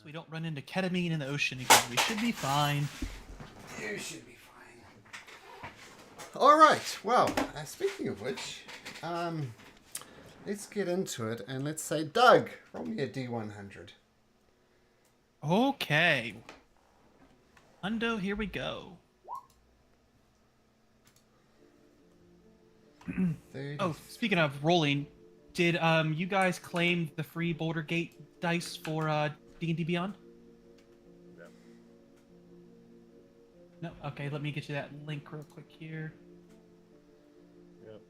So we don't run into ketamine in the ocean again. We should be fine. You should be fine. All right. Well, speaking of which, let's get into it and let's say, Doug, roll me a D100. Okay. Hundo, here we go. 30. Oh, speaking of rolling, did you guys claim the free Boulder Gate dice for D&D Beyond? Yeah. No. Okay, let me get you that link real quick here. Yep.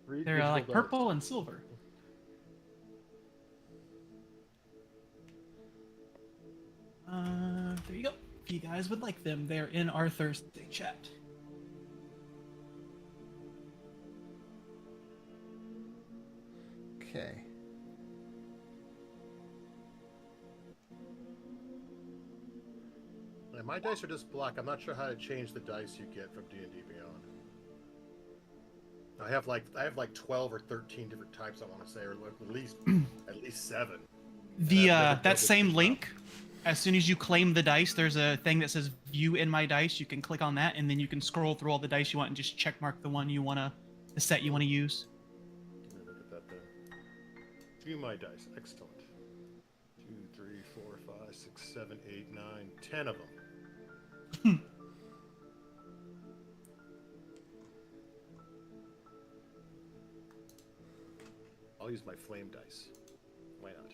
Free They're digital like dice. purple and silver. There you go. If you guys would like them, they're in our Thursday chat. Okay. Yeah, my dice are just black. I'm not sure how to change the dice you get from D&D Beyond. I have like 12 or 13 different types. I want to say, or at least 7. The I've never that built same this link, as soon as you claim the dice, there's a thing that says "View in my dice." You can click on that, and then you can scroll through all the dice you want and just check mark the one you wanna, the set you wanna use. Let me look at that there. View my dice. Excellent. 2, 3, 4, 5, 6, 7, 8, 9, 10 of them. I'll use my flame dice. Why not?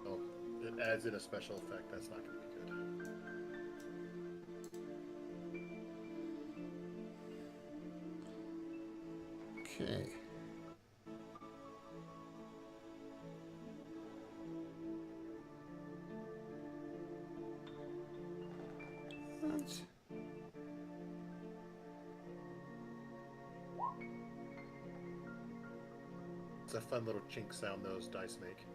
Oh, it adds in a special effect. That's not going to be good. Okay. Right. It's a fun little chink sound those dice make.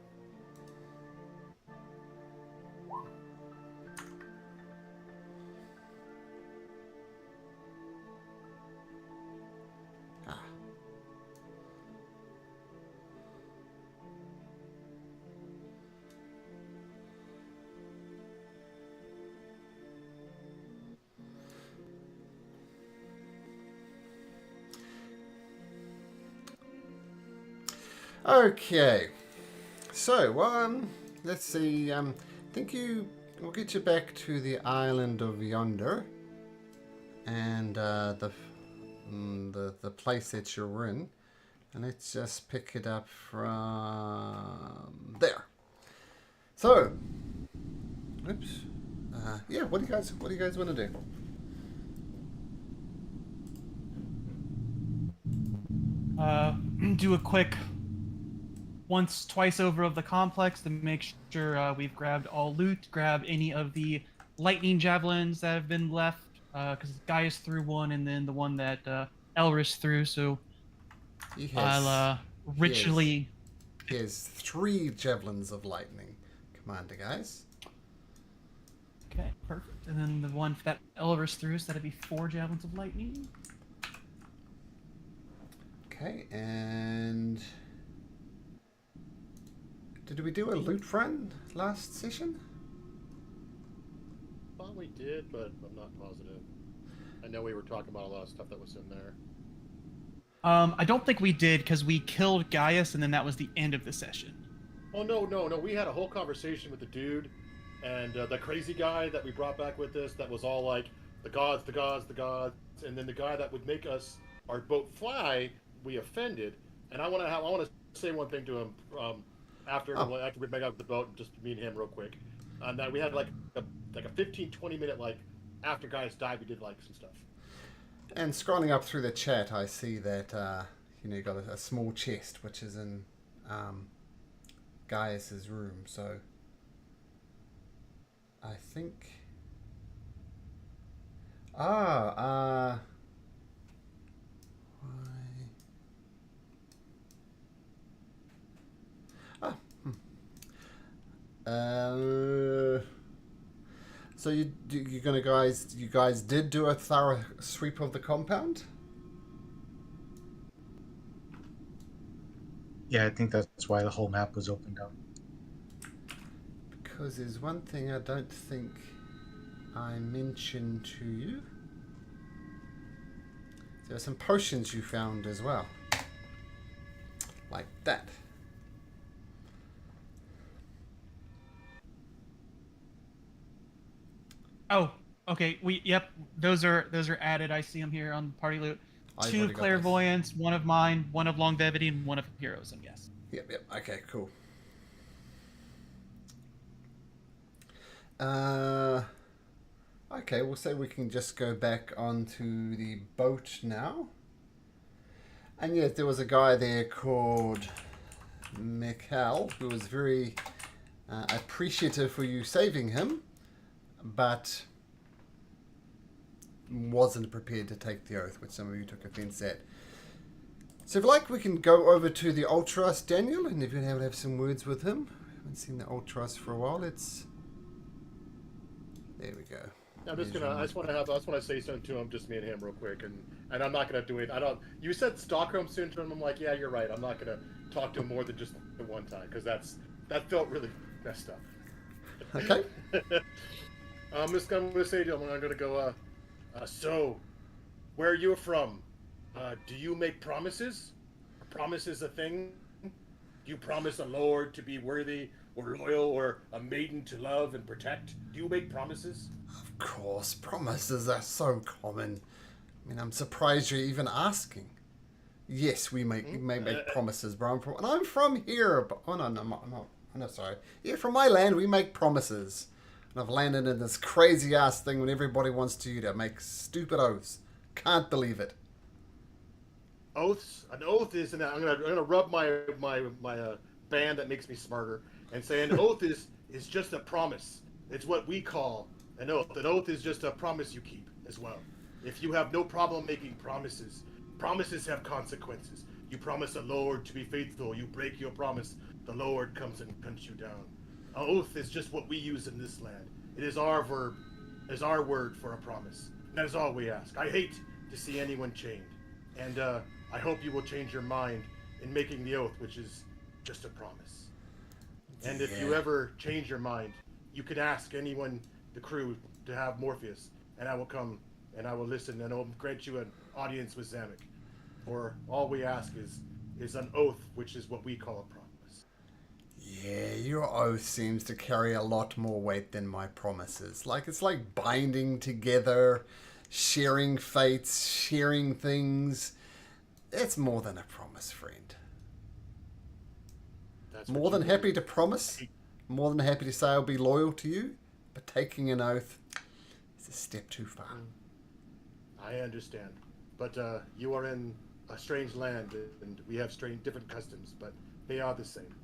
Ah. Okay. So, let's see. Think we'll get you back to the island of Yonder, and the place that you're in, and let's just pick it up from there. So, oops. Yeah. What do you guys want to do? Do a quick twice over of the complex to make sure we've grabbed all loot, grab any of the lightning javelins that have been left, because Gaius threw one, and then the one that Elris threw, so He has, I'll ritually... he has 3 javelins of lightning, Commander guys. Okay, perfect. And then the one that Elris threw, so that'd be 4 javelins of lightning. Okay, and did we do a loot run last session? Thought we did, but I'm not positive. I know we were talking about a lot of stuff that was in there. I don't think we did, because we killed Gaius, and then that was the end of the session. Oh, no. We had a whole conversation with the dude and the crazy guy that we brought back with us that was all like, the gods. And then the guy that would make our boat fly, we offended. And I want to say one thing to him after we make out the boat, and just me and him real quick. That we had like a 15-20 minute, like, after Gaius died, we did like some stuff. And scrolling up through the chat, I see that you got a small chest which is in Gaius's room. So I think. Why? So you guys did do a thorough sweep of the compound? Yeah, I think that's why the whole map was opened up. Because there's one thing I don't think I mentioned to you. There are some potions you found as well. Like that. Oh, okay. Yep. Those are added. I see them here on party loot. I've Two already got clairvoyance, one of mine, one of longevity, and one of heroism. Yes. Yep. Okay, cool. Okay, we'll say we can just go back onto the boat now. And yes, there was a guy there called Mikhail who was very appreciative for you saving him, but wasn't prepared to take the oath, which some of you took offense at. So if you like, we can go over to the Ultras, Daniel, and if you have some words with him. We haven't seen the Ultras for a while. There we go. I just want to say something to him, just me and him, real quick, and I'm not gonna do it. You said Stockholm syndrome. I'm like, yeah, you're right. I'm not gonna talk to him more than just the one time, because that felt really messed up. Okay. I'm gonna say to him, I'm gonna go. So, where are you from? Do you make promises? Are promises a thing? Do you promise a lord to be worthy or loyal, or a maiden to love and protect? Do you make promises? Of course, promises are so common. I mean, I'm surprised you're even asking. Yes, we make promises, bro. I'm from here. But, oh, no, I'm not sorry. Yeah, from my land, we make promises. And I've landed in this crazy-ass thing when everybody wants to make stupid oaths. Can't believe it. Oaths? An oath is... I'm gonna rub my band that makes me smarter and say an oath is just a promise. It's what we call an oath. An oath is just a promise you keep as well. If you have no problem making promises, promises have consequences. You promise a lord to be faithful, you break your promise, the lord comes and hunts you down. An oath is just what we use in this land. It is our verb, is our word for a promise. That is all we ask. I hate to see anyone chained, and I hope you will change your mind in making the oath, which is just a promise. And if you ever change your mind, you can ask anyone, the crew, to have Morpheus, and I will come and I will listen, and I will grant you an audience with Zamek. For all we ask is an oath, which is what we call a promise. Yeah, your oath seems to carry a lot more weight than my promises. It's like binding together, sharing fates, sharing things. It's more than a promise, friend. That's More than happy to promise, more than happy to say I'll be loyal to you, but taking an oath is a step too far. I understand, but you are in a strange land, and we have different customs, but they are the same.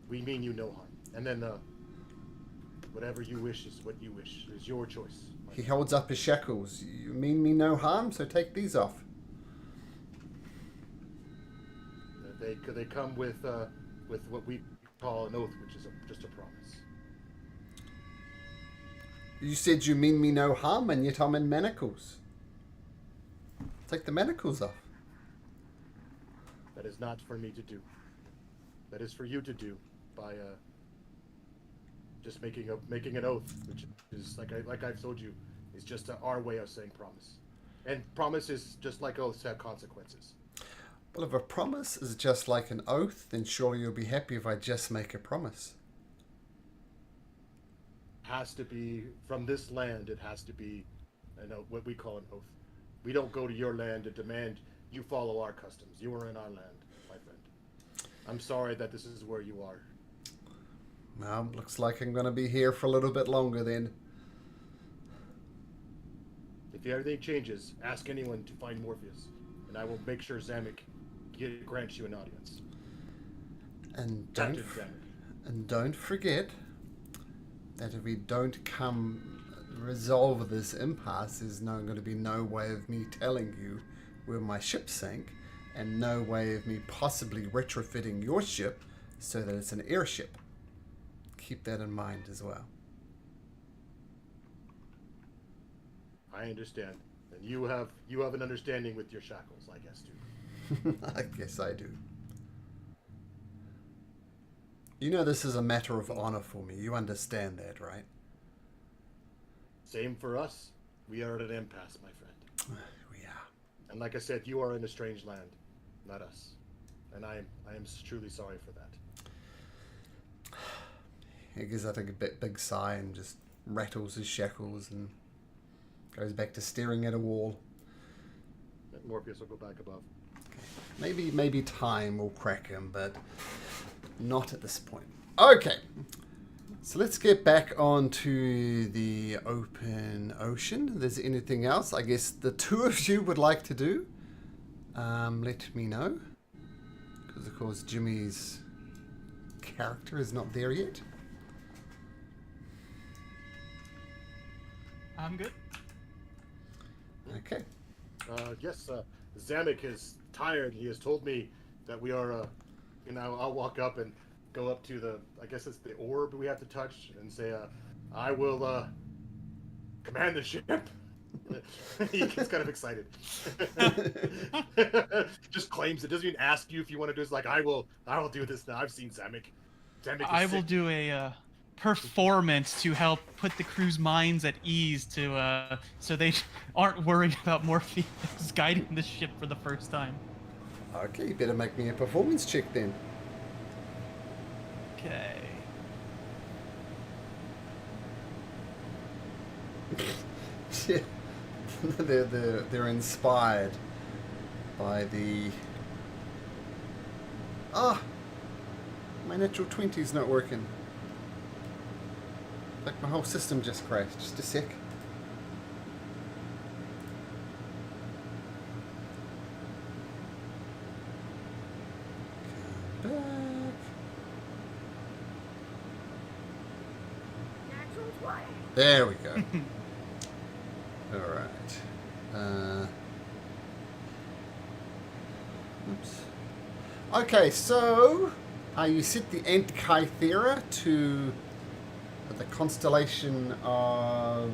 We mean you no harm, and then whatever you wish is what you wish. It is your choice. He holds up his shackles. You mean me no harm, so take these off. They come with what we call an oath, which is just a promise. You said you mean me no harm, and yet I'm in manacles. Take the manacles off. That is not for me to do. That is for you to do by just making an oath, which is like I've told you, is just our way of saying promise. And promise is just like oaths have consequences. Well, if a promise is just like an oath, then surely you'll be happy if I just make a promise. Has to be from this land. It has to be, what we call an oath. We don't go to your land and demand you follow our customs. You are in our land, my friend. I'm sorry that this is where you are. Well, looks like I'm going to be here for a little bit longer then. If everything changes, ask anyone to find Morpheus, and I will make sure Zamek grants you an audience. And Captain Zamek. And don't forget that if we don't resolve this impasse, there's going to be no way of me telling you where my ship sank, and no way of me possibly retrofitting your ship so that it's an airship. Keep that in mind as well. I understand. And you have an understanding with your shackles, I guess, too. I guess I do. You know this is a matter of honor for me. You understand that, right? Same for us. We are at an impasse, my friend. We are. And like I said, you are in a strange land, not us. And I am truly sorry for that. He gives out a big sigh and just rattles his shackles and goes back to staring at a wall. Morpheus will go back above. Maybe time will crack him, but not at this point. Okay, so let's get back onto the open ocean. If there's anything else I guess the two of you would like to do, let me know. Because of course Jimmy's character is not there yet. I'm good. Okay. Yes, Zamek is tired. He has told me that we are, I'll walk up and go up to I guess it's the orb we have to touch and say, I will, command the ship. He gets kind of excited. Just claims it. Doesn't even ask you if you want to do it. It's like, I will do this now. I've seen Zamek. Zamek is I will sick. do a performance to help put the crew's minds at ease to so they aren't worried about Morpheus guiding the ship for the first time. Okay, you better make me a performance check then. Okay. Yeah. they're inspired by the... my natural 20's not working. Like my whole system just crashed. Just a sec. Come back. There we go. Alright. Oops. Okay, so you set the Antikythera to the constellation of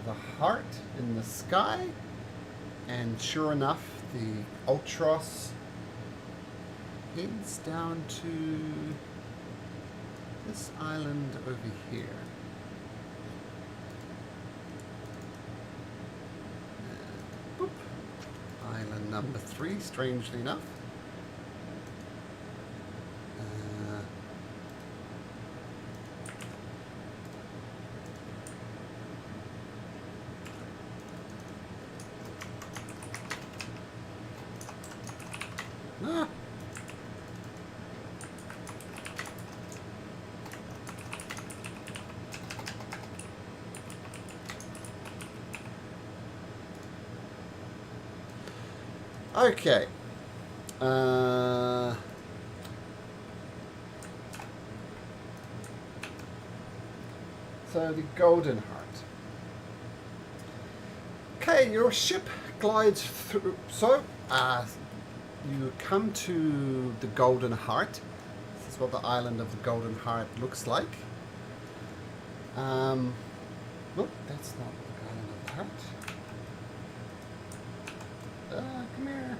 the heart in the sky, and sure enough, the Ultros heads down to this island over here. And boop. Island number 3, strangely enough. Okay. So the Golden Heart. Okay, your ship glides through. So, you come to the Golden Heart. This is what the island of the Golden Heart looks like. Nope, that's not the island of the heart. Come here.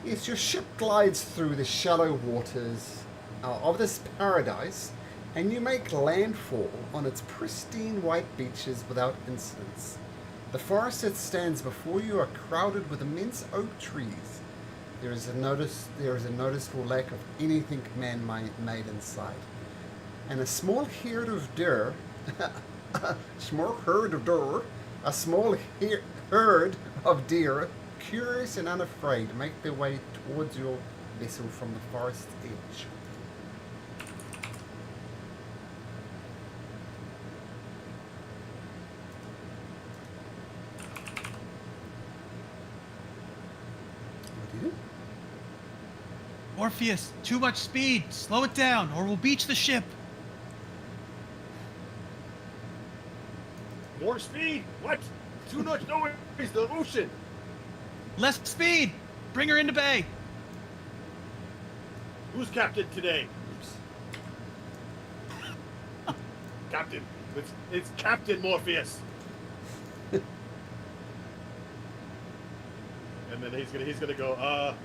Yes, your ship glides through the shallow waters of this paradise, and you make landfall on its pristine white beaches without incidents. The forest that stands before you are crowded with immense oak trees. There is a noticeable lack of anything man-made inside, and a small herd of deer. A small herd of deer, curious and unafraid, make their way towards your vessel from the forest's edge. What do you do? Morpheus, too much speed. Slow it down, or we'll beach the ship. More speed? What? Too much noise. The ocean. Less speed. Bring her into bay. Who's captain today? Captain. It's Captain Morpheus. And then he's gonna go.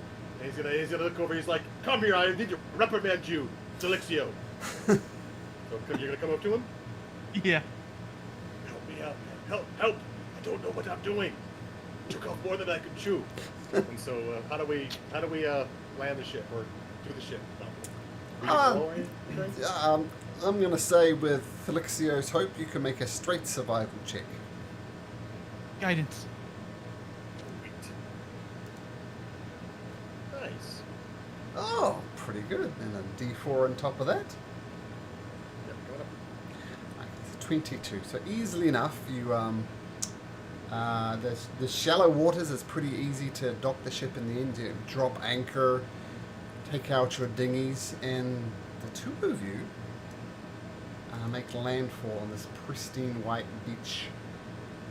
He's gonna look over. He's like, "Come here, I need to reprimand you, Delixio." So you're gonna come up to him? Yeah. Help me out, man. Help! I don't know what I'm doing. Took off more than I could chew. And so, how do we land the ship or do the ship? No. I'm gonna say with Felixio's hope, you can make a straight survival check. Guidance. Sweet. Nice. Oh, pretty good. And a D4 on top of that. Yep, going up. It's 22. So easily enough, you the shallow waters is pretty easy to dock the ship in the end. You drop anchor, take out your dinghies, and the two of you make landfall on this pristine white beach.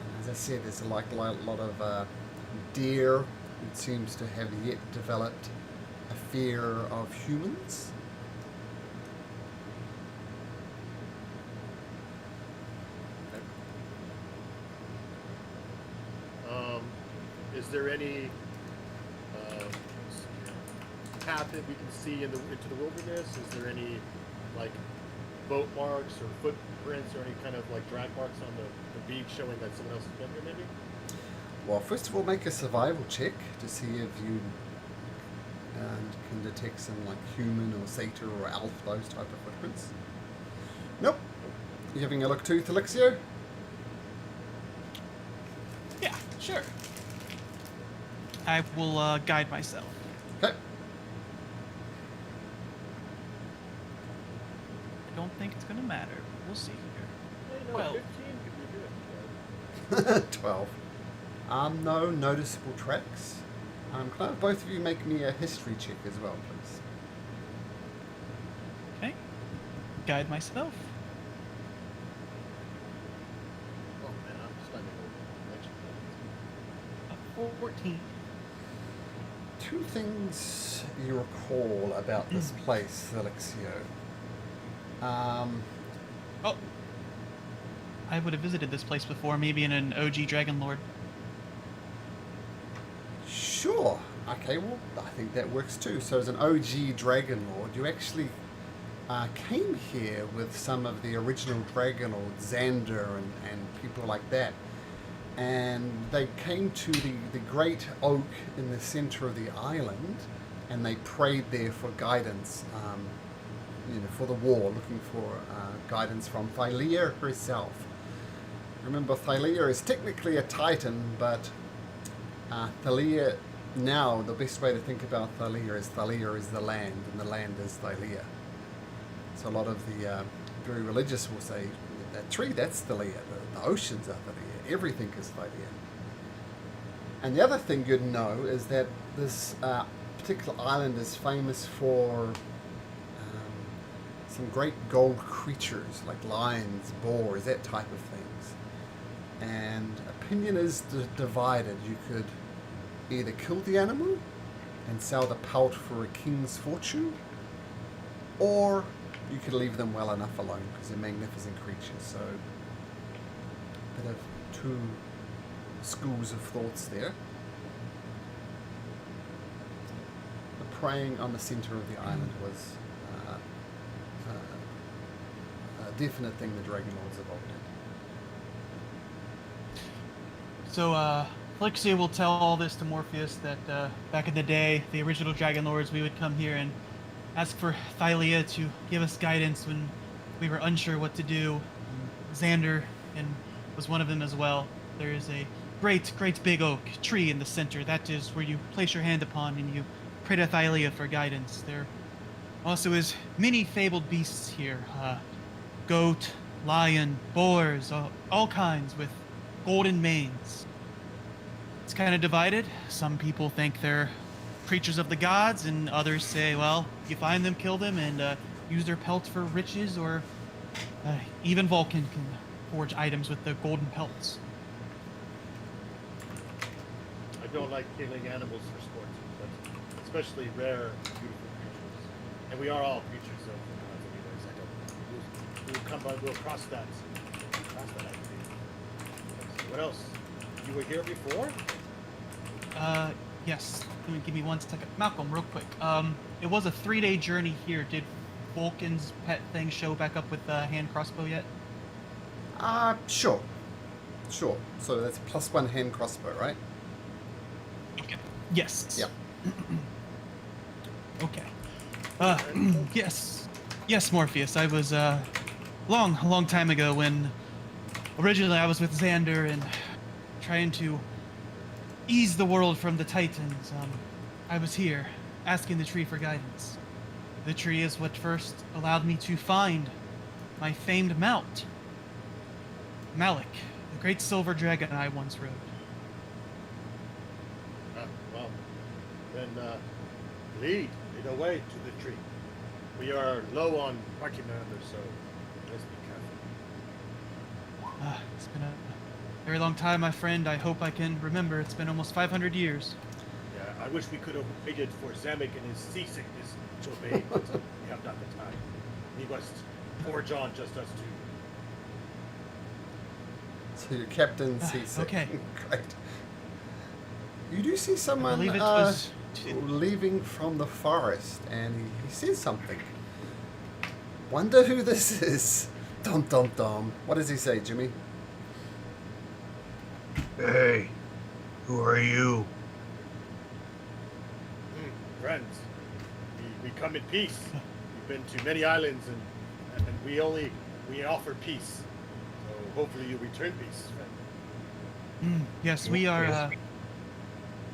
And as I said, there's a lot of deer. It seems to have yet developed a fear of humans. Is there any path that we can see into the wilderness? Is there any like boat marks or footprints or any kind of like drag marks on the beach showing that someone else has been here maybe? Well, first of all, make a survival check to see if you can detect some like human or satyr or elf, those type of footprints. Nope. You having a look too, Felixio? Yeah, sure. I will guide myself. Okay. I don't think it's gonna matter. We'll see here. Hey, no, Well. 15 could be good. 12. No noticeable tracks. Can I have both of you make me a history check as well, please? Okay. Guide myself. Oh man, I'm just not gonna mention 14. Two things you recall about this place, Felixio. Oh. I would have visited this place before, maybe in an OG Dragon Lord. Sure. Okay, well, I think that works too. So as an OG Dragon Lord, you actually came here with some of the original Dragon Lords, Xander and people like that. And they came to the great oak in the center of the island, and they prayed there for guidance, for the war, looking for guidance from Thylia herself. Remember, Thylia is technically a Titan, but Thylia, now the best way to think about Thylia is the land, and the land is Thylia. So a lot of the very religious will say, that tree, that's Thylia, the oceans are Thylia. Everything is Thylia. And the other thing you'd know is that this particular island is famous for some great gold creatures like lions, boars, that type of things. And opinion is divided. You could either kill the animal and sell the pelt for a king's fortune, or you could leave them well enough alone because they're magnificent creatures. So a bit of two schools of thoughts there. The praying on the center of the island was a definite thing the Dragon Lords evolved in. So, Felixia will tell all this to Morpheus that back in the day, the original Dragon Lords, we would come here and ask for Thylia to give us guidance when we were unsure what to do. Xander was one of them as well. There is a great big oak tree in the center. That is where you place your hand upon and you pray to Thylia for guidance. There also is many fabled beasts here. Goat, lion, boars, all kinds with golden manes. It's kind of divided. Some people think they're creatures of the gods, and others say, well, you find them, kill them, and use their pelts for riches, or even Vulcan can forge items with the golden pelts. I don't like killing animals for sport, but especially rare, beautiful creatures. And we are all creatures of the gods anyways. I don't. We'll cross that. Cross that, I think. What else? You were here before? Yes. Give me 1 second. Malcolm, real quick. It was a 3-day journey here. Did Vulcan's pet thing show back up with the hand crossbow yet? Sure. Sure. So that's +1 hand crossbow, right? Okay. Yes. Yep. Okay. Yes. Yes, Morpheus. I was, a long time ago when originally I was with Xander and trying to ease the world from the Titans. I was here asking the tree for guidance. The tree is what first allowed me to find my famed mount, Malik, the great silver dragon I once rode. Well, then lead away to the tree. We are low on party members, so let's be careful. It's been a very long time, my friend. I hope I can remember. It's been almost 500 years. Yeah, I wish we could have waited for Zamek and his seasickness to obey, but we have not the time. We must forge on, just us two. So your captain sees okay. Great. You do see someone believe it was leaving from the forest, and he says something. Wonder who this is. Dum dum dum. What does he say, Jimmy? Hey, who are you? Friends, we come in peace. We've been to many islands, and we offer peace. So hopefully you return peace, friend. Yes, we are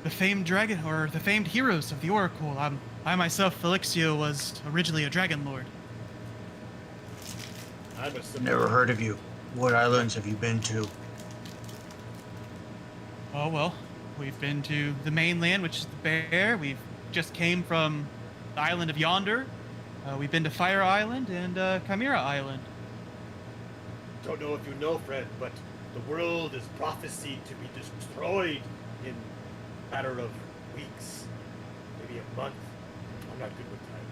the famed dragon, or the famed heroes of the Oracle. I myself, Felixio, was originally a dragon lord. I'm a simple... Never heard of you. What islands have you been to? Oh, well, we've been to the mainland, which is the Bear. We've just came from the island of Yonder. We've been to Fire Island and Chimera Island. Don't know if you know, Fred, but the world is prophesied to be destroyed in a matter of weeks, maybe a month. I'm not good with time,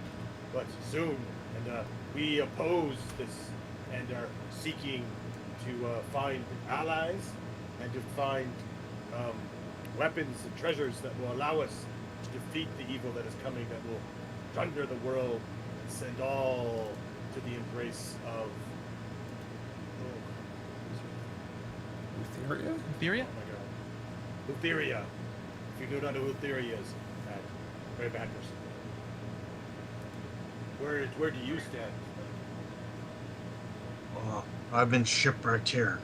but soon. And we oppose this and are seeking to find allies and to find weapons and treasures that will allow us to defeat the evil that is coming, that will plunder the world and send all to the embrace of Utheria? Etheria? oh my god, Utheria. If you do not know who Utheria is, very bad person. Where do you stand? I've been shipwrecked here.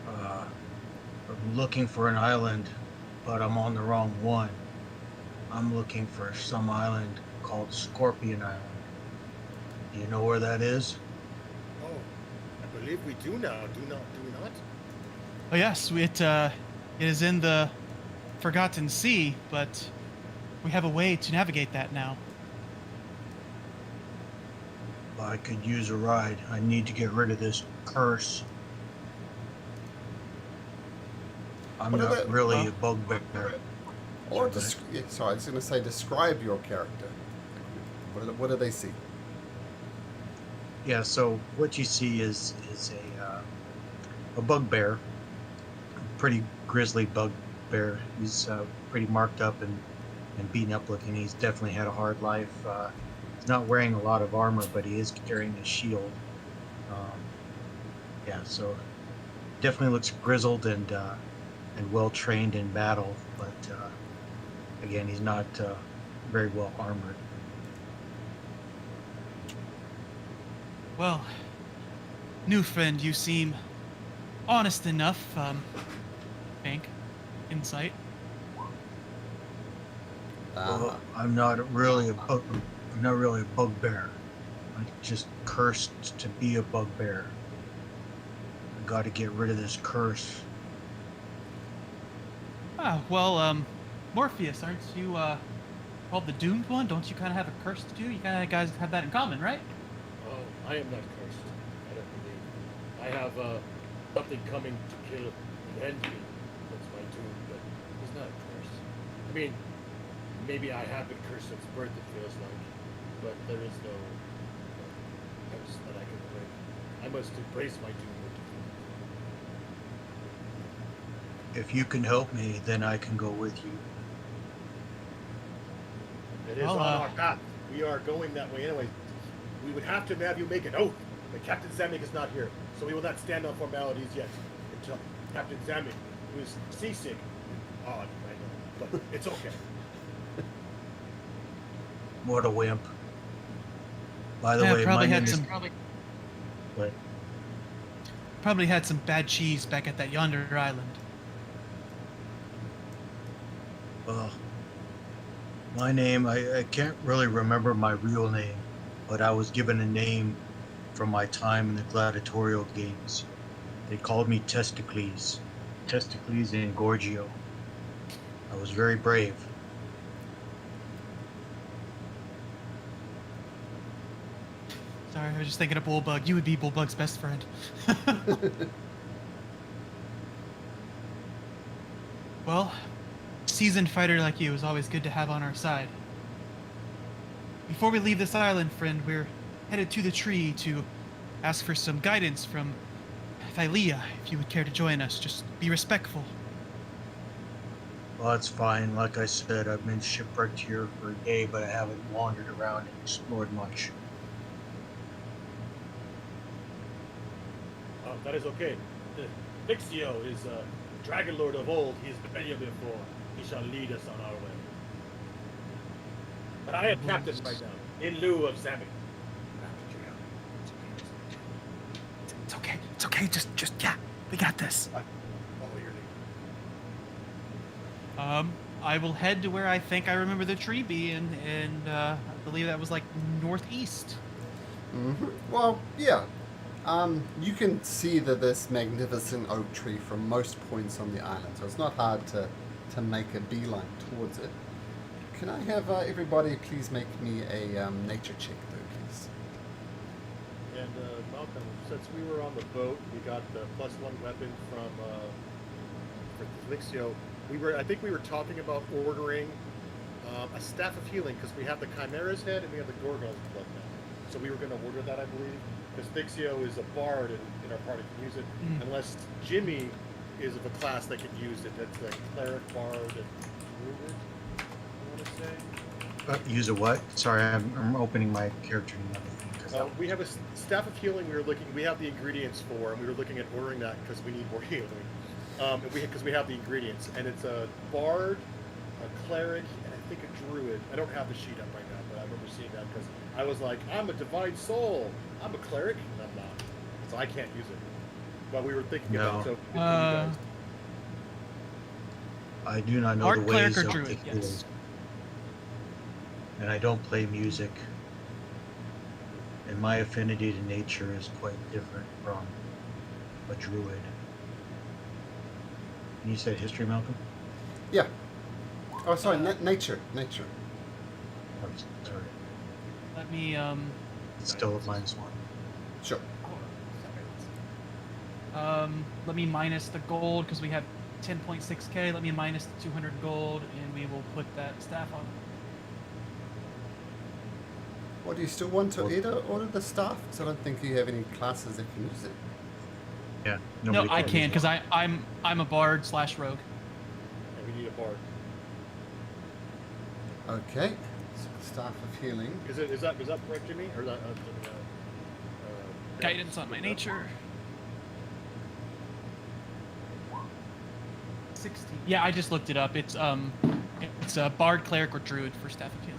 I'm looking for an island, but I'm on the wrong one. I'm looking for some island called Scorpion Island. Do you know where that is? Oh, I believe we do now. Do we not? Oh yes, it is in the Forgotten Sea, but we have a way to navigate that now. I could use a ride. I need to get rid of this curse. I'm What are not the- really huh? a bugbear. Or sorry, I was going to say describe your character. What do they see? Yeah, so what you see is a bugbear, a pretty grisly bugbear. He's pretty marked up and beaten up looking. He's definitely had a hard life. He's not wearing a lot of armor, but he is carrying a shield. Yeah, so definitely looks grizzled and well trained in battle, but again, he's not very well armored. Well, new friend, you seem honest enough, Bank. Insight. Well, I'm not really a bugbear. I'm just cursed to be a bugbear. I got to get rid of this curse. Well, Morpheus, aren't you, called the Doomed One? Don't you kind of have a curse too? You kind of guys have that in common, right? Oh, I am not cursed. I don't believe. I have something coming to kill and end me. That's my doom, but it's not a curse. I mean, maybe I have been cursed since birth, it feels like, but there is no. I'm curse that I can break. I must embrace my doom. If you can help me, then I can go with you. It is Well, on our path. We are going that way anyway. We would have to have you make an oath that Captain Zamek is not here, so we will not stand on formalities yet until Captain Zamek, who is seasick, odd, I know, but it's okay. What a wimp. By the Yeah, way, my probably name had is... some What? probably had some bad cheese back at that yonder island. Well, my name, I can't really remember my real name, but I was given a name from my time in the gladiatorial games. They called me Testicles. Testicles in Gorgio. I was very brave. Sorry, I was just thinking of Bullbug. You would be Bullbug's best friend. Well, seasoned fighter like you is always good to have on our side. Before we leave this island, friend, we're headed to the tree to ask for some guidance from Thylea. If you would care to join us, just be respectful. Well, that's fine. Like I said, I've been shipwrecked here for a day, but I haven't wandered around and explored much. That is okay. Vixio is a dragon lord of old. He has been here before. He shall lead us on our way. But I am captain right now, in lieu of Zamek. It's okay. It's okay. Just yeah, we got this. Follow your lead. I will head to where I think I remember the tree being, and I believe that was like northeast. Well, yeah. You can see this magnificent oak tree from most points on the island, so it's not hard to make a beeline towards it. Can I have everybody please make me a nature check, though, please? And Malcolm, since we were on the boat, we got the +1 weapon from Vixio. I think we were talking about ordering a staff of healing because we have the Chimera's head and we have the Gorgon's blood now. So we were going to order that, I believe. Because Vixio is a bard in our party can use it, unless Jimmy is of a class that can use it. That's the cleric, bard, and druid, I want to say. Use a what? Sorry, I'm opening my character and everything. We have a staff of healing. We have the ingredients for, and we were looking at ordering that because we need more healing. Because we have the ingredients, and it's a bard, a cleric, and I think a druid. I don't have the sheet up right now, but I remember seeing that because I was like, I'm a divine soul. I'm a cleric, and I'm not, so I can't use it. But we were thinking about so. You guys. I do not know Art, the cleric, ways or of druid, the healing, yes. and I don't play music. And my affinity to nature is quite different from a druid. And you said history, Malcolm? Yeah. Oh, sorry, nature. Nature. I'm sorry. Let me It's still a -1. Sure. let me minus the gold because we have 10.6k. Let me minus the 200 gold, and we will put that staff on. Well, do you still want to either order the staff? Because I don't think you have any classes that can use it. Yeah. No, nobody I can can use because it. I'm a bard / rogue. And we need a bard. Okay. So staff of healing. Is that correct, Jimmy? Or that? Guidance on my nature. 60. Yeah, I just looked it up. It's a bard, cleric, or druid for staff of healing.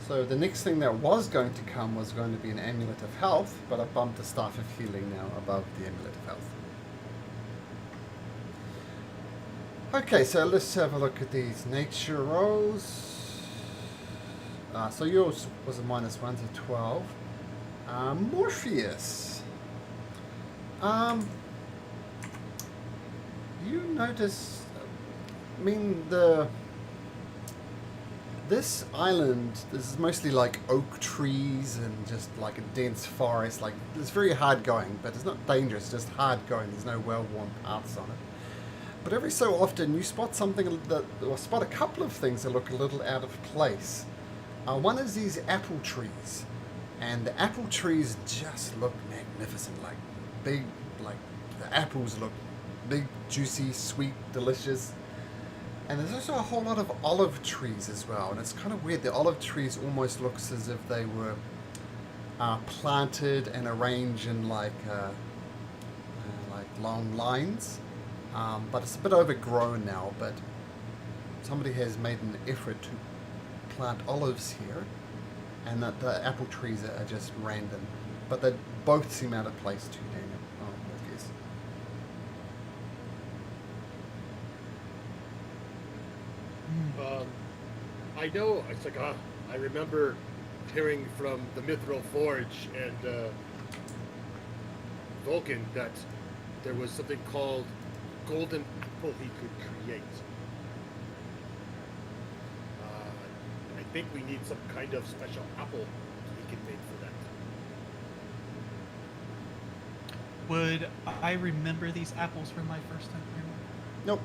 So the next thing that was going to come was going to be an amulet of health, but I bumped the staff of healing now above the amulet of health. Okay, so let's have a look at these nature rolls. So yours was a -1 to 12. Morpheus. You notice, I mean, this island, this is mostly like oak trees and just like a dense forest. Like, it's very hard going, but it's not dangerous, just hard going. There's no well-worn paths on it. But every so often you spot something or spot a couple of things that look a little out of place. One is these apple trees. And the apple trees just look magnificent, like big, like the apples look big, juicy, sweet, delicious. And there's also a whole lot of olive trees as well, and it's kind of weird. The olive trees almost looks as if they were planted and arranged in like long lines, but it's a bit overgrown now. But somebody has made an effort to plant olives here, and that the apple trees are just random, but they both seem out of place too, Daniel. Oh, I guess. I know. It's like I remember hearing from the Mithril Forge and Vulcan that there was something called golden apple he could create. I think we need some kind of special apple he can make for that. Would I remember these apples from my first time here? Nope.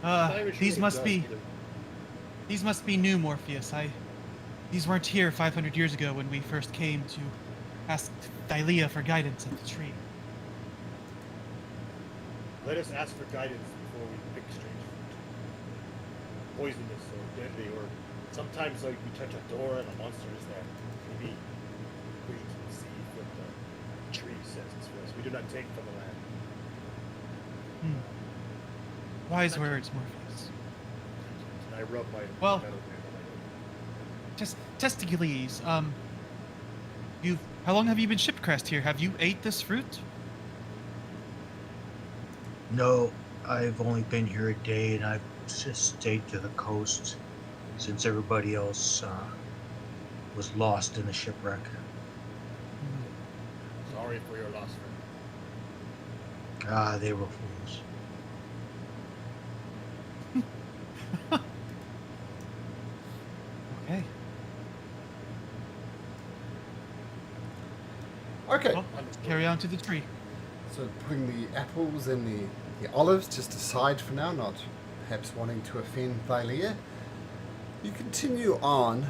Irish These really must does be either. these must be new, Morpheus. These weren't here 500 years ago when we first came to ask Dylea for guidance at the tree. Let us ask for guidance before we pick strange fruit. Poisonous or deadly, or sometimes like we touch a door and a monster is there. Maybe wait and see what the tree says to us. We do not take from the land. Wise words, Morpheus. And I rub my Well- metal hand on my Just Testicles, how long have you been shipcrest here? Have you ate this fruit? No, I've only been here a day, and I've just stayed to the coast since everybody else was lost in the shipwreck. Sorry for your loss, friend. Ah, they were fools. Okay. Okay. Well, carry on to the tree. So putting the apples and the olives just aside for now, not perhaps wanting to offend Thylea, you continue on,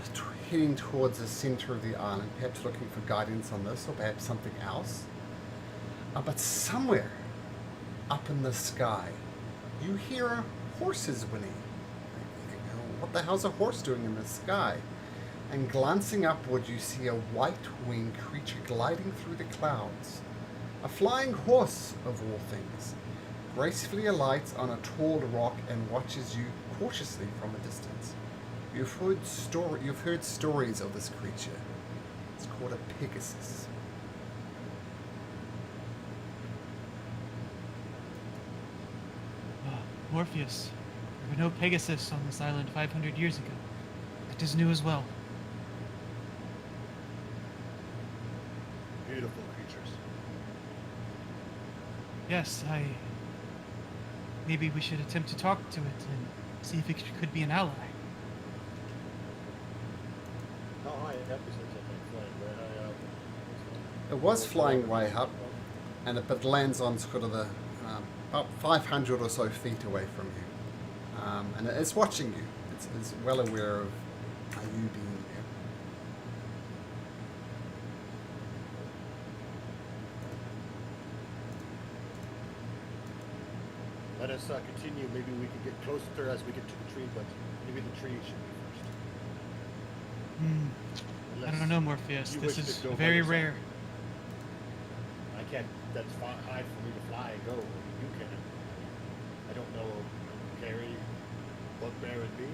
heading towards the center of the island, perhaps looking for guidance on this, or perhaps something else. But somewhere up in the sky, you hear horses whinnying. What the hell's a horse doing in the sky? And glancing upward, you see a white-winged creature gliding through the clouds. A flying horse, of all things, gracefully alights on a tall rock and watches you cautiously from a distance. You've heard stories of this creature. It's called a Pegasus. Morpheus, there were no Pegasus on this island 500 years ago. That is new as well. Beautiful creatures. Yes, maybe we should attempt to talk to it and see if it could be an ally. How high up is it? Flying very high up. It was flying way up, and it lands on sort of the about 500 or so feet away from you. And it's watching you. It's well aware of you being there. Let us continue. Maybe we can get closer as we get to the tree, but maybe the tree should be first. I Unless don't know, Morpheus. you This wish to is go by very yourself. rare. I can't. That's high for me to fly and go. You can. I don't know. Carry bugbear and me.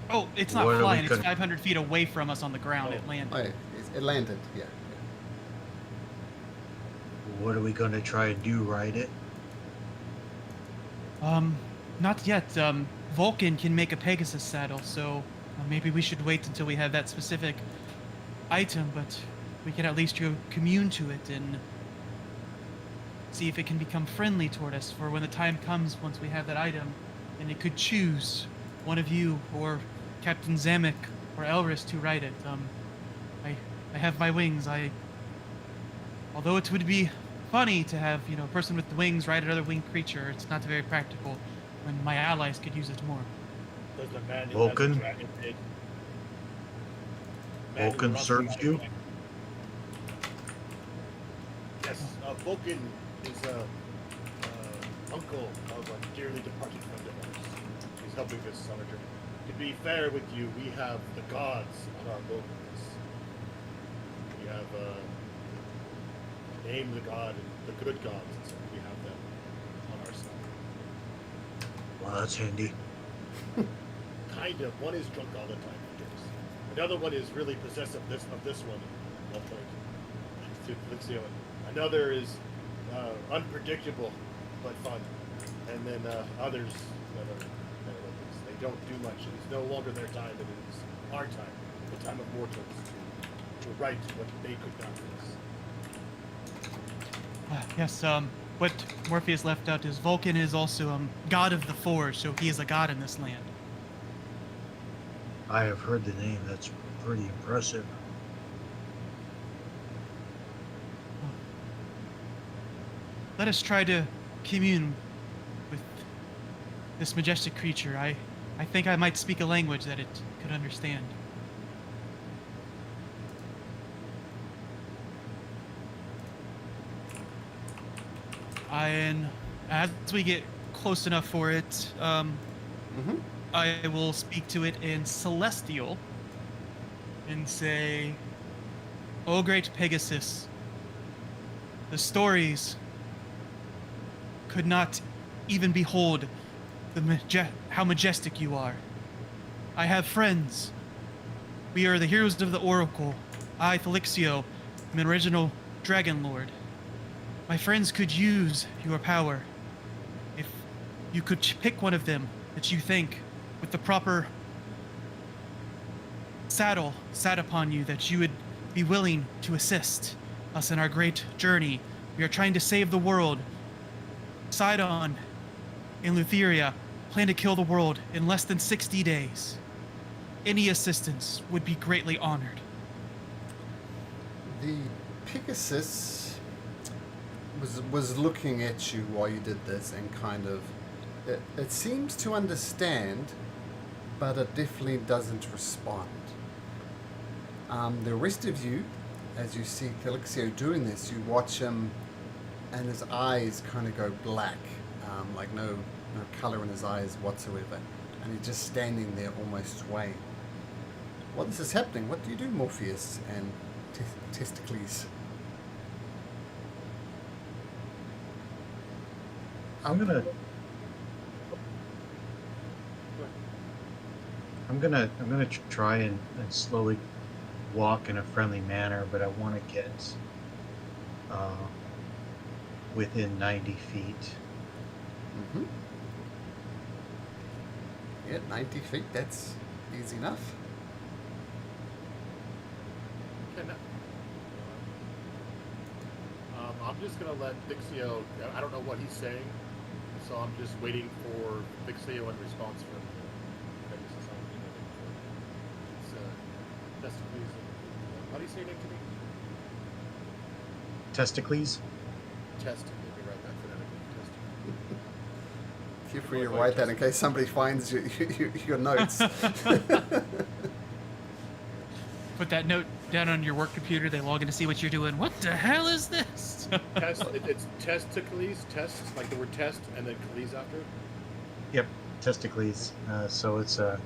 Oh, it's not What are we flying. It's gonna- 500 feet away from us on the ground. Oh. It landed. Oh, yeah, it landed, yeah. What are we going to try and do? Ride it? Not yet. Vulcan can make a Pegasus saddle, so maybe we should wait until we have that specific item, but we can at least commune to it and see if it can become friendly toward us for when the time comes once we have that item, and it could choose one of you or Captain Zamek or Elris to ride it. I have my wings. Although it would be funny to have, a person with the wings ride another winged creature, it's not very practical when my allies could use it more. Does the man who Vulcan? has the dragon head... man who Vulcan runs serves the you? dragon- Yes, Vulcan is a uncle of a dearly departed friend of ours. He's helping us on our journey. To be fair with you, we have the gods on our boat with us. We have named the god, the good gods, and so we have them on our side. Well, that's handy. Kind of. One is drunk all the time. Another one is really possessive of this one at one point. To Felixio. Another is unpredictable but fun. And then others that are they don't do much. It is no longer their time, but it is our time, the time of mortals, to write what they could not for us. Yes, what Morpheus left out is Vulcan is also god of the Forge, so he is a god in this land. I have heard the name. That's pretty impressive. Let us try to commune with this majestic creature. I think I might speak a language that it could understand. And as we get close enough for it, Mm-hmm. I will speak to it in Celestial and say, "O great Pegasus, the stories could not even behold how majestic you are. I have friends. We are the heroes of the Oracle. I, Felixio, am an original Dragon Lord. My friends could use your power. If you could pick one of them that you think, with the proper saddle sat upon you, that you would be willing to assist us in our great journey. We are trying to save the world. Sidon and Lutheria plan to kill the world in less than 60 days. Any assistance would be greatly honored." The Pegasus was looking at you while you did this and kind of... It seems to understand, but it definitely doesn't respond. The rest of you, as you see Felixio doing this, you watch him and his eyes kind of go black, like no color in his eyes whatsoever, and he's just standing there almost swaying. While this is happening, what do you do, Morpheus and Testicles? I'm gonna try and slowly walk in a friendly manner, but I want to get within 90 feet. Mm-hmm. Yeah, 90 feet, that's easy enough. Okay, now, I'm just gonna let Fixio. I don't know what he's saying, so I'm just waiting for Fixio in response from Pegasus. It's Testicles. How do you say your name to me? Testicles? Test. Let me write that phonetically. Feel free to write that in case somebody finds your notes. Put that note down on your work computer. They log in to see what you're doing. What the hell is this? Test. It's testicles. Test, like the word test, and then Cles after. Yep, testicles. So it's a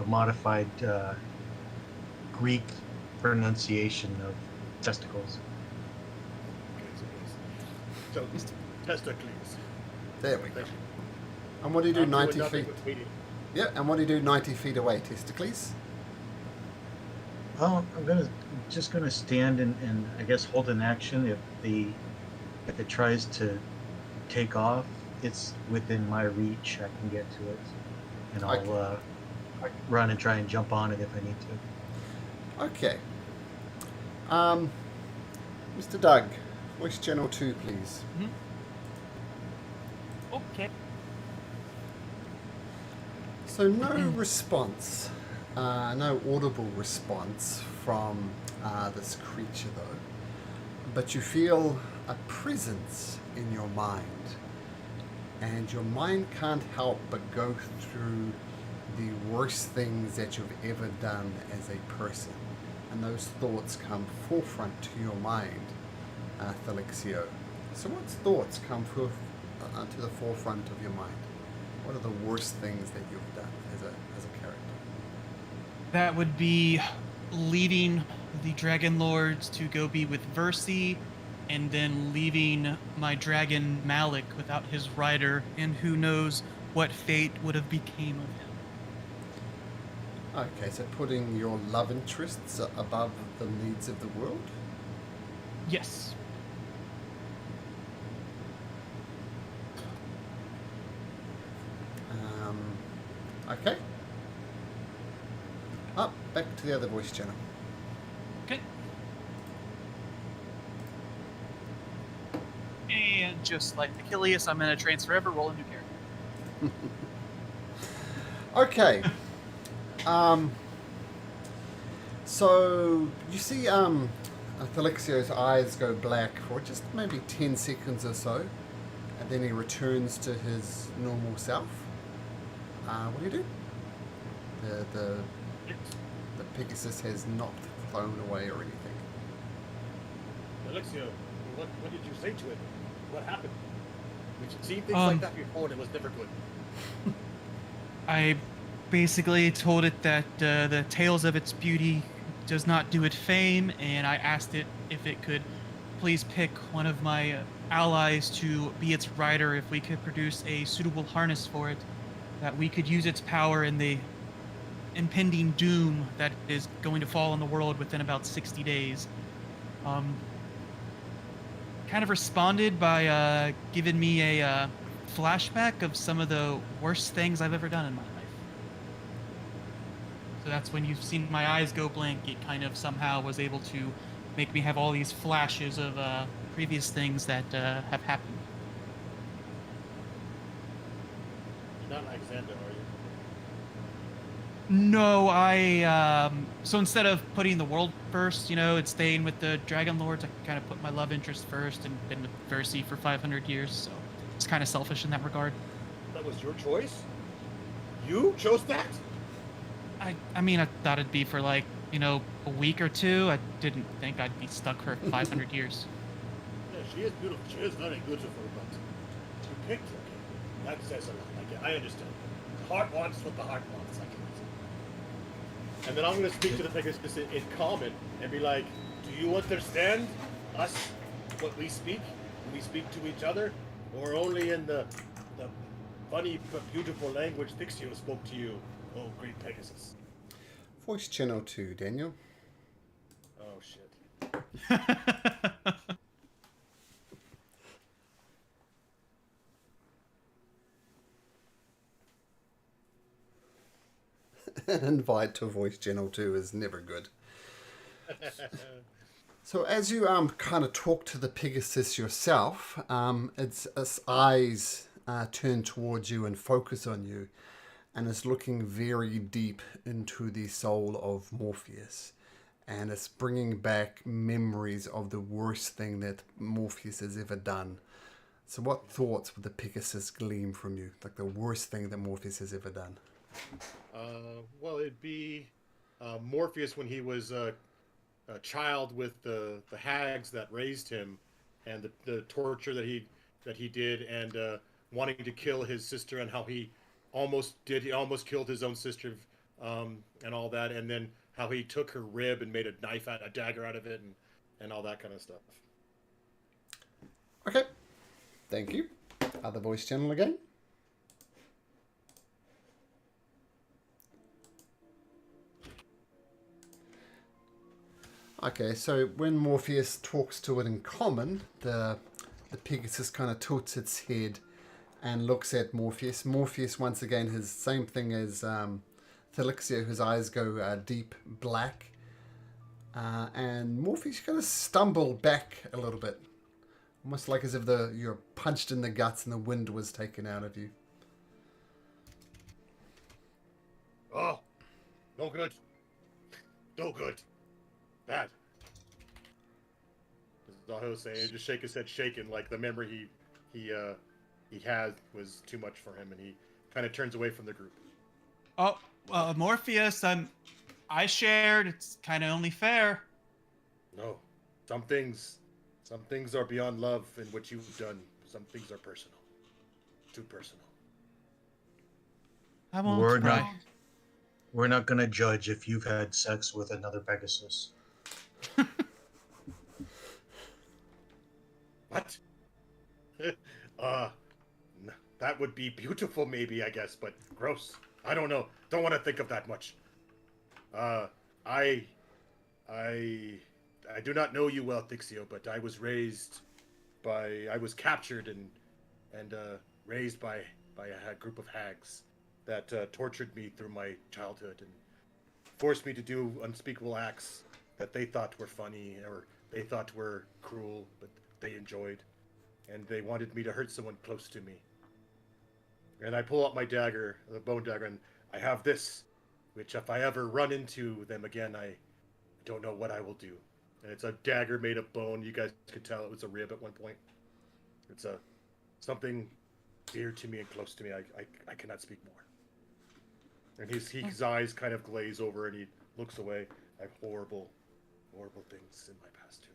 modified Greek pronunciation of testicles. Okay, so testicles. There we go. Thank you. And what do you do I'm doing 90 nothing feet? but waiting. Yeah, and what do you do 90 feet away, Testicles? Well, just gonna stand and I guess hold an action. If it tries to take off, it's within my reach. I can get to it, and I'll run and try and jump on it if I need to. Okay. Mr. Doug, voice channel 2, please. Okay. So no response, no audible response from this creature though, but you feel a presence in your mind, and your mind can't help but go through the worst things that you've ever done as a person. And those thoughts come forefront to your mind, Thelixio. So what thoughts come to the forefront of your mind? What are the worst things that you've done as a character? That would be leading the Dragon Lords to go be with Versi, and then leaving my dragon Malik without his rider, and who knows what fate would have became of him. Okay, so putting your love interests above the needs of the world? Yes. Okay. Up, back to the other voice channel. Okay. And just like Achilles, I'm going to transfer ever, roll a new character. Okay. So you see Thelixio's eyes go black for just maybe 10 seconds or so, and then he returns to his normal self. What do you do? The Pegasus has not flown away or anything. Alexio, what did you say to it? What happened? We've seen things like that before, and it was never good. I basically told it that the tales of its beauty does not do it fame, and I asked it if it could please pick one of my allies to be its rider if we could produce a suitable harness for it, that we could use its power in the impending doom that is going to fall on the world within about 60 days. Kind of responded by giving me a flashback of some of the worst things I've ever done in my life. So that's when you've seen my eyes go blank. It kind of somehow was able to make me have all these flashes of previous things that have happened. You're not Alexander, are you? No, so instead of putting the world first, and staying with the Dragon Lords, I kind of put my love interest first and been with Versi for 500 years, so it's kind of selfish in that regard. That was your choice? You chose that? I mean, I thought it'd be for a week or two. I didn't think I'd be stuck for 500 years. Yeah, she is beautiful. She is very beautiful, but you picked her. That says a lot. I understand. The heart wants what the heart wants. I can. And then I'm going to speak to the Pegasus in common and be like, do you understand us, what we speak, when we speak to each other, or only in the funny but beautiful language Thixio spoke to you, oh great Pegasus? Voice channel 2, Daniel. Oh shit. An invite to voice channel 2 is never good. So as you kind of talk to the Pegasus yourself, its eyes turn towards you and focus on you, and it's looking very deep into the soul of Morpheus, and it's bringing back memories of the worst thing that Morpheus has ever done. So what thoughts would the Pegasus gleam from you, like the worst thing that Morpheus has ever done? Well, it'd be Morpheus when he was a child with the hags that raised him, and the torture that he did, and wanting to kill his sister, and how he almost killed his own sister, and all that, and then how he took her rib and made a dagger out of it, and all that kind of stuff. Okay, thank you. Other voice channel again. Okay, so when Morpheus talks to it in common, the Pegasus kind of tilts its head and looks at Morpheus. Morpheus, once again, has the same thing as Thelixio, whose eyes go deep black. And Morpheus kind of stumble back a little bit. Almost like as if you're punched in the guts and the wind was taken out of you. Oh, no good. No good. Bad. This is all he was saying. Just shake his head, shaking, like the memory he had was too much for him, and he kind of turns away from the group. Oh, Morpheus, I shared. It's kind of only fair. No, some things are beyond love and what you've done. Some things are personal, too personal. I won't We're cry. not. We're not gonna judge if you've had sex with another Pegasus. What? uh, that would be beautiful, maybe, I guess, but gross. I don't know. Don't want to think of that much. I do not know you well, Thixio, but I was captured and raised by a group of hags that tortured me through my childhood and forced me to do unspeakable acts that they thought were funny or they thought were cruel, but they enjoyed. And they wanted me to hurt someone close to me. And I pull out my dagger, the bone dagger, and I have this, which if I ever run into them again, I don't know what I will do. And it's a dagger made of bone. You guys could tell it was a rib at one point. It's something dear to me and close to me. I cannot speak more. And his eyes kind of glaze over and he looks away. I have horrible, horrible things in my past too.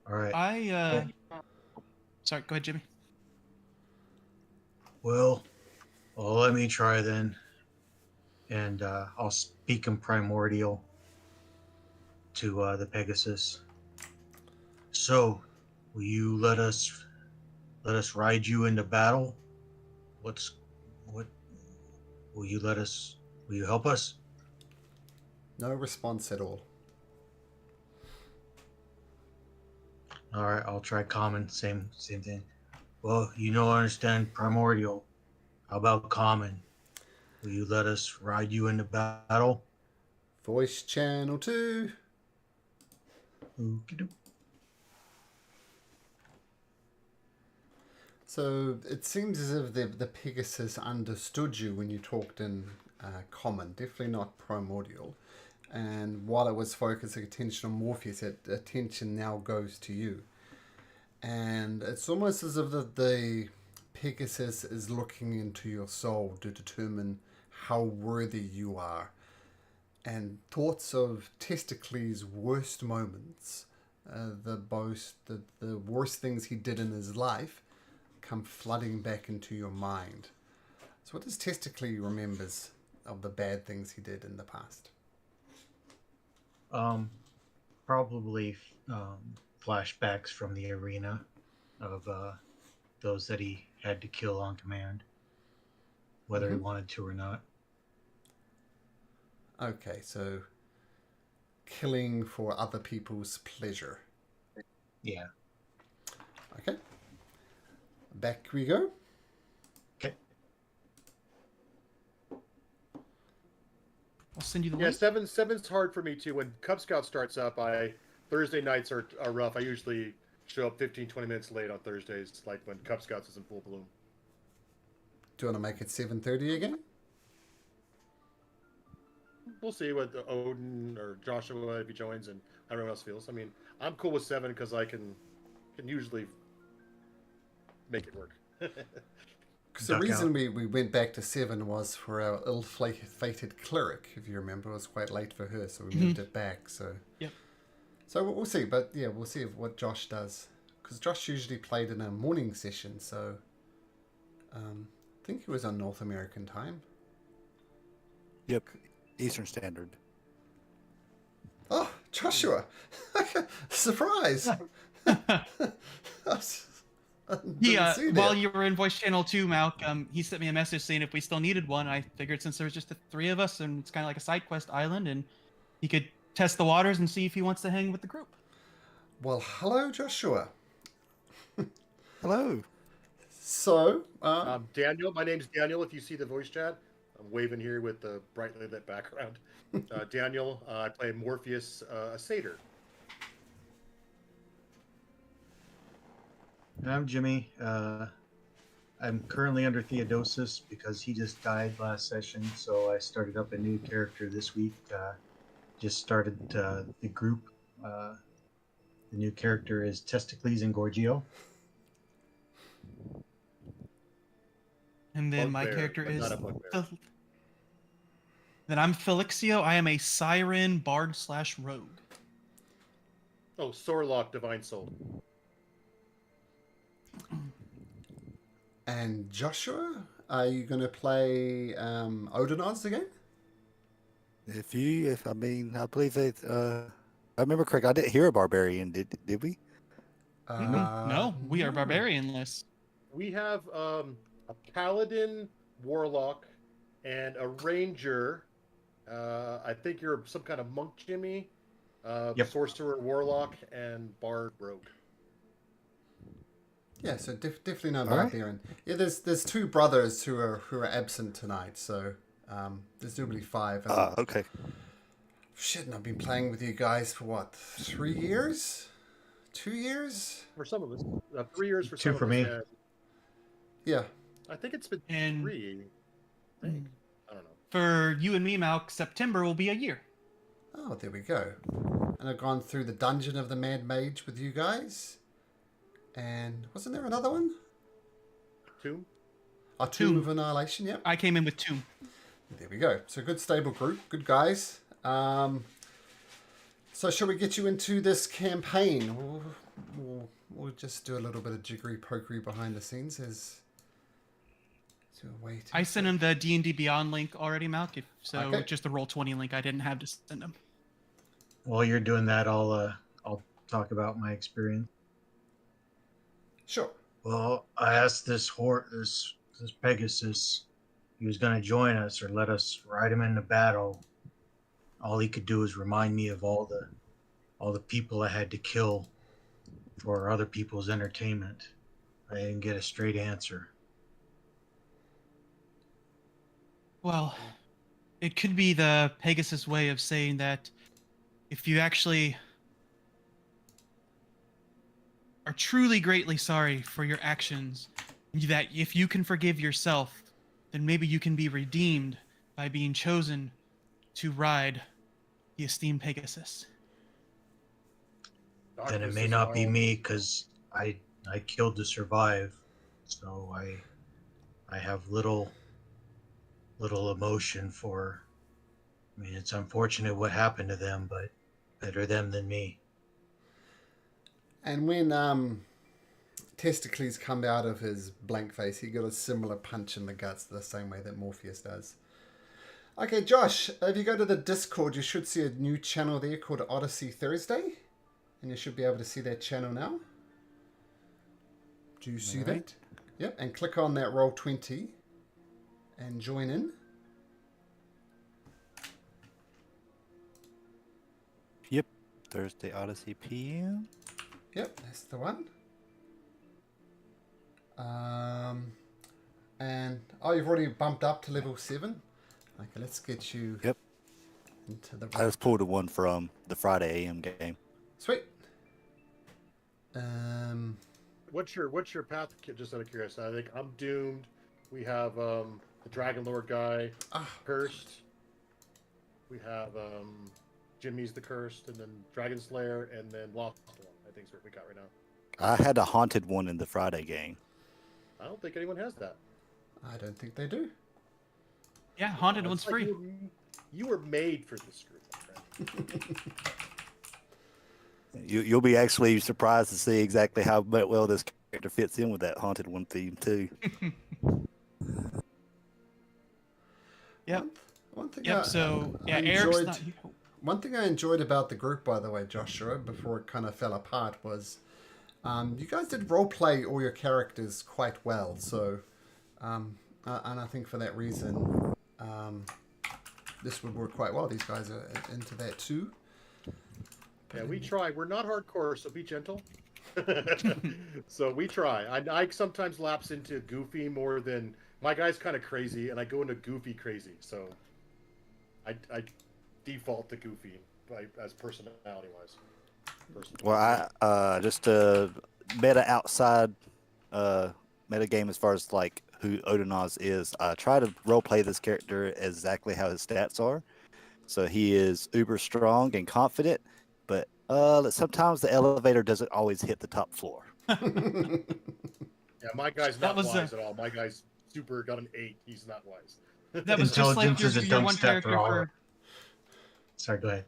All right. Sorry, go ahead, Jimmy. Well, let me try then. And I'll speak in primordial to the Pegasus. So, will you let us ride you into battle? What will you help us? No response at all. All right, I'll try common. Same thing. Well, I understand primordial. How about common? Will you let us ride you into battle? Voice channel 2. Okie-doke. So it seems as if the Pegasus understood you when you talked in common, definitely not primordial. And while it was focusing attention on Morpheus, attention now goes to you. And it's almost as if the Pegasus is looking into your soul to determine how worthy you are. And thoughts of Testicles' worst moments, the worst things he did in his life, come flooding back into your mind. So what does Testicles remembers of the bad things he did in the past? Probably flashbacks from the arena of those that he had to kill on command, whether he wanted to or not. Okay, so killing for other people's pleasure. Yeah. Okay. Back we go. Okay. I'll send you the Yeah, link. seven's hard for me too. When Cub Scout starts up, Thursday nights are rough. I usually show up 15, 20 minutes late on Thursdays, like when Cub Scouts is in full bloom. Do you want to make it 7:30 again? We'll see what Odin or Joshua if he joins and how everyone else feels. I mean, I'm cool with 7 because I can usually make it work. Because the Duck reason out. we went back to 7 was for our ill-fated cleric, if you remember. It was quite late for her, so we moved it back. So Yep. So we'll see, but yeah, we'll see what Josh does. Because Josh usually played in a morning session, so I think he was on North American time. Yep, Eastern Standard. Oh, Joshua! Surprise! While you were in voice channel 2, Malk, he sent me a message saying if we still needed one. I figured since there was just the 3 of us and it's kind of like a side quest island, and he could test the waters and see if he wants to hang with the group. Well, hello, Joshua. Hello. So, Daniel, my name's Daniel. If you see the voice chat, I'm waving here with the brightly lit background. Daniel, I play Morpheus, a satyr. I'm Jimmy. I'm currently under Theodosis because he just died last session, so I started up a new character this week. Just started the group. The new character is Testicles and Gorgio. And then my Bugbear, character but is not a bugbear. Then I'm Felixio. I am a Siren Bard / Rogue. Oh, Sorlock, Divine Soul. And Joshua, are you going to play Odinoz again? If I mean, I believe they. I remember correct. I didn't hear a barbarian. Did we? No, we are no. barbarianless. We have a Paladin, Warlock, and a Ranger. I think you're some kind of monk, Jimmy. Yep. Sorcerer, Warlock, and Bard, Rogue. Yeah, so definitely no All right. barbarian. Yeah, there's two brothers who are absent tonight, so there's normally 5. And Okay. shit, and I've been playing with you guys for what, 3 years, 2 years? For some of us, 3 years for Two some for of me. us. And Yeah. I think it's been And 3. I think. I don't know. for you and me, Malk, September will be a year. Oh, there we go. And I've gone through the Dungeon of the Mad Mage with you guys. And wasn't there another one? Tomb. Tomb Tomb. of Annihilation, yep. I came in with Tomb. There we go. So good stable group, good guys. So shall we get you into this campaign? We'll just do a little bit of jiggery pokery behind the scenes as we're waiting. I sent him the D&D Beyond link already, Malk. So Okay. just the Roll20 link I didn't have to send him. While you're doing that, I'll talk about my experience. Sure. Well, I asked this Pegasus, he was going to join us or let us ride him into battle. All he could do was remind me of all the people I had to kill for other people's entertainment. I didn't get a straight answer. Well, it could be the Pegasus way of saying that if you actually are truly greatly sorry for your actions, that if you can forgive yourself, then maybe you can be redeemed by being chosen to ride the esteemed Pegasus. Then it Darkness may is not be all- me because I killed to survive. So I have little emotion for. I mean, it's unfortunate what happened to them, but better them than me. And when Testicles come out of his blank face, he got a similar punch in the guts the same way that Morpheus does. Okay, Josh, if you go to the Discord, you should see a new channel there called Odyssey Thursday. And you should be able to see that channel now. Do you see that? Yep, and click on that Roll20 and join in. Yep. Thursday Odyssey PM. Yep, that's the one. And you've already bumped up to level 7. Okay, let's get you Yep. into the. I just pulled a one from the Friday AM game. Sweet. What's your path? Just out of curiosity, I think I'm doomed. We have the Dragon Lord guy, cursed. We have Jimmy's the cursed, and then Dragon Slayer, and then Lost One. I think is what we got right now. I had a haunted one in the Friday game. I don't think anyone has that. I don't think they do. Yeah, Haunted It's one's like free. You were made for this group, my friend. You'll be actually surprised to see exactly how well this character fits in with that haunted one theme too. Yep. One thing. Yep. So yeah, I Eric's enjoyed- not. One thing I enjoyed about the group, by the way, Joshua, before it kind of fell apart, was you guys did roleplay all your characters quite well. So, and I think for that reason, this would work quite well. These guys are into that too. Yeah, we try. We're not hardcore, so be gentle. So we try. I sometimes lapse into goofy more than my guy's kind of crazy, and I go into goofy crazy. So I default to goofy as personality wise. Well, I just meta outside meta game as far as like who Odinoz is. I try to roleplay this character exactly how his stats are. So he is uber strong and confident, but sometimes the elevator doesn't always hit the top floor. Yeah, my guy's That not was, wise at all. My guy's super got an 8. He's not wise. That was just like Intelligence is a your dumb one stat character for all. for. Sorry, go ahead.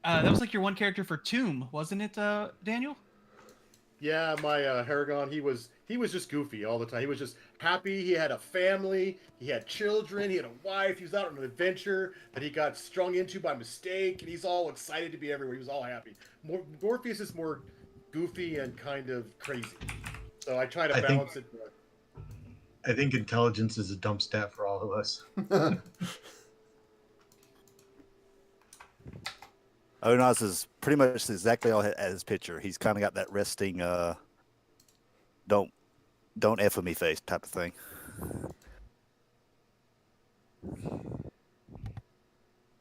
That was like your one character for Tomb, wasn't it, Daniel? Yeah, my Haragon, he was just goofy all the time. He was just happy. He had a family. He had children. He had a wife. He was out on an adventure that he got strung into by mistake, and he's all excited to be everywhere. He was all happy. Morpheus is more goofy and kind of crazy. So I try to I think- balance it. I think intelligence is a dumb stat for all of us. Onas is pretty much exactly all at his picture. He's kind of got that resting, don't F with me face type of thing.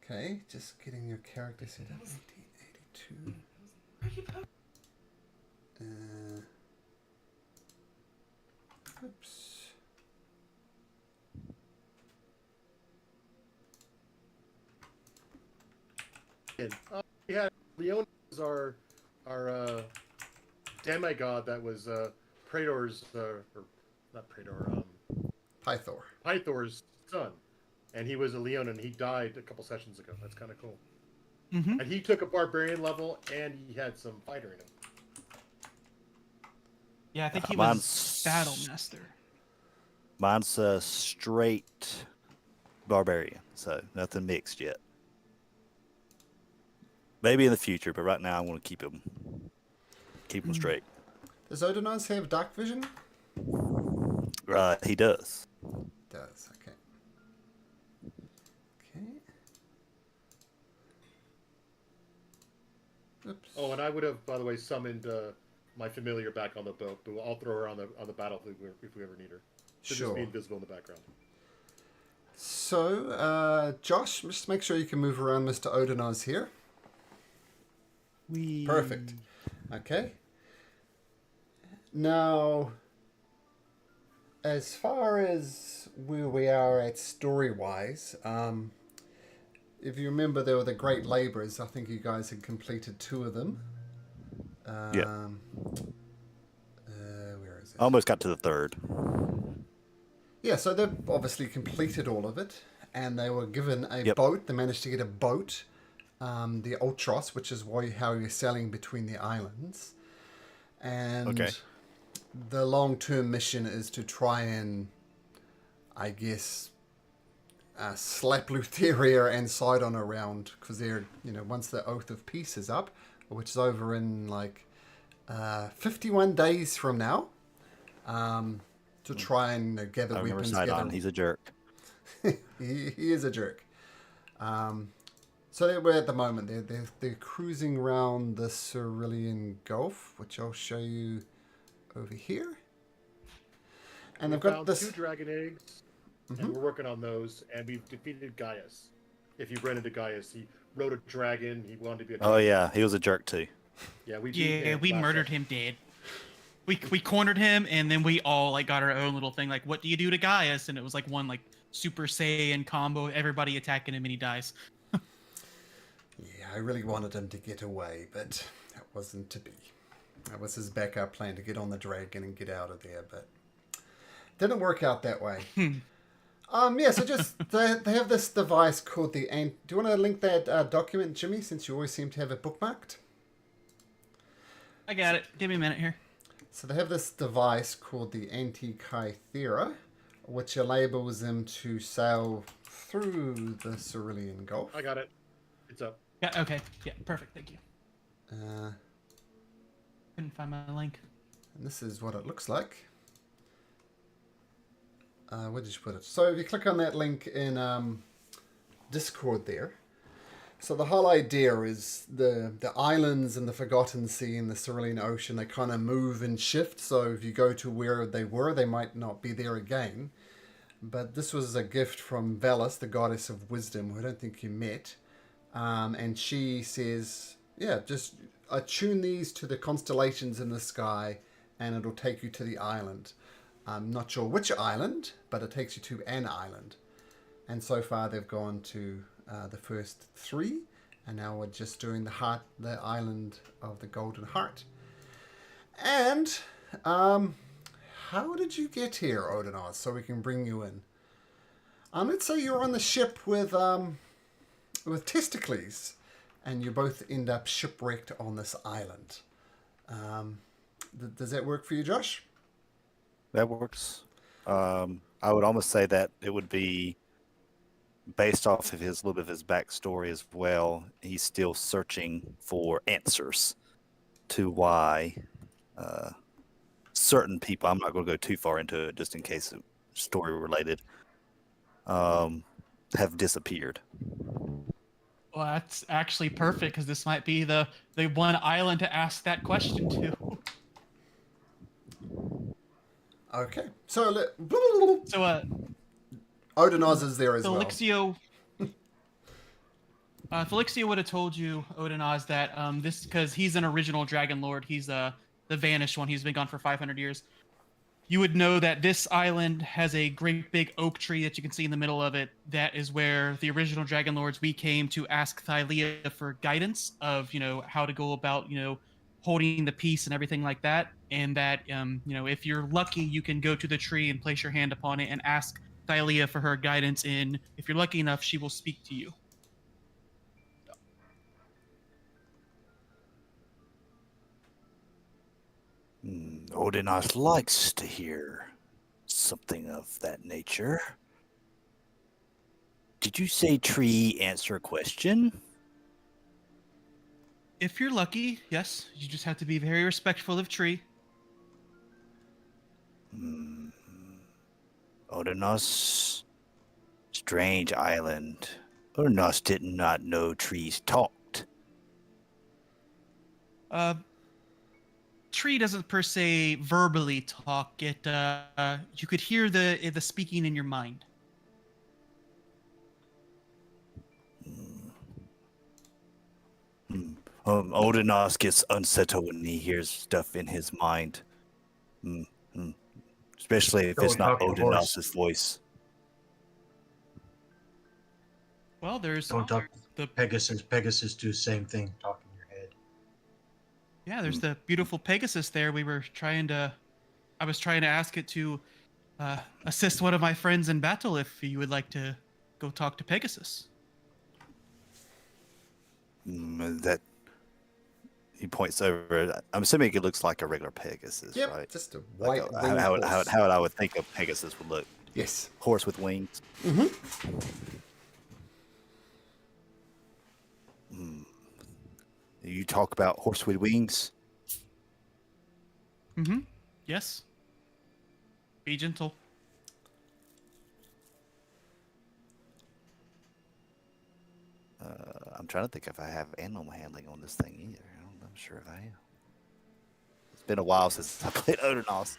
Okay, just getting your character set up. 1882. Oops. We had Leona was our demigod that was Praetor's or not Praetor, Pythor. Pythor's son, and he was a Leonin. He died a couple sessions ago. That's kind of cool. Mm-hmm. And he took a barbarian level, and he had some fighter in him. Yeah, I think he Mine's- was Battle Master. Mine's a straight barbarian, so nothing mixed yet. Maybe in the future, but right now I want to keep him straight. Does Odinaz have dark vision? He does. Does, okay. Okay. Oops. Oh, and I would have, by the way, summoned my familiar back on the boat, but I'll throw her on the battlefield if we ever need her. She'll Sure. just be invisible in the background. So, Josh, just make sure you can move around Mr. Odinaz here. Perfect. Okay. Now, as far as where we are at story-wise, if you remember, there were the Great Labourers. I think you guys had completed 2 of them. Yeah. Where is it? Almost got to the 3rd. Yeah, so they've obviously completed all of it, and they were given a Yep. boat. They managed to get a boat, the Ultros, which is how you're sailing between the islands. And Okay. the long-term mission is to try and, I guess, slap Lutheria and Sidon around, because they're, once the Oath of Peace is up, which is over in, 51 days from now, to try and gather I remember weapons Sidon. together. He's a jerk. he is a jerk. So they were at the moment. They're cruising around the Cerulean Gulf, which I'll show you over here. And We they've got found this. 2 dragon eggs, and we're working on those, and we've defeated Gaius. If you ran into Gaius, he rode a dragon. He wanted to be a Oh yeah, he was a jerk too. Yeah, we beat Yeah, him we last murdered session. him dead. We cornered him, and then we all got our own little thing. Like, what do you do to Gaius? And it was one Super Saiyan combo. Everybody attacking him, and he dies. Yeah, I really wanted him to get away, but that wasn't to be. That was his backup plan, to get on the dragon and get out of there, but didn't work out that way. Yeah, so just they have this device called the do you want to link that document, Jimmy, since you always seem to have it bookmarked? I got it. Give me a minute here. So they have this device called the Antikythera, which enables them to sail through the Cerulean Gulf. I got it. It's up. Yeah. Okay. Yeah. Perfect. Thank you. And Couldn't find my link. this is what it looks like. Where did you put it? So if you click on that link in Discord there, so the whole idea is the islands in the Forgotten Sea and the Cerulean Ocean, they kind of move and shift. So if you go to where they were, they might not be there again. But this was a gift from Valis, the goddess of wisdom, who I don't think you met. And she says, yeah, just attune these to the constellations in the sky and it'll take you to the island. I'm not sure which island, but it takes you to an island. And so far they've gone to the first 3, and now we're just doing the island of the Golden Heart. And how did you get here, Odinaz, so we can bring you in? Let's say you're on the ship with Testicles, and you both end up shipwrecked on this island. Does that work for you, Josh? That works. I would almost say that it would be based off of his little bit of his backstory as well. He's still searching for answers to why certain people. I'm not going to go too far into it, just in case it's story related. Have disappeared. Well, that's actually perfect because this might be the one island to ask that question to. Okay. So, So, Odinoz is there as well. Felixio. Felixio would have told you, Odinaz, that this because he's an original Dragon Lord. He's the vanished one. He's been gone for 500 years. You would know that this island has a great big oak tree that you can see in the middle of it. That is where the original Dragon Lords, we came to ask Thylea for guidance of, how to go about, holding the peace and everything like that. And that, if you're lucky, you can go to the tree and place your hand upon it and ask Thylea for her guidance. And if you're lucky enough, she will speak to you. Odinaz likes to hear something of that nature. Did you say tree answer a question? If you're lucky, yes. You just have to be very respectful of tree. Odinaz, strange island. Odinaz did not know trees talked. Tree doesn't per se verbally talk. It you could hear the speaking in your mind. Odinaz gets unsettled when he hears stuff in his mind. Especially if Go it's not talk to horse. Odinaz's voice. Well, there's Don't talk the Pegasus. Pegasus do the same thing. Talk in your head. there's the beautiful Pegasus there. I was trying to ask it to assist one of my friends in battle. If you would like to go talk to Pegasus. That he points over. I'm assuming it looks like a regular Pegasus, Yep, right? just a Like white how winged horse. I would think a Pegasus would look. Yes. Horse with wings. You talk about horse with wings. Mm-hmm. Yes. Be gentle. I'm trying to think if I have animal handling on this thing either. I'm sure if I am. It's been a while since I played Odinaz.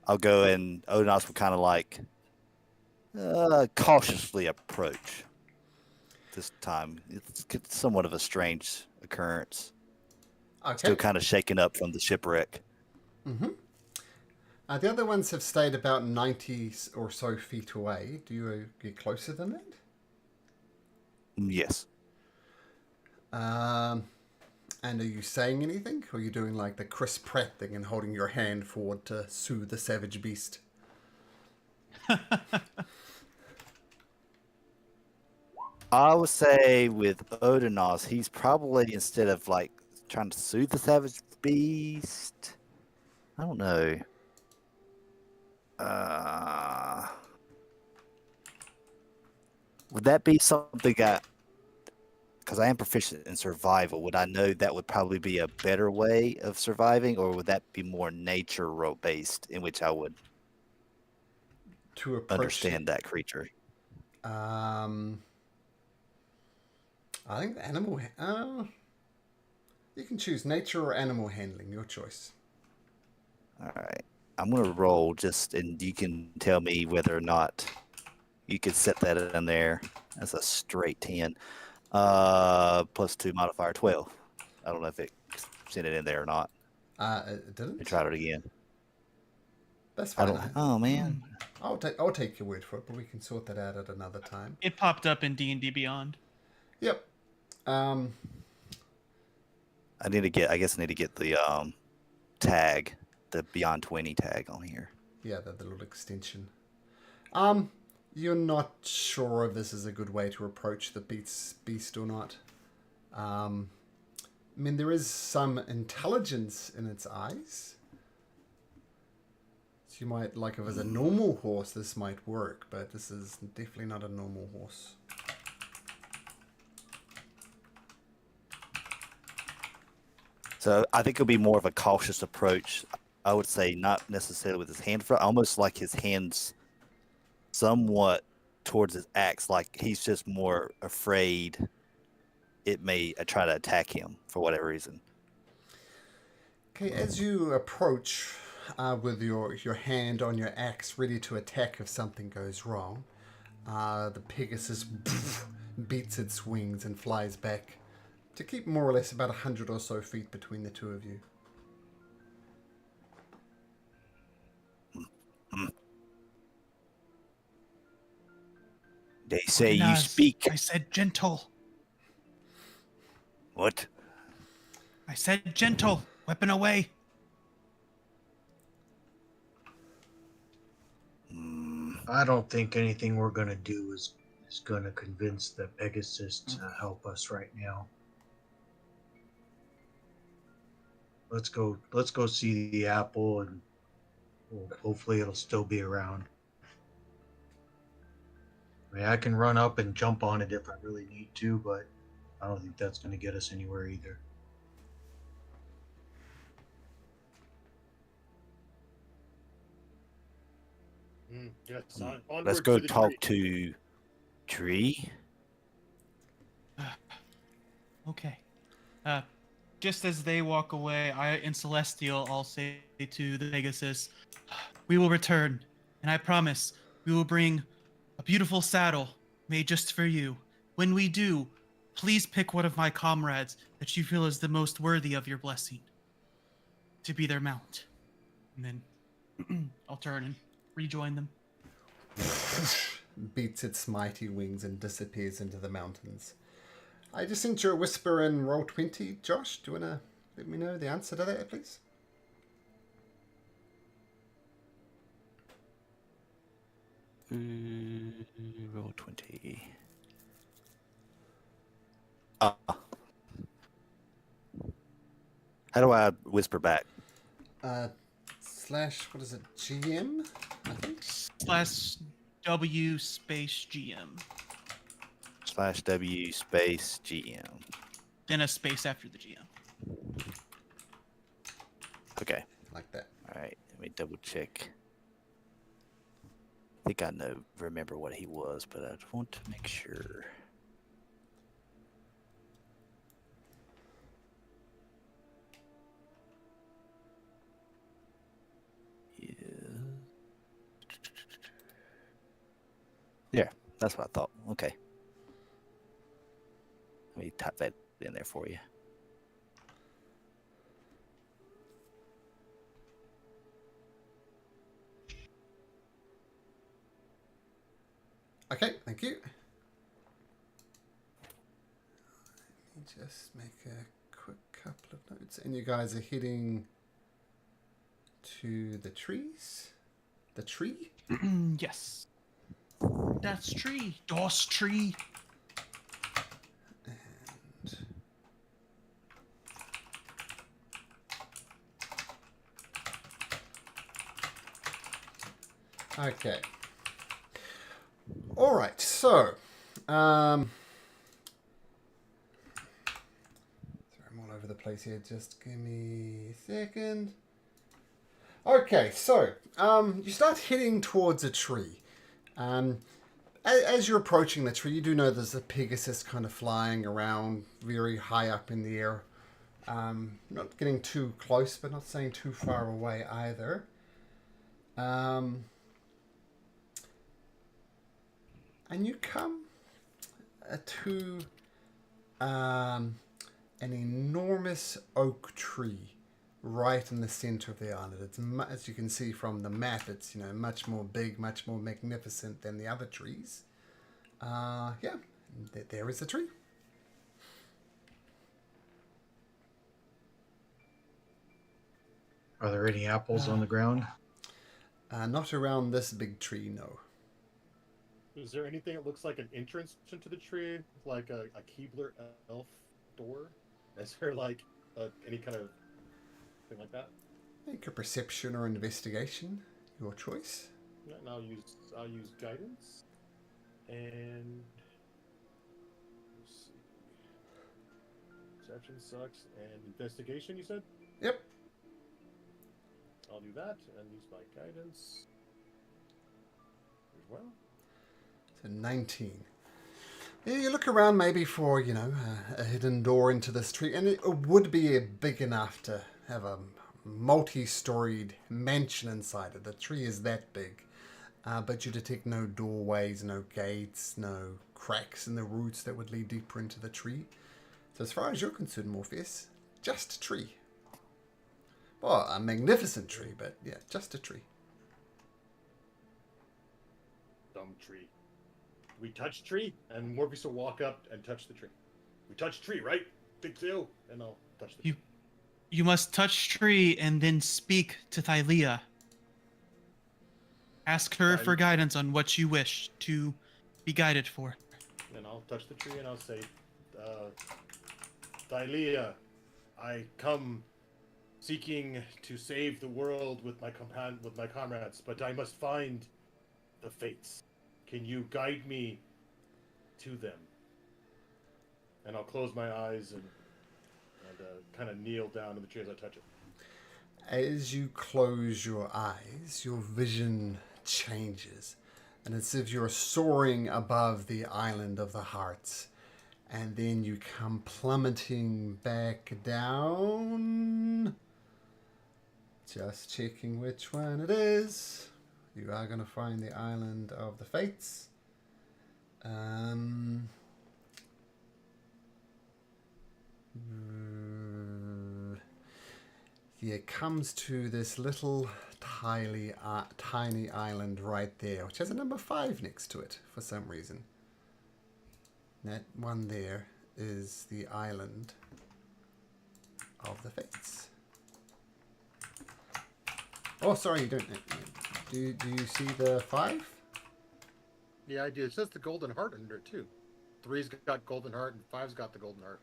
I'll go and Odinaz will kind of like cautiously approach. This time, it's somewhat of a strange occurrence. Okay. Still kind of shaken up from the shipwreck. The other ones have stayed about 90 or so feet away. Do you get closer than that? Yes. And are you saying anything? Or are you doing like the Chris Pratt thing and holding your hand forward to soothe the savage beast? I would say with Odinaz, he's probably, instead of like trying to soothe the savage beast, I don't know. Would that be something that, because I am proficient in survival, would I know that would probably be a better way of surviving, or would that be more nature based, in which I would To approach understand that creature? I think the animal. You can choose nature or animal handling. Your choice. All right. I'm going to roll and you can tell me whether or not you could set that in there. That's a straight 10. Plus 2 modifier 12. I don't know if it sent it in there or not. It didn't. We tried it again. That's I fine. don't. Oh man. I'll take your word for it, but we can sort that out at another time. It popped up in D&D Beyond. Yep. I guess I need to get the tag, the Beyond 20 tag on here. Yeah, the little extension. You're not sure if this is a good way to approach the beast or not. I mean, there is some intelligence in its eyes. So you might, like, if it was a normal horse, this might work, but this is definitely not a normal horse. So I think it'll be more of a cautious approach. I would say not necessarily with his hand front, almost like his hands somewhat towards his axe, like he's just more afraid it may try to attack him for whatever reason. Okay, as you approach with your hand on your axe, ready to attack if something goes wrong, the Pegasus beats its wings and flies back to keep more or less about 100 or so feet between the two of you. They say you Nas, speak. I said gentle. What? I said gentle. Weapon away. I don't think anything we're gonna do is gonna convince the Pegasus to help us right now. Let's go see the apple, and hopefully it'll still be around. I mean, I can run up and jump on it if I really need to, but I don't think that's going to get us anywhere either. Yes, onward Let's go to the talk tree. to Tree. Okay. Just as they walk away, I in Celestial, I'll say to the Pegasus, "We will return, and I promise we will bring a beautiful saddle made just for you. When we do, please pick one of my comrades that you feel is the most worthy of your blessing to be their mount." And then I'll turn and rejoin them. Beats its mighty wings and disappears into the mountains. I just sent you a whisper in Roll20. Josh, do you want to let me know the answer to that, please? Roll 20. How do I whisper back? Slash, what is it, GM, I think? /W space GM. /W space GM. Then a space after the GM. Okay. Like that. All right. Let me double check. I think I remember what he was, but I want to make sure. Yeah, that's what I thought. Okay. Let me type that in there for you. Okay, thank you. Let me just make a quick couple of notes. And you guys are heading to the trees? The tree? Yes. That's tree. Das tree. And okay. All right. So, sorry, I'm all over the place here. Just give me a second. Okay, so you start heading towards a tree. As you're approaching the tree, you do know there's a Pegasus kind of flying around very high up in the air. Not getting too close, but not staying too far away either. And you come to an enormous oak tree right in the center of the island. It's as you can see from the map, it's much more big, much more magnificent than the other trees. Yeah, there is the tree. Are there any apples on the ground? Not around this big tree, no. Is there anything that looks like an entrance into the tree, like a Keebler elf door? Is there like any kind of thing like that? Make a perception or investigation, your choice. Yeah, and I'll use guidance, and let's see. Perception sucks, and investigation. You said. Yep. I'll do that and use my guidance as well. So 19. Yeah, you look around maybe for, a hidden door into this tree, and it would be big enough to have a multi-storied mansion inside it. The tree is that big, but you detect no doorways, no gates, no cracks in the roots that would lead deeper into the tree. So as far as you're concerned, Morpheus, just a tree. Well, a magnificent tree, but yeah, just a tree. Dumb tree. We touch tree, and Morpheus will walk up and touch the tree. We touch tree, right? Big deal. And I'll touch the tree. You must touch tree and then speak to Thylea. Ask her for guidance on what you wish to be guided for. And I'll touch the tree and I'll say, Thylea, I come seeking to save the world with my comrades, but I must find the fates. Can you guide me to them? And I'll close my eyes and kind of kneel down to the tree as I touch it. As you close your eyes, your vision changes, and it's as if you're soaring above the island of the hearts, and then you come plummeting back down. Just checking which one it is. You are going to find the island of the fates. Yeah, it comes to this little tiny island right there, which has a number 5 next to it for some reason. That one there is the island of the fates. Oh, sorry, you don't. Do you see the 5? Yeah, I do. It says the golden heart under it too. 3's got golden heart and 5's got the golden heart.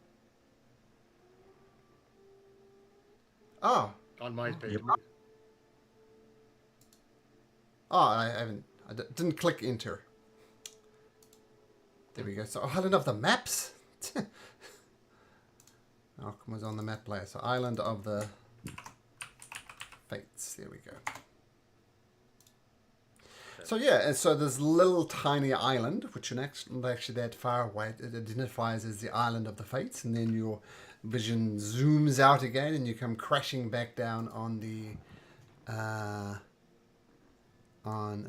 Oh. On my page. Yep. Oh, I haven't. Didn't click enter. There we go. So, Island of the Maps. Alchem was on the map layer. So, Island of the Fates. There we go. So yeah, and so this little tiny island, which is actually that far away, it identifies as the Island of the Fates, and then your vision zooms out again, and you come crashing back down on the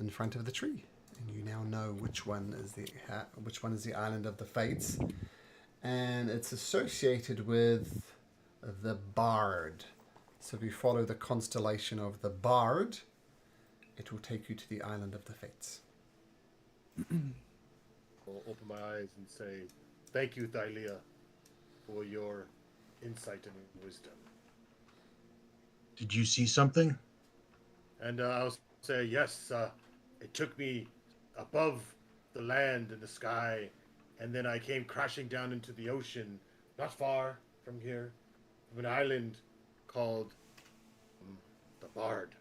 in front of the tree, and you now know which one is the Island of the Fates, and it's associated with the Bard. So if you follow the constellation of the Bard, it will take you to the Island of the Fates. I'll open my eyes and say, thank you, Thylea, for your insight and wisdom. Did you see something? And I'll say, yes, it took me above the land and the sky, and then I came crashing down into the ocean, not far from here, of an island called the Bard.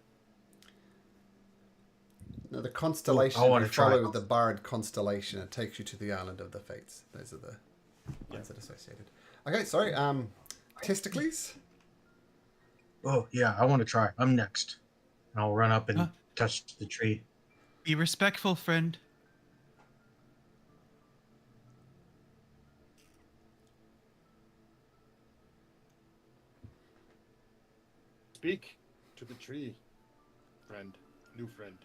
Now, the constellation, I wanna you try. follow the Bard constellation, it takes you to the Island of the Fates. Those are the ones that are associated. Okay, sorry. Testicles? Oh, yeah, I want to try. I'm next. And I'll run up and touch the tree. Be respectful, friend. Speak to the tree, friend, new friend.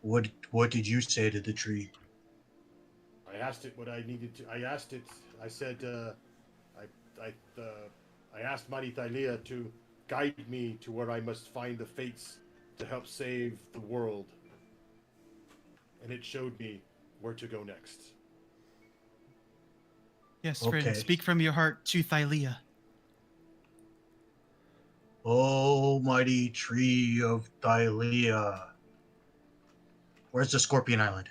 What did you say to the tree? I asked it what I needed to. I asked it. I said, I asked Mighty Thylea to guide me to where I must find the fates to help save the world. And it showed me where to go next. Yes, friend. Okay. Speak from your heart to Thylea. Almighty tree of Thylea. Where's the Scorpion Island?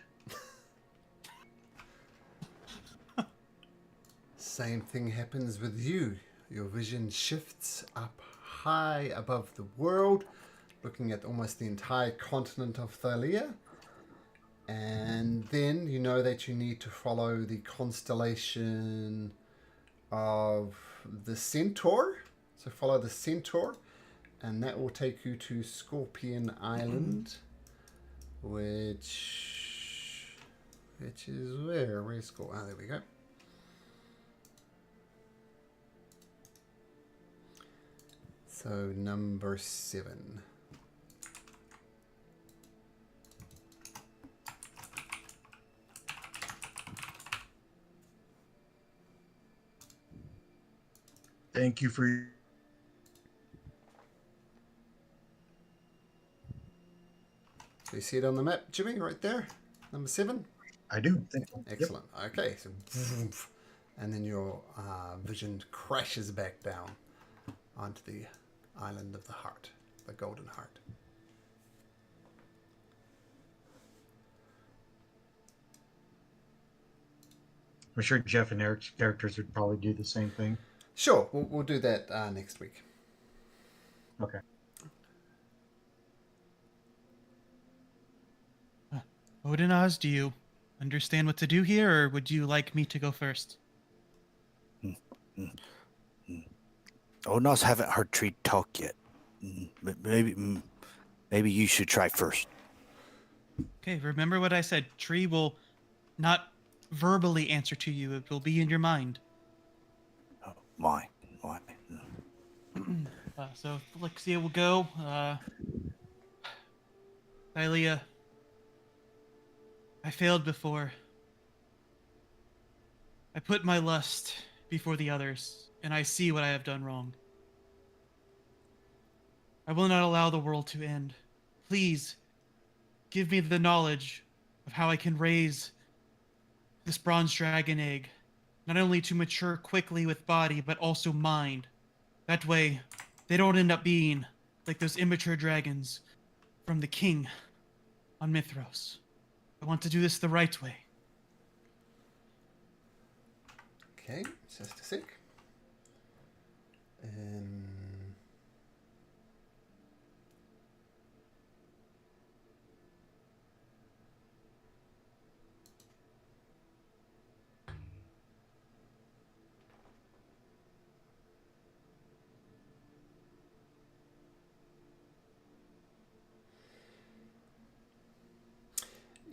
Same thing happens with you. Your vision shifts up high above the world, looking at almost the entire continent of Thalia. And then you know that you need to follow the constellation of the Centaur. So follow the Centaur, and that will take you to Scorpion Island, which is where? Where's Scorpion? Ah, there we go. So number 7. Thank you for your... So you see it on the map, Jimmy, right there? Number 7? I do. Thank you. Yep. Excellent. Okay, so and then your vision crashes back down onto the island of the heart, the golden heart. I'm sure Jeff and Eric's characters would probably do the same thing. Sure, we'll do that next week. Okay. Odinaz, do you understand what to do here, or would you like me to go first? Onos haven't heard Tree talk yet. Maybe you should try first. Okay, remember what I said. Tree will not verbally answer to you. It will be in your mind. Oh, why? So Felixia will go. Thalia, I failed before. I put my lust before the others, and I see what I have done wrong. I will not allow the world to end. Please, give me the knowledge of how I can raise this bronze dragon egg, not only to mature quickly with body, but also mind. That way, they don't end up being like those immature dragons from the king on Mithros. I want to do this the right way. Okay, just a sec.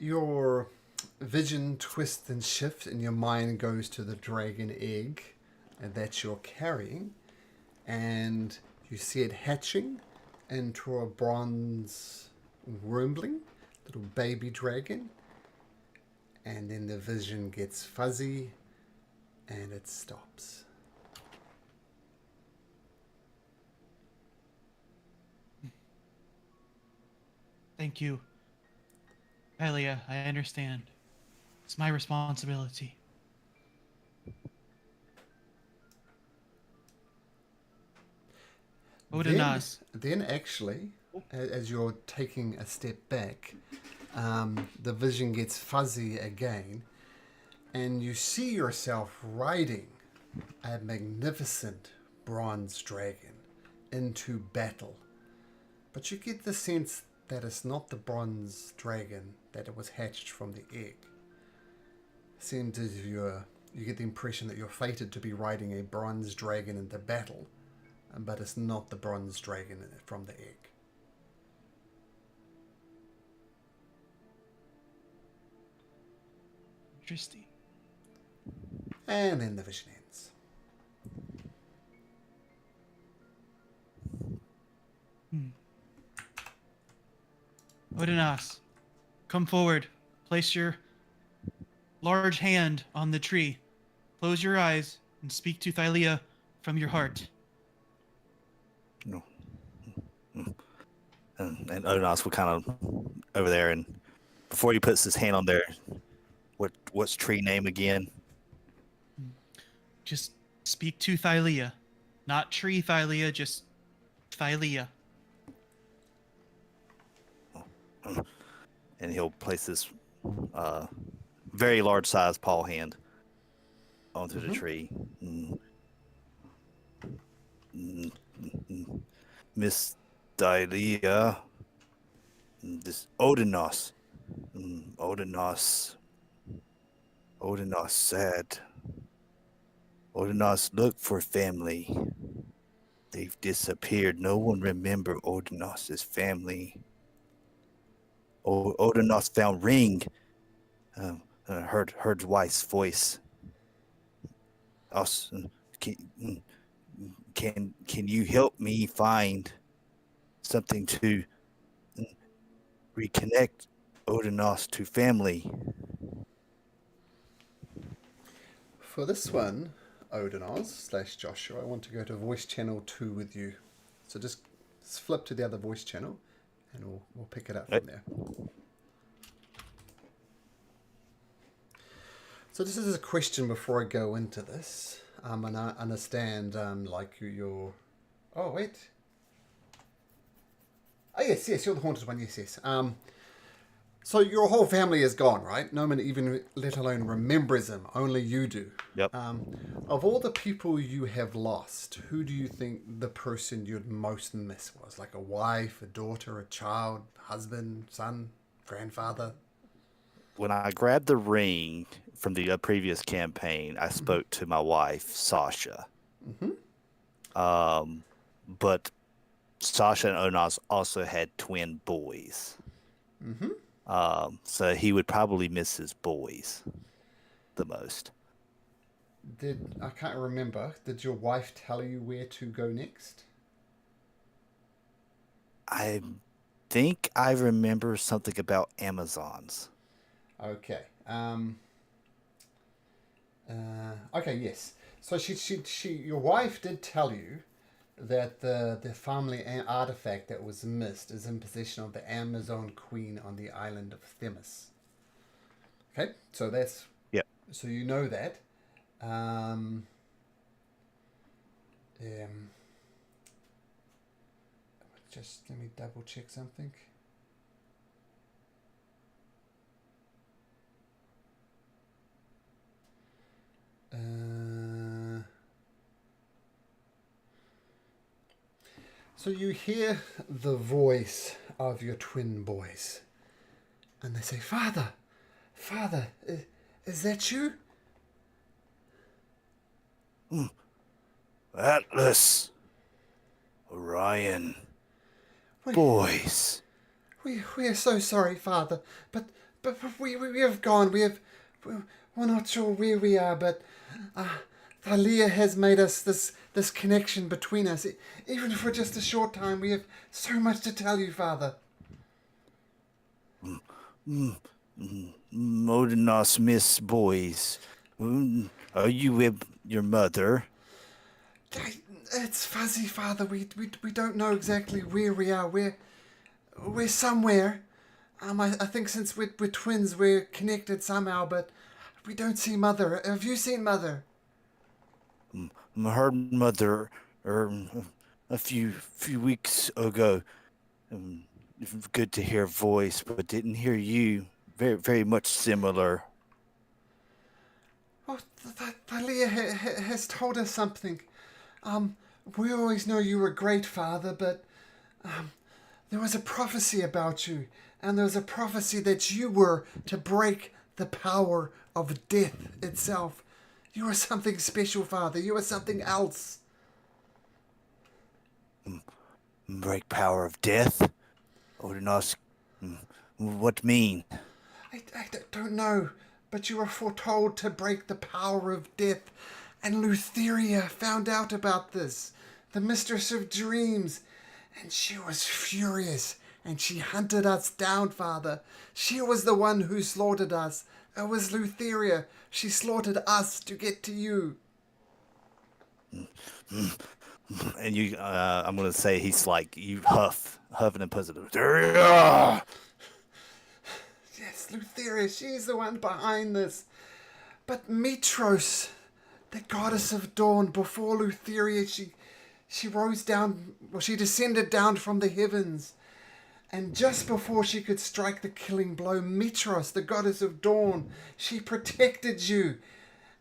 Your vision twists and shifts, and your mind goes to the dragon egg that you're carrying, and you see it hatching into a bronze wormling, little baby dragon, and then the vision gets fuzzy and it stops. Thank you. Elia, I understand. It's my responsibility. Odinaz. Then actually, as you're taking a step back, the vision gets fuzzy again, and you see yourself riding a magnificent bronze dragon into battle. But you get the sense that it's not the bronze dragon that it was hatched from the egg. Seems as if you get the impression that you're fated to be riding a bronze dragon into battle, but it's not the bronze dragon from the egg. Interesting. And then the vision ends. Odinaz, come forward. Place your large hand on the tree. Close your eyes and speak to Thalia from your heart. No. And Odonos will kind of over there, and before he puts his hand on there, what's tree name again? Just speak to Thalia. Not tree Thalia, just Thylia. And he'll place this very large size paw hand onto the tree. Miss Thylia, this Odinos. Odinos said. Odinos looked for family. They've disappeared. No one remember Odinos's family. Odinos found Ring. Heard wife's voice. Also, can you help me find something to reconnect Odinos to family? For this one, Odinos/Joshua, I want to go to voice channel 2 with you. So just flip to the other voice channel and we'll pick it up from there. So this is a question before I go into this. And I understand like you're... Oh, wait. Oh, yes, you're the haunted one, yes. So your whole family is gone, right? No one even, let alone remembers him. Only you do. Yep. Of all the people you have lost, who do you think the person you'd most miss was? Like a wife, a daughter, a child, husband, son, grandfather? When I grabbed the ring from the previous campaign, I spoke to my wife, Sasha. But Sasha and Odinos also had twin boys. So he would probably miss his boys the most. I can't remember. Did your wife tell you where to go next? I think I remember something about Amazons. Okay. Okay. Yes. So your wife did tell you that the family artifact that was missed is in possession of the Amazon Queen on the island of Themis. Okay. So that's. Yep. So you know that. Just let me double check something. So you hear the voice of your twin boys, and they say, "Father, Father, is that you?" Atlas, Orion, boys. We are so sorry, Father, but we have gone. We're not sure where we are, but Thalia has made us this connection between us. Even for just a short time, we have so much to tell you, Father. Odinos miss boys. Are you with your mother? It's fuzzy, Father. We don't know exactly where we are. We're somewhere. I think since we're twins, we're connected somehow, but we don't see Mother. Have you seen Mother? Her mother, a few weeks ago. Good to hear voice, but didn't hear you. Very, very much similar. Oh, Thalia has told us something. We always know you were great, Father, but there was a prophecy about you, and there was a prophecy that you were to break the power of death itself. You were something special, Father. You were something else. Break power of death? Odinos, what mean? I don't know, but you were foretold to break the power of death, and Lutheria found out about this, the Mistress of Dreams, and she was furious, and she hunted us down, Father. She was the one who slaughtered us. It was Lutheria. She slaughtered us to get to you. And you, I'm gonna say he's like you huffing and puffing. Yes, Yes, Lutheria. She's the one behind this. But Mitros, the goddess of dawn, before Lutheria, she rose down, well, she descended down from the heavens. And just before she could strike the killing blow, Mitros, the goddess of dawn, she protected you.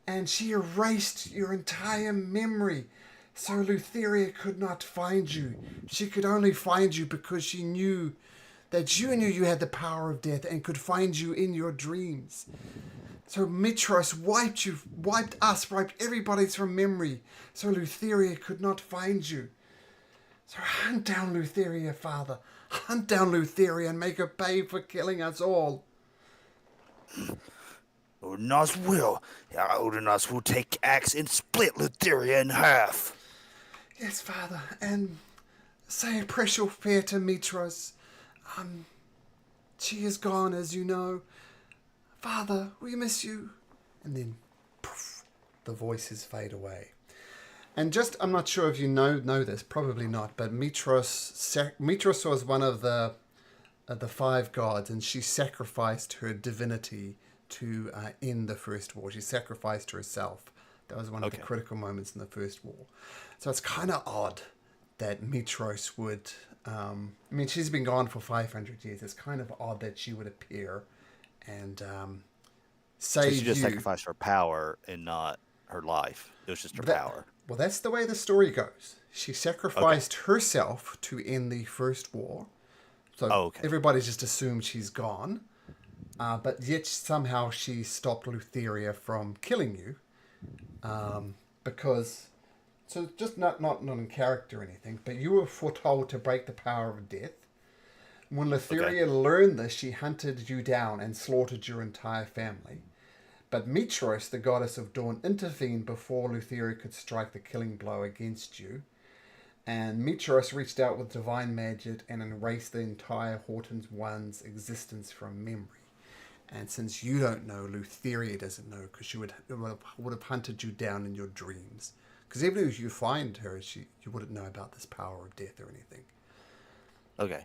And she erased your entire memory. So Lutheria could not find you. She could only find you because she knew that you knew you had the power of death and could find you in your dreams. So Mitros wiped you, wiped everybody's from memory. So Lutheria could not find you. So hunt down Lutheria, Father. Hunt down Lutheria and make her pay for killing us all. Odinaz will. Odinaz will take axe and split Lutheria in half. Yes, Father, and say a precious prayer to Mitros. She is gone, as you know. Father, we miss you. And then, poof, the voices fade away. And just, I'm not sure if you know this, probably not, but Mitros was one of the 5 gods, and she sacrificed her divinity to end the First War. She sacrificed herself. That was one of the critical moments in the First War. So it's kind of odd that Mitros would... I mean, she's been gone for 500 years. It's kind of odd that she would appear and save you. So she just sacrificed her power and not her life. It was just her power. Well, that's the way the story goes. She sacrificed herself to end the First War. So everybody just assumed she's gone. But yet somehow she stopped Lutheria from killing you. Because... So just not in character or anything, but you were foretold to break the power of death. When Lutheria learned this, she hunted you down and slaughtered your entire family. But Mitros, the goddess of dawn, intervened before Lutheria could strike the killing blow against you. And Mitros reached out with divine magic and erased the entire Horton's One's existence from memory. And since you don't know, Lutheria doesn't know, because she would have hunted you down in your dreams. Because even if you find her, you wouldn't know about this power of death or anything. Okay.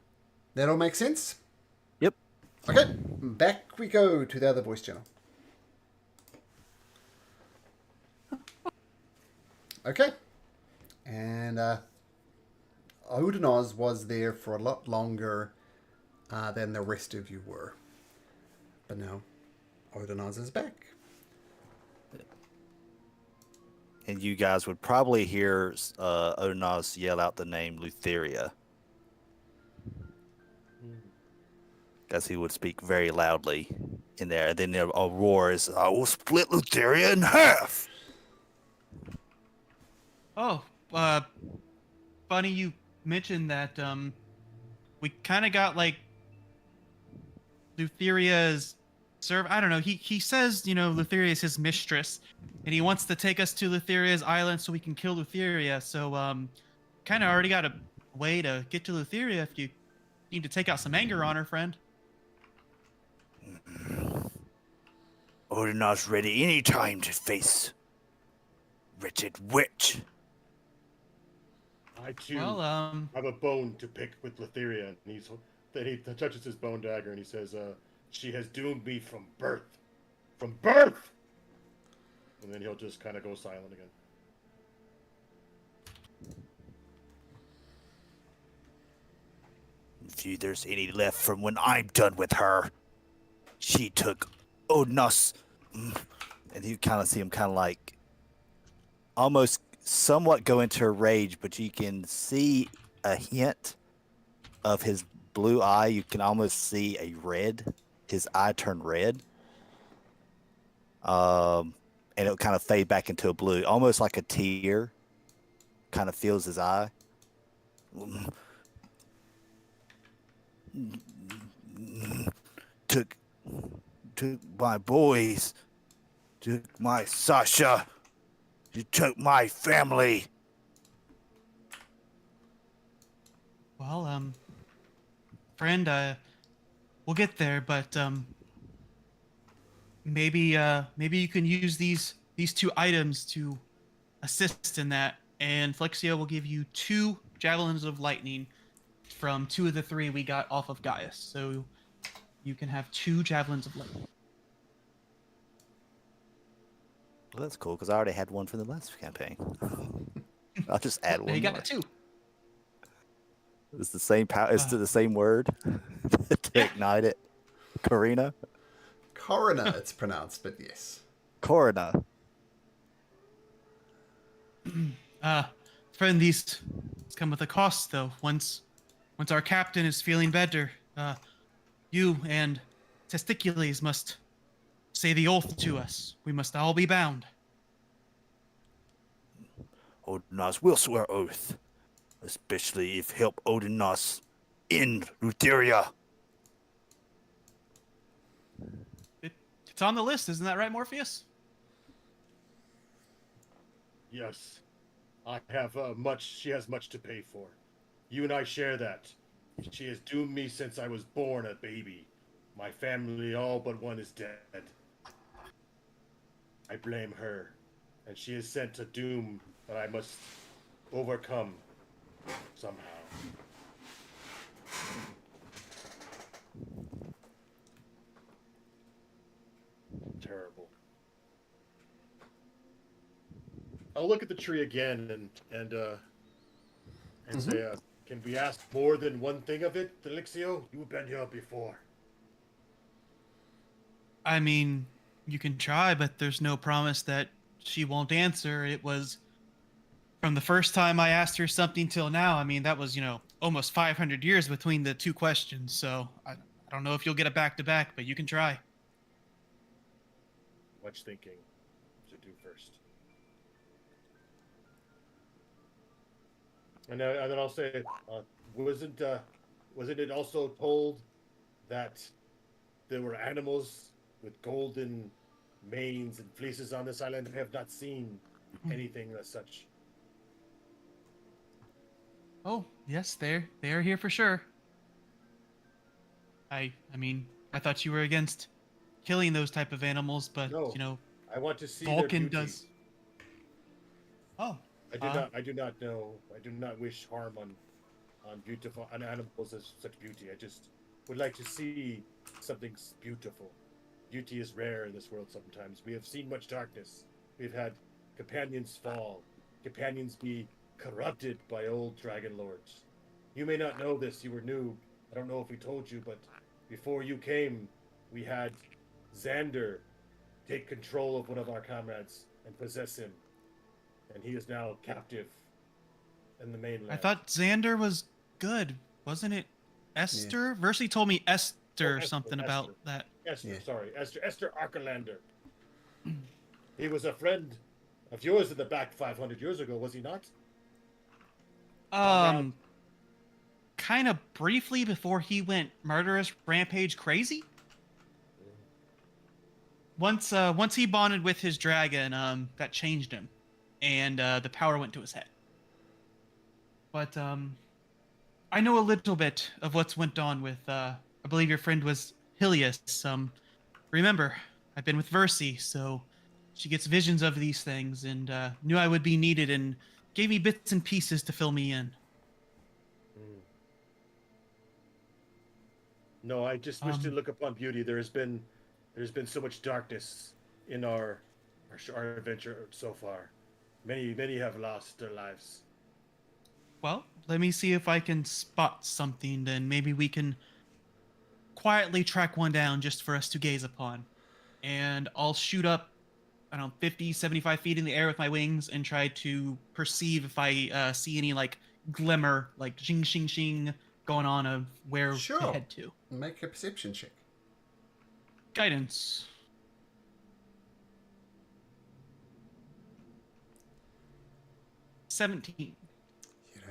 That all makes sense? Yep. Okay, back we go to the other voice channel. Okay. And Odinaz was there for a lot longer than the rest of you were. But now, Odinaz is back. And you guys would probably hear Odinaz yell out the name Lutheria. Because he would speak very loudly in there. And then a roar is, I will split Lutheria in half! Oh, funny you mentioned that. We kind of got like Lutheria's I don't know. He says, Lutheria is his mistress, and he wants to take us to Lutheria's island so we can kill Lutheria. So, kind of already got a way to get to Lutheria if you need to take out some anger on her, friend. Odinaz ready any time to face wretched witch. I too Well, have a bone to pick with Lutheria, and he touches his bone dagger and he says, "She has doomed me from birth, from birth." And then he'll just kind of go silent again. If there's any left from when I'm done with her, she took Odinaz, and you kind of see him kind of like almost somewhat go into a rage, but you can see a hint of his blue eye. You can almost see a red. His eye turned red. And it'll kind of fade back into a blue, almost like a tear kind of fills his eye. Took my boys, took my Sasha, you took my family. Well, friend, we'll get there, but maybe you can use these 2 items to assist in that, and Flexio will give you 2 javelins of lightning from 2 of the 3 we got off of Gaius. So you can have 2 javelins of lightning. Well, that's cool because I already had one from the last campaign. I'll just add There one you got more. it too. It's the same power. It's the same word to Yeah. ignite it. Karina, Coroner, it's pronounced, but yes. Corona. Friend, these come with a cost, though. Once our captain is feeling better, you and Testicules must say the oath to us. We must all be bound. Odinaz will swear oath, especially if help Odinaz in Lutheria. It's on the list, isn't that right, Morpheus? Yes, I have much. She has much to pay for. You and I share that. She has doomed me since I was born a baby. My family, all but one, is dead. I blame her, and she is sent a doom that I must overcome somehow. Terrible. I'll look at the tree again and say, can we ask more than one thing of it, Delixio? You've been here before. I mean, you can try, but there's no promise that she won't answer. It was from the first time I asked her something till now. I mean, that was, almost 500 years between the two questions. So I don't know if you'll get it back to back, but you can try. Much thinking to do first. And then I'll say, wasn't it also told that there were animals with golden manes and fleeces on this island? I have not seen anything as such. Oh, yes, they're here for sure. I mean, I thought you were against killing those type of animals, but No. I want to see Vulcan their beauty. does. Oh, I do not know. I do not wish harm on animals of such beauty. I just would like to see something beautiful. Beauty is rare in this world sometimes. We have seen much darkness. We've had companions fall, companions be corrupted by old dragon lords. You may not know this, you were new. I don't know if we told you, but before you came, we had Xander take control of one of our comrades and possess him. And he is now captive in the mainland. I thought Xander was good, wasn't it? Esther? Versi told me Esther something about that. Esther, sorry. Esther Archelander. He was a friend of yours in the back 500 years ago, was he not? Kind of briefly before he went murderous rampage crazy. Once he bonded with his dragon, that changed him, and the power went to his head. But I know a little bit of what's went on with. I believe your friend was Hilius. Remember, I've been with Versi, so she gets visions of these things, and knew I would be needed, and gave me bits and pieces to fill me in. No, I just wish to look upon beauty. There's been so much darkness in our adventure so far. Many have lost their lives. Well, let me see if I can spot something, then maybe we can quietly track one down just for us to gaze upon. And I'll shoot up, 50, 75 feet in the air with my wings and try to perceive if I see any, glimmer, like shing, shing, shing, going on of where to head to. Make a perception check. Guidance. $17. You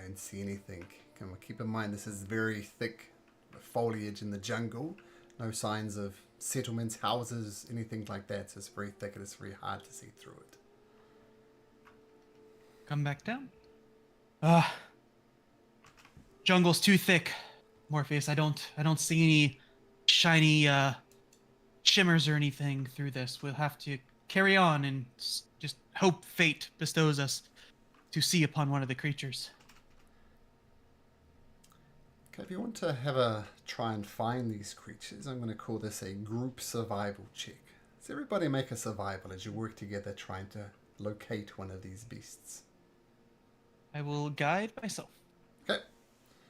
don't see anything. Come on, keep in mind this is very thick foliage in the jungle. No signs of settlements, houses, anything like that. So it's very thick and it's very hard to see through it. Come back down. Jungle's too thick, Morpheus. I don't see any shiny shimmers or anything through this. We'll have to carry on and just hope fate bestows us to see upon one of the creatures. Okay, if you want to have a try and find these creatures, I'm going to call this a group survival check. So everybody make a survival as you work together trying to locate one of these beasts. I will guide myself. Okay.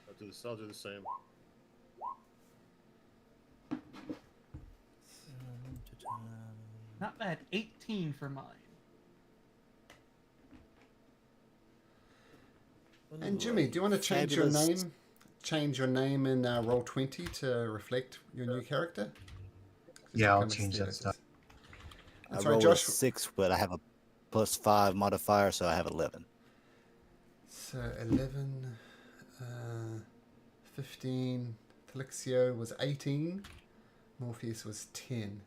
I'll do the same. Not bad. 18 for mine. And Jimmy, do you want to change your Fabulous. name? Change your name in Roll20 to reflect your new character? Yeah, I'll change that stuff. I'm I sorry, rolled Josh. a 6, but I have a +5 modifier, so I have 11. So 11, 15. Felixio was 18. Morpheus was 10.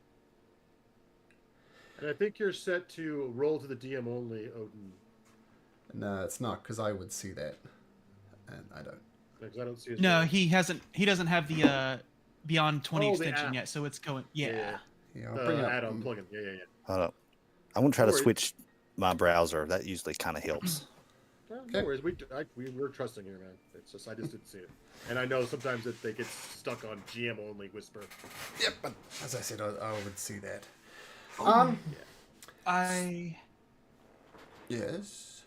And I think you're set to roll to the DM only, Odin. No, it's not, because I would see that. And I don't. Because I don't see his No, name. he hasn't. He doesn't have the Beyond 20 Oh, the extension app. yet, so it's going. Yeah. Yeah, I'll bring up. Add-on plugin. Yeah. Hold up. I'm going to try to No worries. switch my browser. That usually kind of helps. Well, Okay. no worries. We're trusting here, man. It's just I just didn't see it, and I know sometimes that they get stuck on GM only whisper. Yep, but as I said, I would see that. Yes.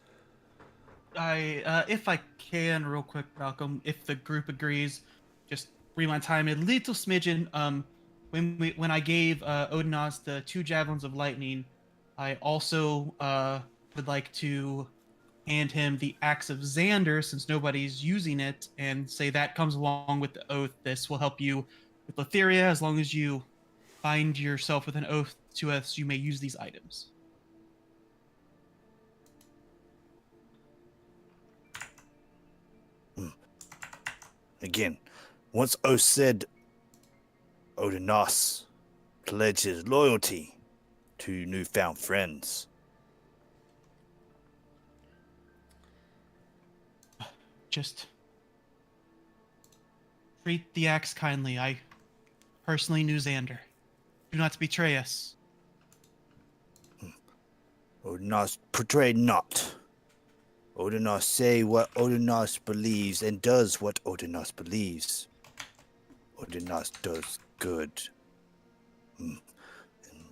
If I can, real quick, Malcolm, if the group agrees, just rewind time a little smidgen. When I gave Odinos the 2 javelins of lightning, I also would like to hand him the axe of Xander, since nobody's using it, and say that comes along with the oath. This will help you with Letheria as long as you bind yourself with an oath to us. You may use these items. Again, once Oath said, Odinos pledges loyalty to newfound friends. Just treat the axe kindly. I personally knew Xander. Do not betray us. Odinos portray not. Odinos say what Odinos believes and does what Odinos believes. Odinos does good.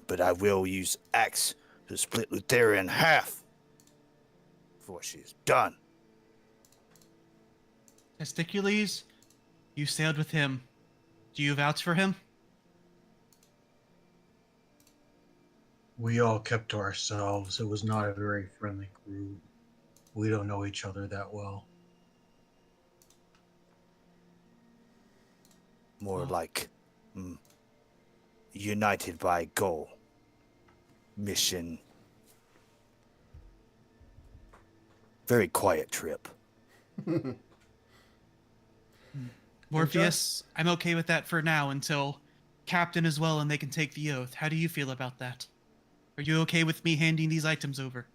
But I will use axe to split Lutheria in half before she is done. Testicules, you sailed with him. Do you vouch for him? We all kept to ourselves. It was not a very friendly group. We don't know each other that well. More like united by goal. Mission. Very quiet trip. Morpheus, I'm okay with that for now until Captain as well and they can take the oath. How do you feel about that? Are you okay with me handing these items over?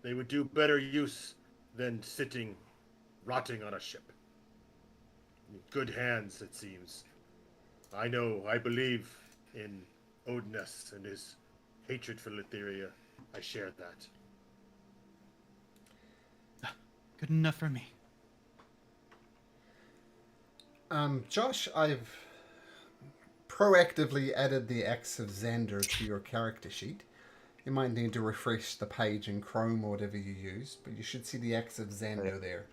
They would do better use than sitting, rotting on a ship. In good hands, it seems. I believe in Odinus and his hatred for Letheria. I share that. Good enough for me. Josh, I've proactively added the Axe of Xander to your character sheet. You might need to refresh the page in Chrome or whatever you use, but you should see the Axe of Xander there.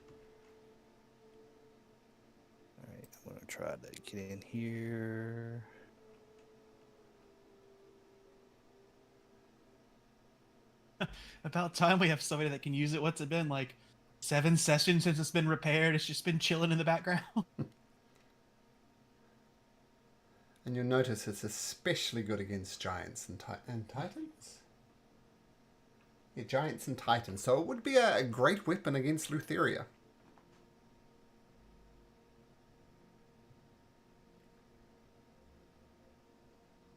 Alright, I'm gonna try to get in here. About time we have somebody that can use it. What's it been, like 7 sessions since it's been repaired? It's just been chilling in the background. And you'll notice it's especially good against giants and titans? Yeah, giants and titans. So it would be a great weapon against Lutheria.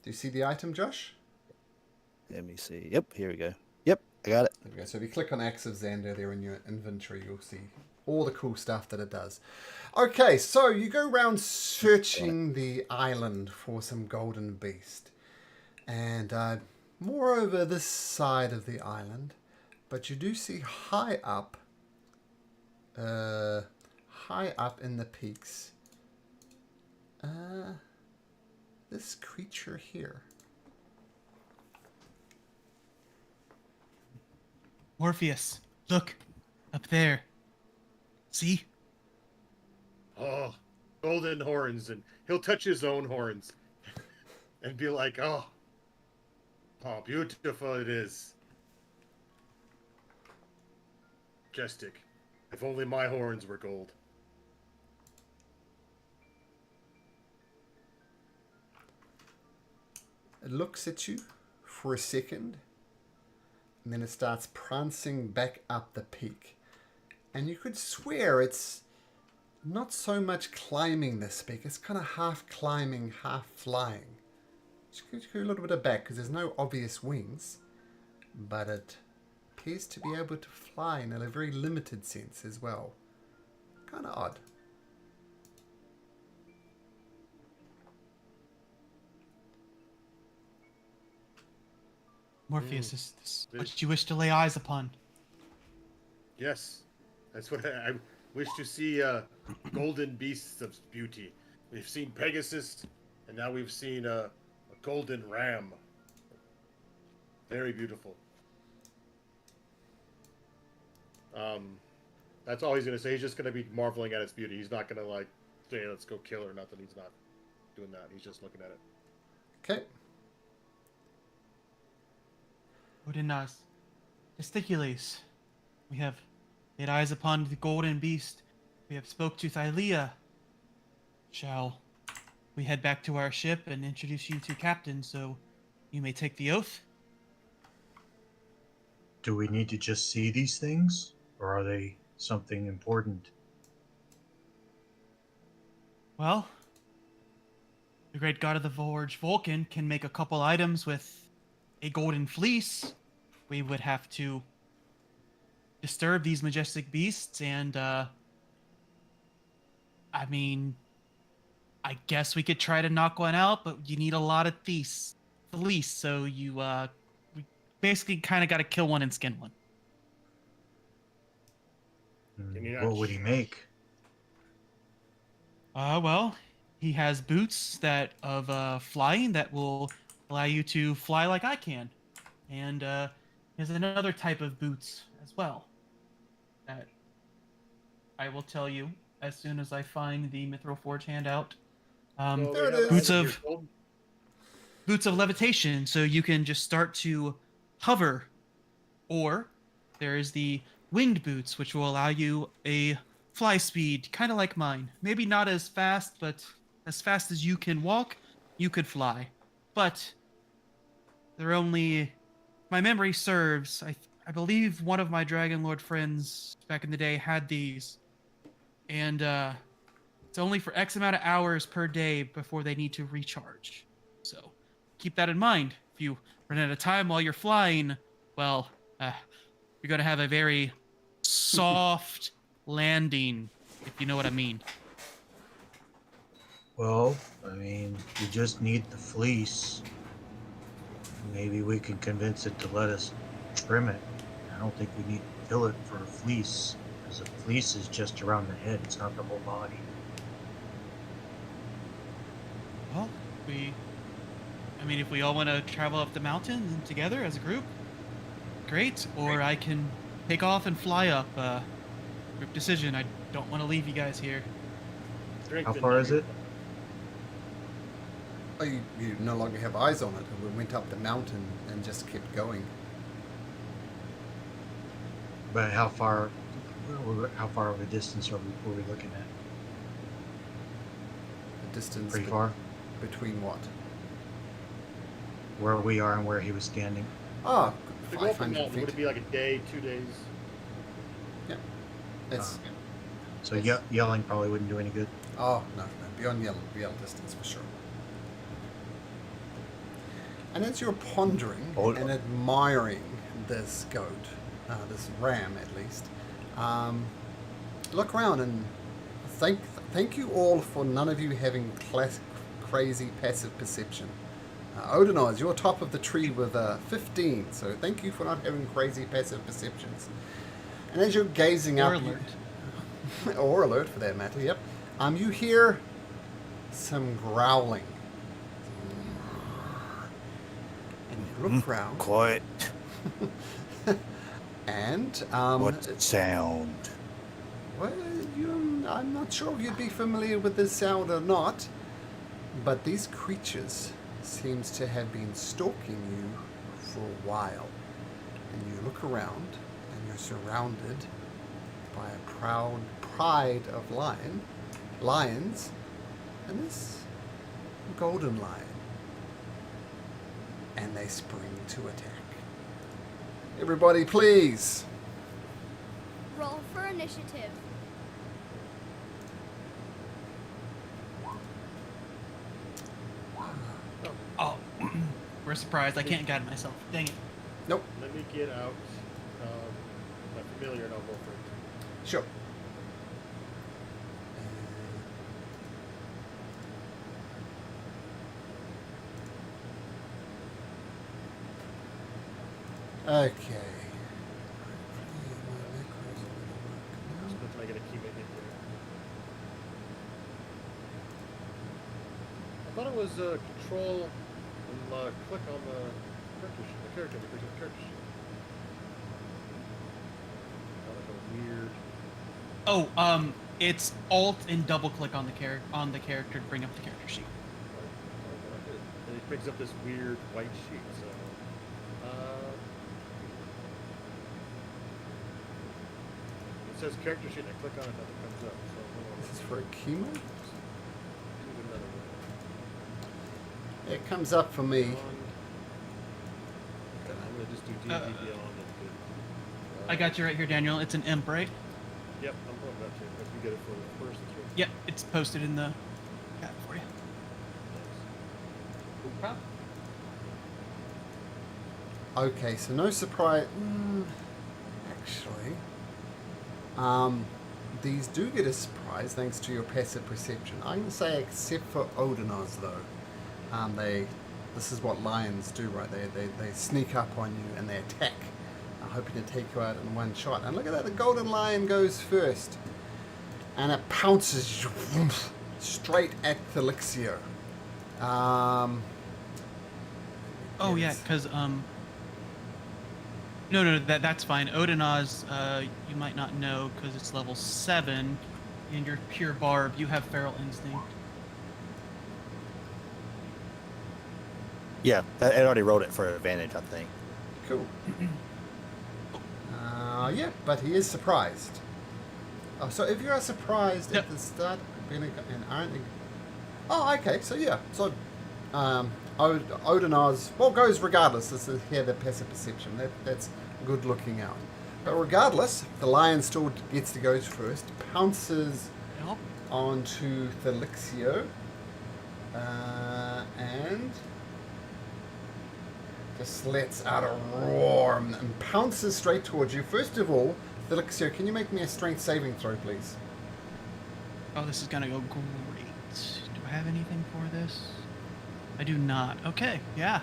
Do you see the item, Josh? Let me see. Yep, here we go. Yep, I got it. There we go. So if you click on Axe of Xander there in your inventory, you'll see all the cool stuff that it does. Okay, so you go around searching the island for some golden beast. And more over this side of the island. But you do see high up in the peaks, this creature here. Morpheus, look, up there. See? Oh, golden horns, and he'll touch his own horns and be like, oh, how beautiful it is. Majestic. If only my horns were gold. It looks at you for a second, and then it starts prancing back up the peak. And you could swear it's not so much climbing this peak, it's kind of half climbing, half flying. Just go a little bit of back because there's no obvious wings, but it appears to be able to fly in a very limited sense as well. Kind of odd. Morpheus, is this what you wish to lay eyes upon? Yes, that's what I wish to see. Golden beasts of beauty. We've seen Pegasus, and now we've seen a golden ram. Very beautiful. That's all he's gonna say. He's just gonna be marveling at its beauty. He's not gonna like say, "Let's go kill her." Nothing. He's not doing that. He's just looking at it. Okay. Odinas, Testicules, we have laid eyes upon the golden beast. We have spoke to Thylea. Shall we head back to our ship and introduce you to Captain so you may take the oath? Do we need to just see these things, or are they something important? Well, the great god of the forge, Vulcan, can make a couple items with a golden fleece. We would have to disturb these majestic beasts, and I mean, I guess we could try to knock one out, but you need a lot of fleece, so you we basically kind of got to kill one and skin one. Can you not What would he make? Well, he has boots that of flying that will allow you to fly like I can, and he has another type of boots as well that I will tell you as soon as I find the Mithril Forge handout. So There it we have is. Boots either of- gold- Boots of levitation, so you can just start to hover, or there is the winged boots, which will allow you a fly speed, kind of like mine. Maybe not as fast, but as fast as you can walk, you could fly. But they're only, my memory serves, I believe one of my Dragon Lord friends back in the day had these, and it's only for X amount of hours per day before they need to recharge. So keep that in mind. If you run out of time while you're flying, well, you're going to have a very soft landing, if you know what I mean. Well, I mean, we just need the fleece. Maybe we can convince it to let us trim it. I don't think we need to kill it for a fleece, because a fleece is just around the head, it's not the whole body. Well, if we all want to travel up the mountain together as a group, great. Or I can take off and fly up. Group decision. I don't want to leave you guys here. strength How in far is numbers. it? Oh, you no longer have eyes on it. We went up the mountain and just kept going. But how far of a distance were we looking at? The distance Pretty far? between what? Where we are and where he was standing. Ah, To go up the 500 mountain, would feet. it be like a day, 2 days? It's So yelling probably wouldn't do any good. oh no, beyond yell distance for sure. And as you're pondering Hold and on. admiring this goat, this ram at least, look around and thank you all for none of you having crazy passive perception. Odinoz, you're top of the tree with 15, so thank you for not having crazy passive perceptions. And as you're gazing Or up, alert. or alert for that matter, yep. You hear some growling. And you look round, Quiet. And What's the sound? well, I'm not sure if you'd be familiar with this sound or not, but these creatures seems to have been stalking you for a while. And you look around, and you're surrounded by a proud pride of lions, and this golden lion. And they spring to attack. Everybody, please. Roll for initiative. Oh, we're surprised. I can't guide myself. Dang it. Nope. Let me get out my familiar and I'll go for it. Sure. Okay. Just make it a key make it there. I thought it was control and click on the character. Kind of a weird. Oh, it's Alt and double click on the character to bring up the character sheet. And it brings up this weird white sheet. So, it says character sheet, and I click on it, nothing comes up. So hold on. This is for a chemo? Do another one. It comes up for me. Okay, I'm gonna just do D&D Beyond. I got you right here, Daniel. It's an imp, right? Yep, I'm pulling that too. If you get it for the first three. Yep, it's posted in the chat for you. No problem. Okay, so no surprise. Actually, these do get a surprise thanks to your passive perception. I'm going to say except for Odinaz, though. This is what lions do, right? They sneak up on you and they attack, hoping to take you out in one shot. And look at that, the golden lion goes first. And it pounces straight at Thelixio. Oh yeah, yes. because no, that's fine. Odinaz, you might not know because it's level 7, and you're pure barb. You have feral instinct. Yeah, it already rolled it for advantage, I think. Cool. Yeah, but he is surprised. Oh, so if you are surprised Yep. at the start, and aren't you... Oh, okay, so yeah. So, Odinaz, well, goes regardless. This is here the passive perception. That's good looking out. But regardless, the lion still gets to go first, pounces Yep. onto Thelixio, and just lets out a roar and pounces straight towards you. First of all, Thelixio, can you make me a strength saving throw, please? Oh, this is gonna go great. Do I have anything for this? I do not. Okay, yeah.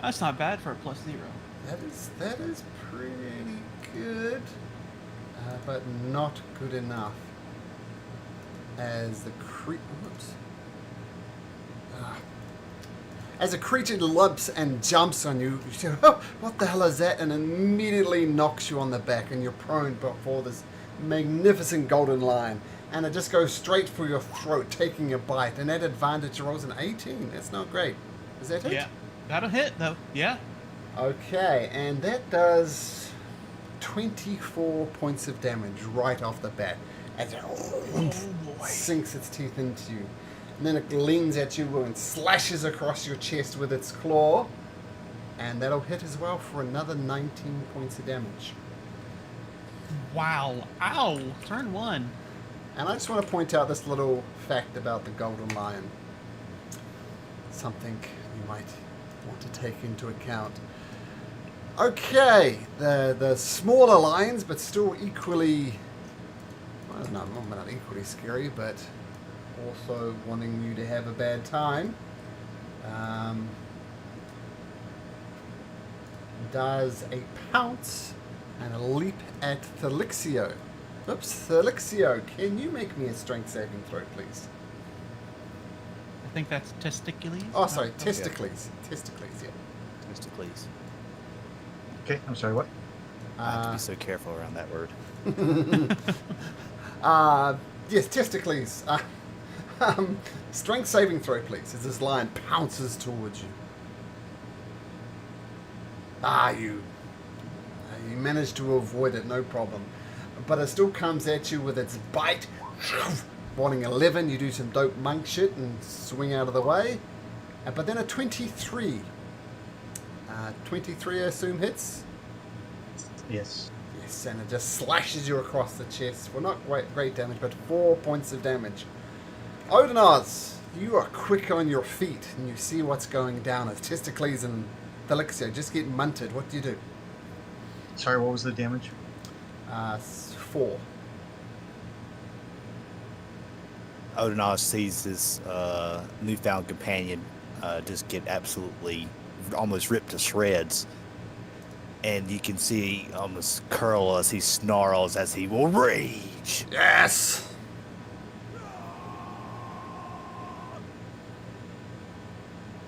That's not bad for a +0. That is pretty good, but not good enough. As the as a creature leaps and jumps on you, you say, "Oh, what the hell is that?" and immediately knocks you on the back, and you're prone before this magnificent golden lion. And it just goes straight for your throat, taking a bite. And that advantage rolls an 18. That's not great. Is that it? Yeah, that'll hit though. Yeah. Okay, and that does 24 points of damage right off the bat as it sinks its teeth into you. And then it leans at you and slashes across your chest with its claw. And that'll hit as well for another 19 points of damage. Wow. Ow. Turn 1. And I just want to point out this little fact about the golden lion. Something you might want to take into account. Okay, the smaller lions, but still equally, I don't know, not equally scary, but also wanting you to have a bad time, does a pounce and a leap at Thelixio. Oops, Thelixio, can you make me a strength saving throw, please? I think that's testicles. Oh, sorry, No, testicles. Testicles, yeah. Testicles. Okay, I'm sorry, what? I have to be so careful around that word. Yes, testicles. Strength saving throw, please, as this lion pounces towards you. You managed to avoid it, no problem. But it still comes at you with its bite. Wanting 11, you do some dope monk shit and swing out of the way. But then a 23. 23, I assume, hits. Yes. Yes, and it just slashes you across the chest. Well, not great damage, but 4 points of damage. Odinaz, you are quick on your feet, and you see what's going down as Testicles and Felixia just get munted. What do you do? Sorry, what was the damage? 4. Odinaz sees his newfound companion just get absolutely almost ripped to shreds. And you can see almost curl as he snarls as he will rage. Yes!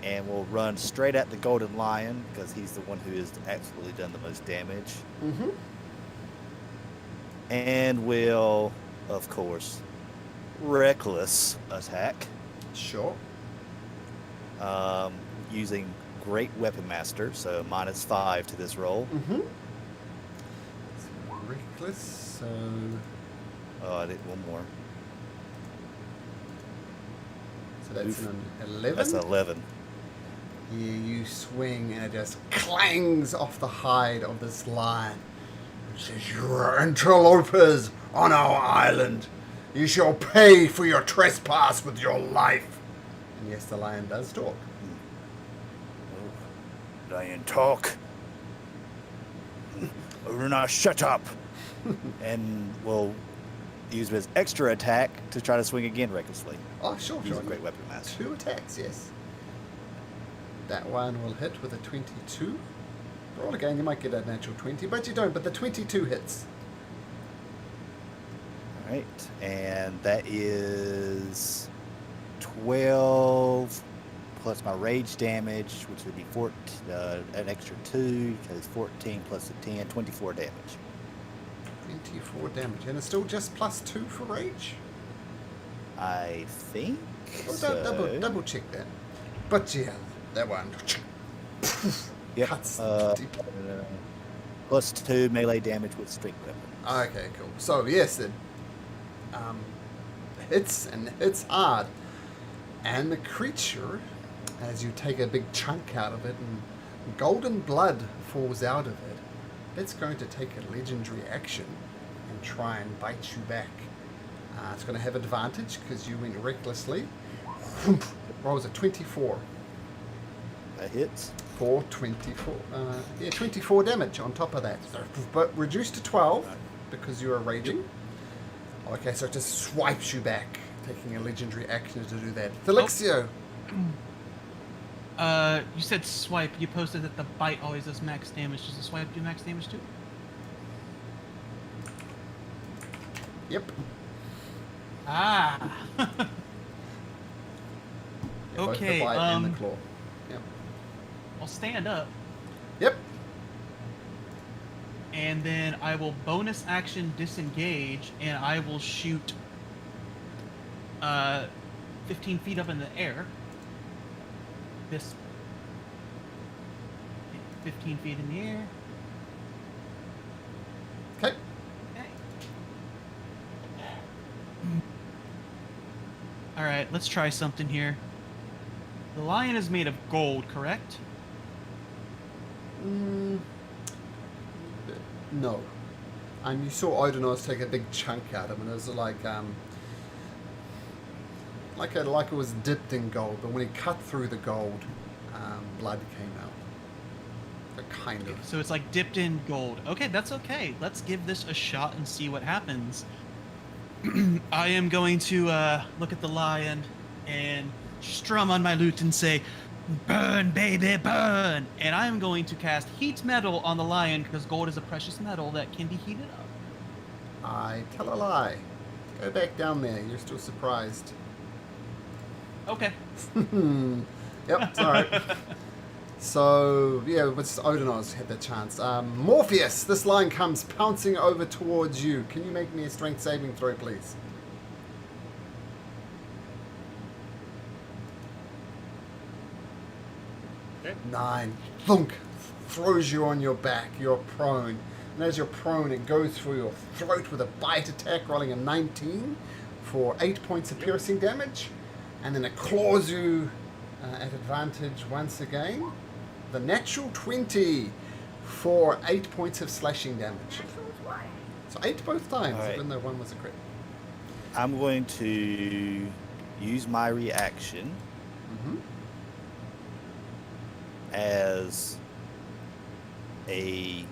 And will run straight at the Golden Lion because he's the one who has absolutely done the most damage. Mm-hmm. And will, of course, reckless attack. Sure. Using Great Weapon Master, so -5 to this roll. Mm-hmm. Reckless, so... Oh, I did one more. So that's Oof. an 11? That's 11. Yeah, you swing and it just clangs off the hide of this lion. It says, "You are interlopers on our island. You shall pay for your trespass with your life." And yes, the lion does talk. Lion, talk. Uruna, shut up. And will use his extra attack to try to swing again recklessly. Oh, sure. Using Great Weapon Master. 2 attacks, yes. That one will hit with a 22. Roll again, you might get a natural 20, but you don't. But the 22 hits. All right, and that is 12 plus my rage damage, which would be 14, an extra 2, because 14 plus a 10, 24 damage. 24 damage. And it's still just +2 for rage? I think Oh, so. double check that. But yeah, that one. Yep. Cuts deep. Plus 2 melee damage with strength weapon. Okay, cool. So yes, it hits and hits hard, and the creature, as you take a big chunk out of it and golden blood falls out of it, it's going to take a legendary action and try and bite you back. It's going to have advantage because you went recklessly. Rolls a 24 That hits. for 24. 24 damage on top of that. So, but reduced to 12 because you are raging. Okay, so it just swipes you back, taking a legendary action to do that. Felixio. You said swipe. You posted that the bite always does max damage. Does the swipe do max damage too? Yep. Ah. Yeah, both Okay, the bite and the claw. Yep. I'll stand up, Yep. and then I will bonus action disengage, and I will shoot 15 feet up in the air. This 15 feet in the air. Okay. Okay. All right, let's try something here. The lion is made of gold, correct? No. You saw Odinaz take a big chunk out of him, and it was like it was dipped in gold, but when he cut through the gold, blood came out. Kind of. So it's like dipped in gold. Okay, that's okay. Let's give this a shot and see what happens. I am going to look at the lion and strum on my lute and say, "Burn, baby, burn!" And I am going to cast Heat Metal on the lion because gold is a precious metal that can be heated up. I tell a lie. Go back down there. You're still surprised. Okay. Yep, it's alright. So, yeah, it's Odinoz had the chance. Morpheus, this lion comes pouncing over towards you. Can you make me a strength saving throw, please? Okay. 9. Thunk. Throws you on your back. You're prone. And as you're prone, it goes through your throat with a bite attack, rolling a 19 for 8 points of piercing damage. And then it claws you at advantage once again. The natural 20 for 8 points of slashing damage. So 8 both times, All right. even though one was a crit. I'm going to use my reaction Mm-hmm. as a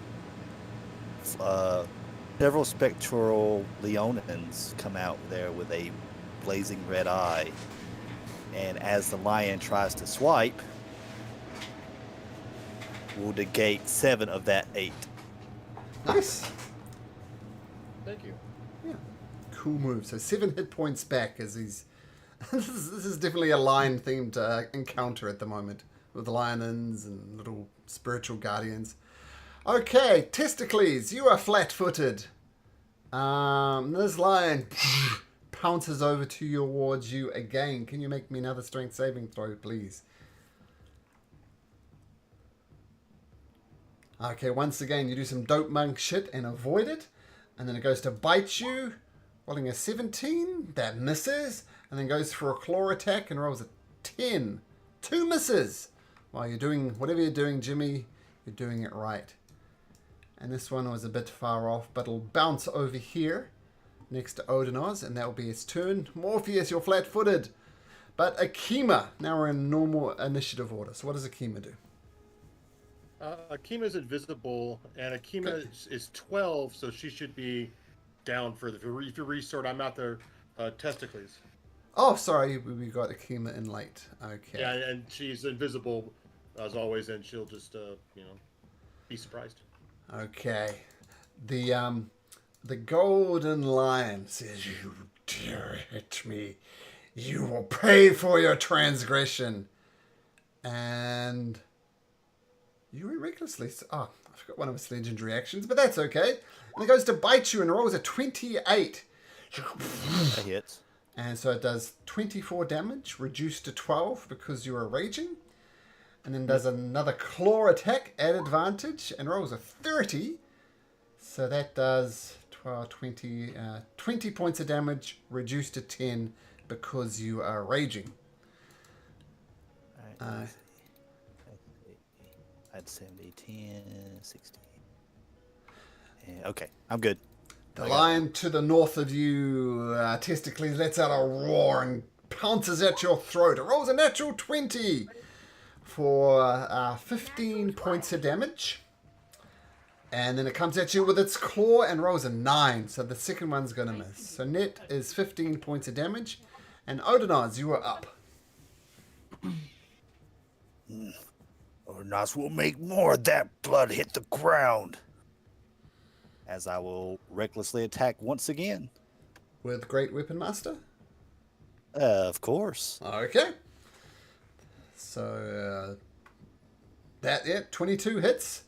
several spectral leonins come out there with a blazing red eye, and as the lion tries to swipe, will negate 7 of that 8. Nice. Thank you. Yeah. Cool move. So 7 hit points back as he's... this is definitely a lion-themed encounter at the moment with lionins and little spiritual guardians. Okay, Testicles, you are flat-footed. This lion pounces over towards you again. Can you make me another strength saving throw, please? Okay, once again, you do some dope monk shit and avoid it. And then it goes to bite you, rolling a 17. That misses. And then goes for a claw attack and rolls a 10. 2 misses. While you're doing whatever you're doing, Jimmy, you're doing it right. And this one was a bit far off, but it'll bounce over here next to Odinoz, and that'll be his turn. Morpheus, you're flat-footed. But Akima, now we're in normal initiative order. So what does Akima do? Akima's invisible, and Akima is 12, so she should be down for the. If you restart, I'm at the testicles. Oh, sorry, we got Akima in late. Okay. Yeah, and she's invisible as always, and she'll just be surprised. Okay. The golden lion says, "You dare hit me, you will pay for your transgression." And you were recklessly... Oh, I forgot one of his legendary actions, but that's okay. And it goes to bite you and rolls a 28. That hits. And so it does 24 damage, reduced to 12 because you are raging. And then does another claw attack at advantage and rolls a 30. So that does 12, 20, 20 points of damage, reduced to 10 because you are raging. All right, let's see. I'd 70, 10, 60. Yeah, okay, I'm good. The lion to the north of you, Testicles, lets out a roar and pounces at your throat. It rolls a natural 20 for 15 points of damage. And then it comes at you with its claw and rolls a 9. So the second one's going to miss. So net is 15 points of damage. And Odinoz, you are up. Odinoz will make more of that blood hit the ground. As I will recklessly attack once again. With Great Weapon Master? Of course. Okay. So, that, yeah, 22 hits.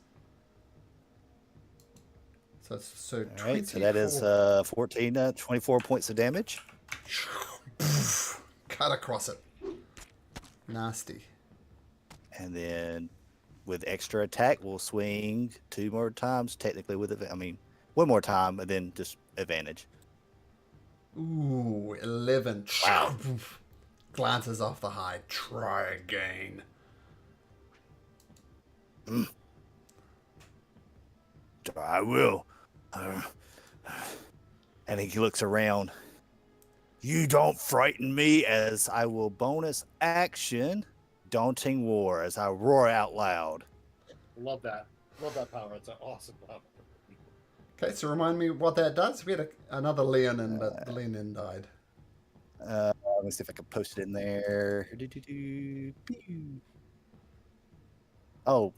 So All right, so that is 24 points of damage. Cut across it. Nasty. And then with extra attack, we'll swing 2 more times, technically with it. I mean, 1 more time, and then just advantage. Ooh, 11. Wow. Glances off the hide. Try again. I will. And he looks around. You don't frighten me, as I will bonus action Daunting War as I roar out loud. Love that. Love that power. It's an awesome power. Okay, so remind me what that does. We had another Leonin, but the Leonin died. Let me see if I can post it in there. Oh,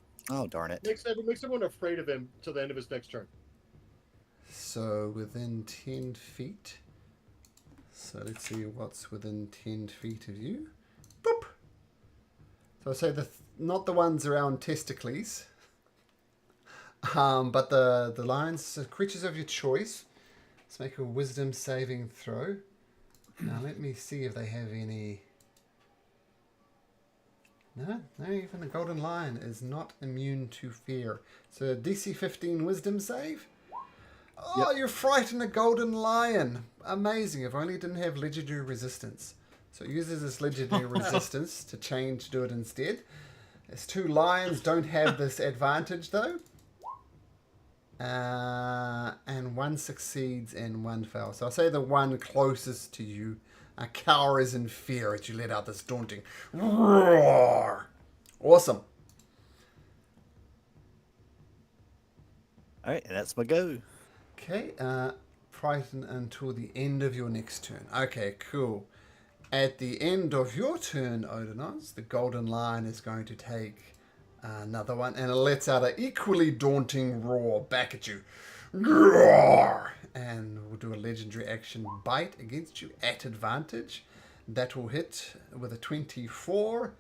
darn it. Makes everyone afraid of him till the end of his next turn. So within 10 feet. So let's see what's within 10 feet of you. Boop. So say the not the ones around testicles. But the lions, creatures of your choice. Let's make a wisdom saving throw. Now let me see if they have any. No, even the golden lion is not immune to fear. So DC 15 wisdom save. Oh, Yep. you frighten a golden lion. Amazing. If only it didn't have legendary resistance. So it uses this legendary resistance to change, do it instead. Its 2 lions don't have this advantage though. And 1 succeeds and 1 fails. So I'll say the one closest to you cowers in fear as you let out this daunting roar. Awesome. All right, and that's my go. Okay, frighten until the end of your next turn. Okay, cool. At the end of your turn, Odonos, the golden lion is going to take another one, and it lets out an equally daunting roar back at you. Roar! And we'll do a legendary action bite against you at advantage. That will hit with a 24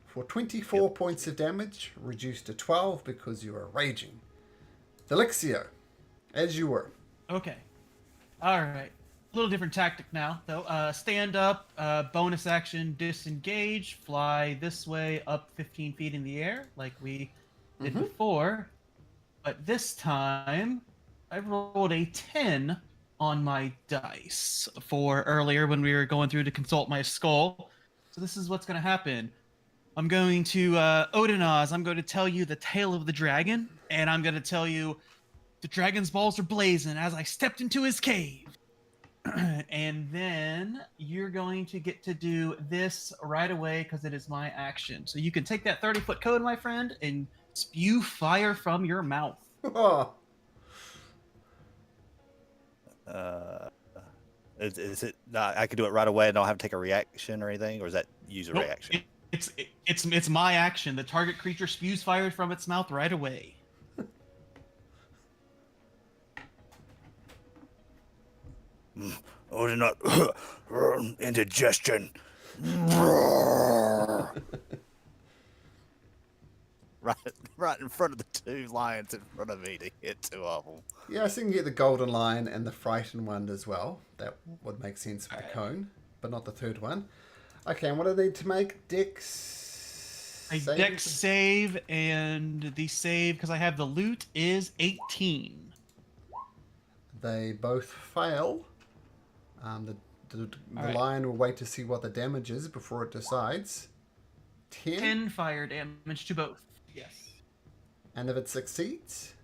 for 24 points of damage, reduced to 12 because you are raging. Delixio, as you were. Okay. All right. A little different tactic now, though. Stand up, bonus action, disengage, fly this way up 15 feet in the air, like we did before. But this time, I rolled a 10 on my dice for earlier when we were going through to consult my skull. So this is what's going to happen. I'm going to, Odinaz, I'm going to tell you the tale of the dragon, and I'm going to tell you the dragon's balls are blazing as I stepped into his cave. And then you're going to get to do this right away because it is my action. So you can take that 30-foot cone, my friend, and spew fire from your mouth. Is it? I could do it right away and don't have to take a reaction or anything, or is that use a Nope, reaction? It's my action. The target creature spews fire from its mouth right away. Or not indigestion. right in front of the 2 lions in front of me to hit 2 of them. Yeah, so you can get the golden lion and the frightened one as well. That would make sense with the cone, but not the third one. Okay, and what do they need to make? Dex A save? dex save, and the save, because I have the loot, is 18. They both fail. The Alright. lion will wait to see what the damage is before it decides. 10. 10 fire damage to both. Yes. And if it succeeds,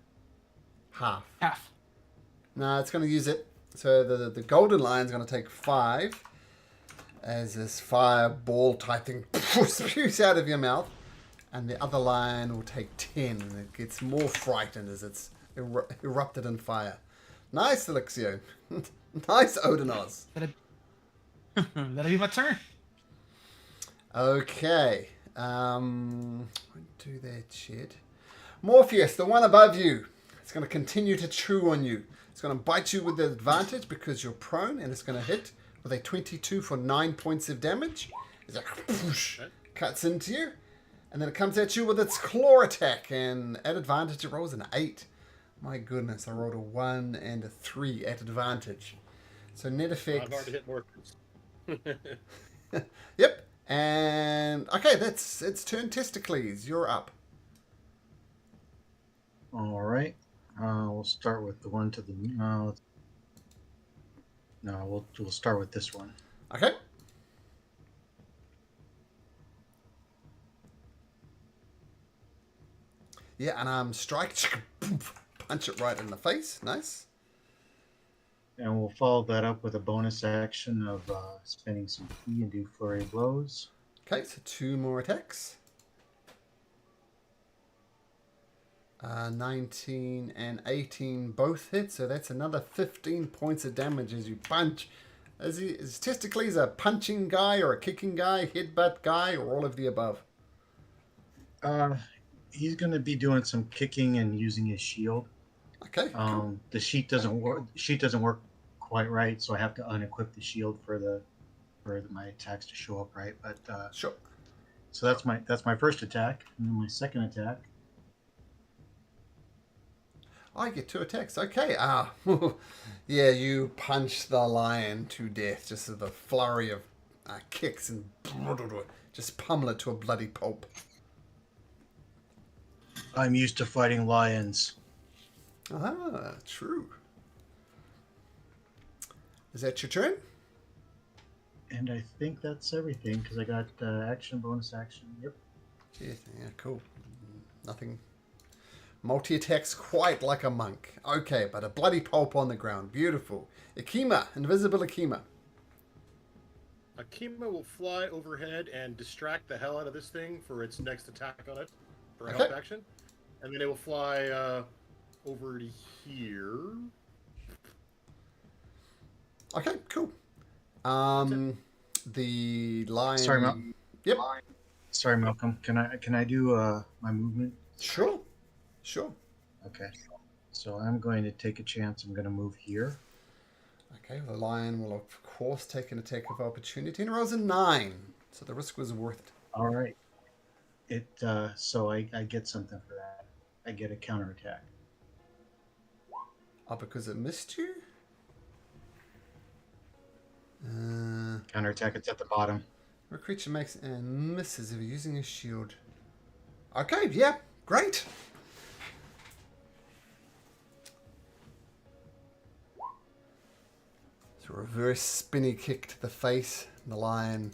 half. Half. No, it's going to use it. So the golden lion's going to take 5 as this fireball type thing spews out of your mouth. And the other lion will take 10 and it gets more frightened as it's erupted in fire. Nice, Elixio. Nice, Odonos. That'll be my turn. Okay. Won't do that shit. Morpheus, the one above you, it's going to continue to chew on you. It's going to bite you with the advantage because you're prone, and it's going to hit with a 22 for 9 points of damage. It's like whoosh, cuts into you, and then it comes at you with its claw attack, and at advantage it rolls an 8. My goodness, I rolled a 1 and a 3 at advantage. So net effect. I've already hit more. Yep. And okay, it's turn testicles. You're up. All right. We'll start with the one to the no. We'll start with this one. Okay. Yeah, and strike, punch it right in the face. Nice. And we'll follow that up with a bonus action of spending some key and do flurry of blows. Okay, so 2 more attacks. 19 and 18 both hit, so that's another 15 points of damage as you punch. Is Testicles a punching guy or a kicking guy, headbutt guy, or all of the above? He's going to be doing some kicking and using his shield. Okay. Cool. The sheet doesn't work. Sheet doesn't work quite right, so I have to unequip the shield for my attacks to show up right. But Sure. So that's my first attack, and then my second attack. I get 2 attacks. Okay. Yeah, you punch the lion to death just with a flurry of kicks and just pummel it to a bloody pulp. I'm used to fighting lions. Ah, true. Is that your turn? And I think that's everything because I got action, bonus action. Yep. Yeah, cool. Nothing. Multi-attacks quite like a monk. Okay, but a bloody pulp on the ground. Beautiful. Akima, invisible Akima. Akima will fly overhead and distract the hell out of this thing for its next attack on it, for a Okay. help action. And then it will fly over to here. Okay, cool. The lion. Sorry, Yep. Sorry, Malcolm. Can I do my movement? Sure. Okay. So I'm going to take a chance. I'm going to move here. Okay, the lion will of course take an attack of opportunity and rolls a 9, so the risk was worth it. All right. So I get something for that. I get a counterattack. Oh, because it missed you? Counterattack. It's at the bottom. A creature makes and misses if using a shield. Okay, yeah, great. So reverse spinny kick to the face. The lion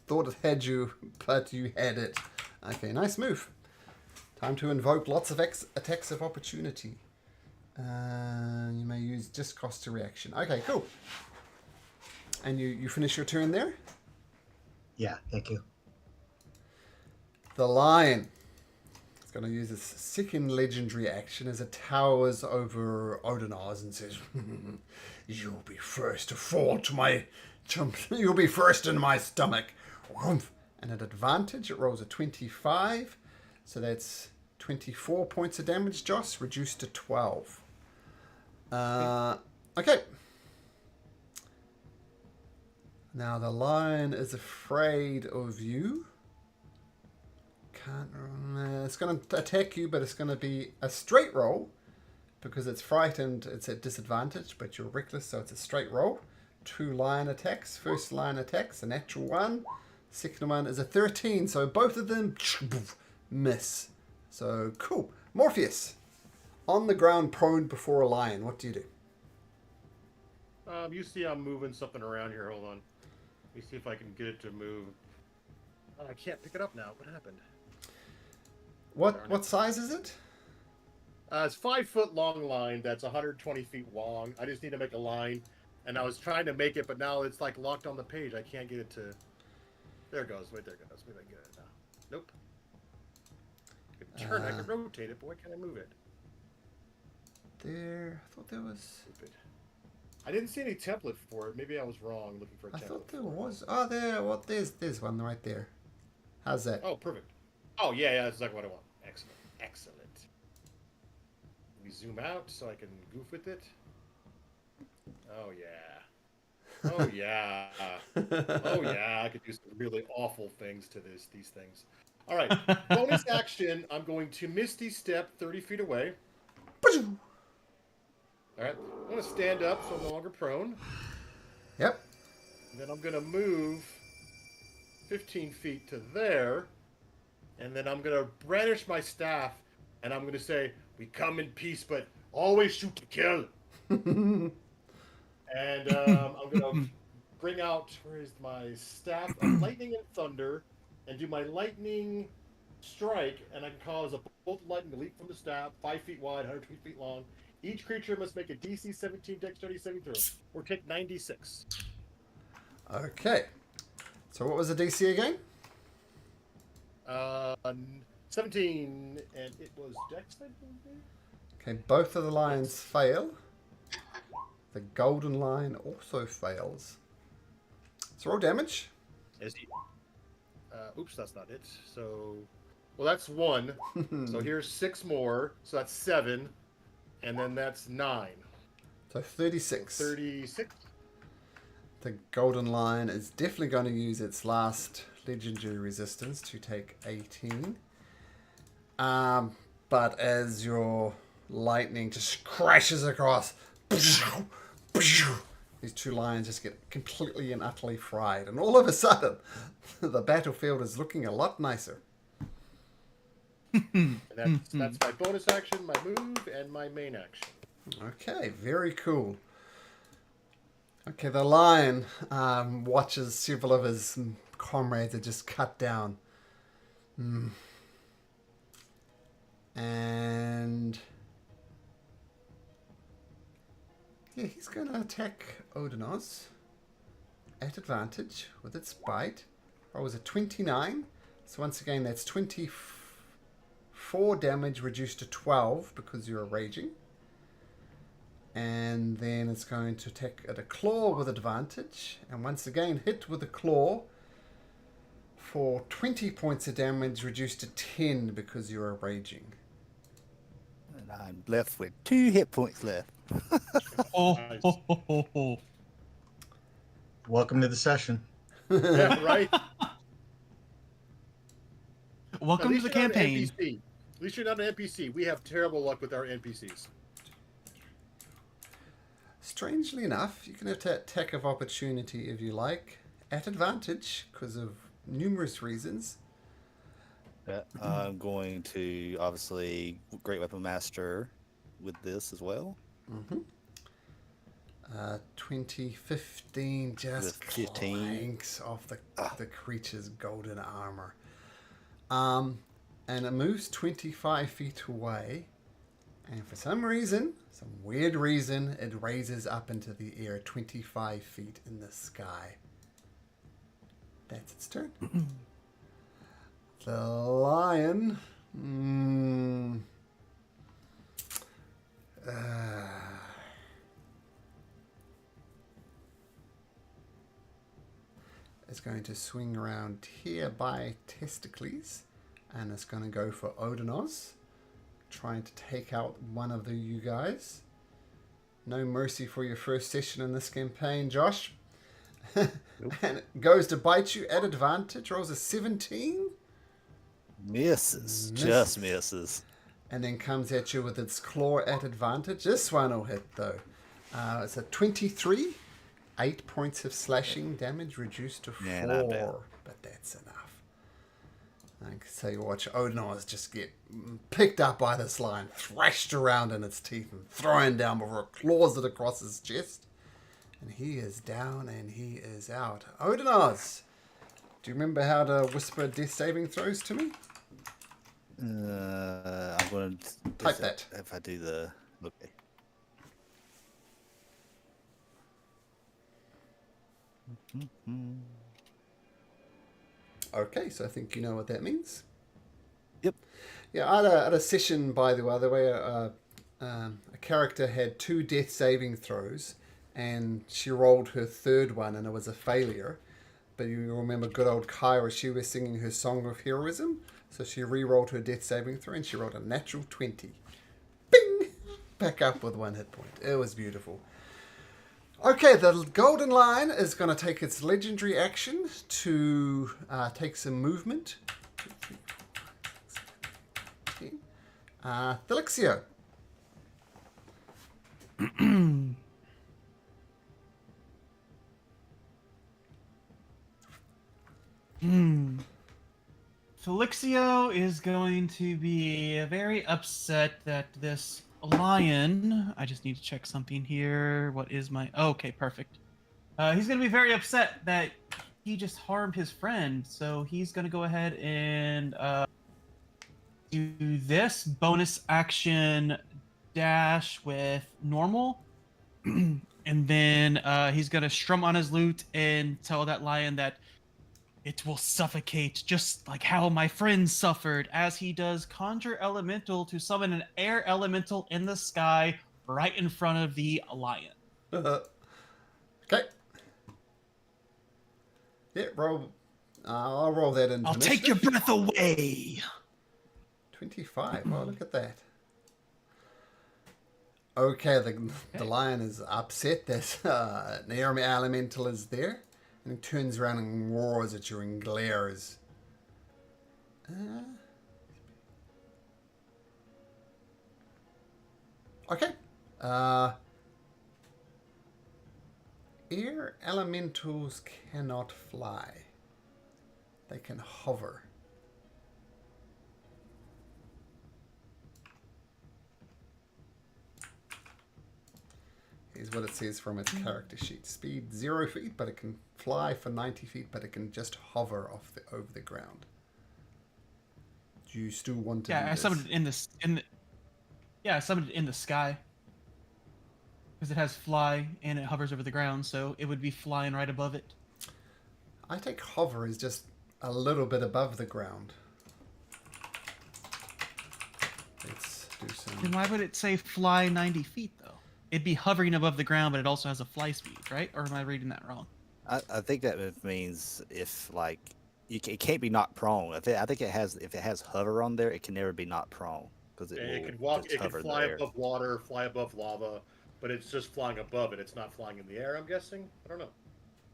thought it had you, but you had it. Okay, nice move. Time to invoke lots of attacks of opportunity. You may use just cost to reaction. Okay, cool. And you finish your turn there? Yeah. Thank you. The lion is going to use its second legendary action as it towers over Odinaz and says, "You'll be first to fall to my... You'll be first in my stomach." And at advantage, it rolls a 25. So that's 24 points of damage, Joss, reduced to 12. Okay. Now the lion is afraid of you. It's going to attack you, but it's going to be a straight roll because it's frightened. It's at disadvantage, but you're reckless, so it's a straight roll. 2 lion attacks. First lion attacks, a natural 1. Second one is a 13, so both of them miss. So cool. Morpheus, on the ground, prone before a lion. What do you do? You see I'm moving something around here. Hold on. Let me see if I can get it to move. Oh, I can't pick it up now. What happened? What size is it? It's 5-foot long line that's 120 feet long. I just need to make a line, and I was trying to make it, but now it's like locked on the page. I can't get it to. There it goes. Wait, there it goes. Maybe I can get it now. Nope. I can turn. I can rotate it, but why can't I move it? There. I thought there was. Stupid. I didn't see any template for it. Maybe I was wrong looking for a template. I thought there was. Oh, there. What? There's one right there. How's that? Oh, perfect. Oh, yeah, that's exactly what I want. Excellent. Excellent. We zoom out so I can goof with it. Oh, yeah. Oh, yeah. Oh, yeah. I could do some really awful things to these things. All right. Bonus action. I'm going to Misty Step 30 feet away. All right. I'm going to stand up so I'm no longer prone. Yep. And then I'm going to move 15 feet to there. And then I'm going to brandish my staff. And I'm going to say, "We come in peace, but always shoot to kill." And I'm going to bring out, where is my staff of lightning and thunder, and do my lightning strike, and I can cause a bolt of lightning to leap from the staff, 5 feet wide, 120 feet long. Each creature must make a DC 17 dexterity saving throw, or take 96. Okay. So what was the DC again? 17, and it was dex, I believe? Okay, both of the lions fail. The golden lion also fails. So roll damage. Is he? Oops, that's not it. So, well, that's 1. So here's 6 more. So that's 7, and then that's 9. So 36. 36. The golden lion is definitely going to use its last legendary resistance to take 18. But as your lightning just crashes across, these two lions just get completely and utterly fried. And all of a sudden, the battlefield is looking a lot nicer. And that's my bonus action, my move, and my main action. Okay, very cool. Okay, the lion watches several of his comrades are just cut down. And yeah, he's going to attack Odinoz at advantage with its bite. Rolls a 29. So once again, that's 24 damage reduced to 12 because you're raging. And then it's going to attack at a claw with advantage. And once again, hit with a claw for 20 points of damage reduced to 10 because you are raging. And I'm left with 2 hit points left. Oh, Nice. ho, ho, ho, ho. Welcome to the session. Yeah, right? Welcome to the campaign. At least you're not an NPC. We have terrible luck with our NPCs. Strangely enough, you can attack of opportunity if you like, at advantage, because of numerous reasons. I'm going to obviously Great Weapon Master with this as well. 2015 just With 15. clanks off the creature's golden armor. And it moves 25 feet away. And for some reason, some weird reason, it raises up into the air 25 feet in the sky. That's its turn. The lion. Is going to swing around here by Testicles, and it's going to go for Odinoz, trying to take out one of you guys. No mercy for your first session in this campaign, Josh. And it goes to bite you at advantage. Rolls a 17. Misses. Misses. Just misses. And then comes at you with its claw at advantage. This one will hit though. It's a 23. 8 points of slashing damage reduced to 4. Yeah, not bad. But that's enough. So you watch Odinoz just get picked up by this lion, thrashed around in its teeth and thrown down before it claws it across his chest. And he is down and he is out. Odinoz, do you remember how to whisper death saving throws to me? I'm going to Type that. If I do the okay. Okay, so I think you know what that means. Yep. Yeah, I had a session, by the way, a character had 2 death saving throws, and she rolled her third one, and it was a failure. But you remember good old Kyra, she was singing her Song of Heroism, so she re-rolled her death saving throw, and she rolled a natural 20. Bing! Back up with 1 hit point. It was beautiful. Okay, the golden lion is going to take its legendary action to take some movement. 2, 3, 4, 5, 6, 7, 10. Thelixio. Felixio is going to be very upset that this lion. I just need to check something here. What is my? Okay, perfect. He's going to be very upset that he just harmed his friend. So he's going to go ahead and do this bonus action dash with normal. And then he's going to strum on his lute and tell that lion that it will suffocate just like how my friend suffered, as he does conjure elemental to summon an air elemental in the sky right in front of the lion. Okay. Yeah, roll. I'll roll that into I'll take your initiative. breath away. 25. Oh, look at that. Okay, the lion is upset that an air elemental is there. And he turns around and roars at you and glares. Okay. Air elementals cannot fly. They can hover. Here's what it says from its character sheet. Speed 0 feet, but it can fly for 90 feet, but it can just hover over the ground. Do you still want to do Yeah, I this? summoned it I summoned it in the sky. Because it has fly and it hovers over the ground, so it would be flying right above it. I take hover is just a little bit above the ground. Let's do Then some... why would it say fly 90 feet, though? It'd be hovering above the ground, but it also has a fly speed, right? Or am I reading that wrong? I think that means if like it can't be knocked prone. I think if it has hover on there, it can never be knocked prone because it It will can walk. just It can hover in fly the air. above water, fly above lava, but it's just flying above it. It's not flying in the air. I'm guessing. I don't know.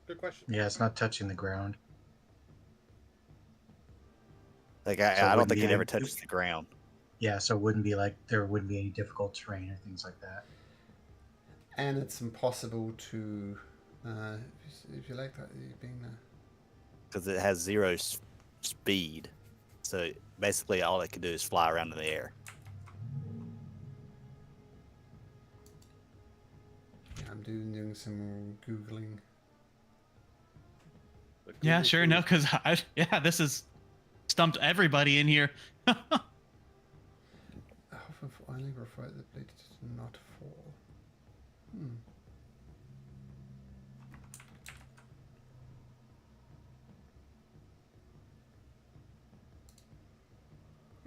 Good question. Yeah, it's not touching the ground. Like So it I don't wouldn't think be it ever any- touches the ground. Yeah, so it wouldn't be like there wouldn't be any difficult terrain or things like that. And it's impossible to... if you like that, being... Because it has zero speed. So basically, all it can do is fly around in the air. I'm doing some Googling. But Yeah, Google sure, Food- no, because this has stumped everybody in here. Hover for only refer the blade to not fall. I'm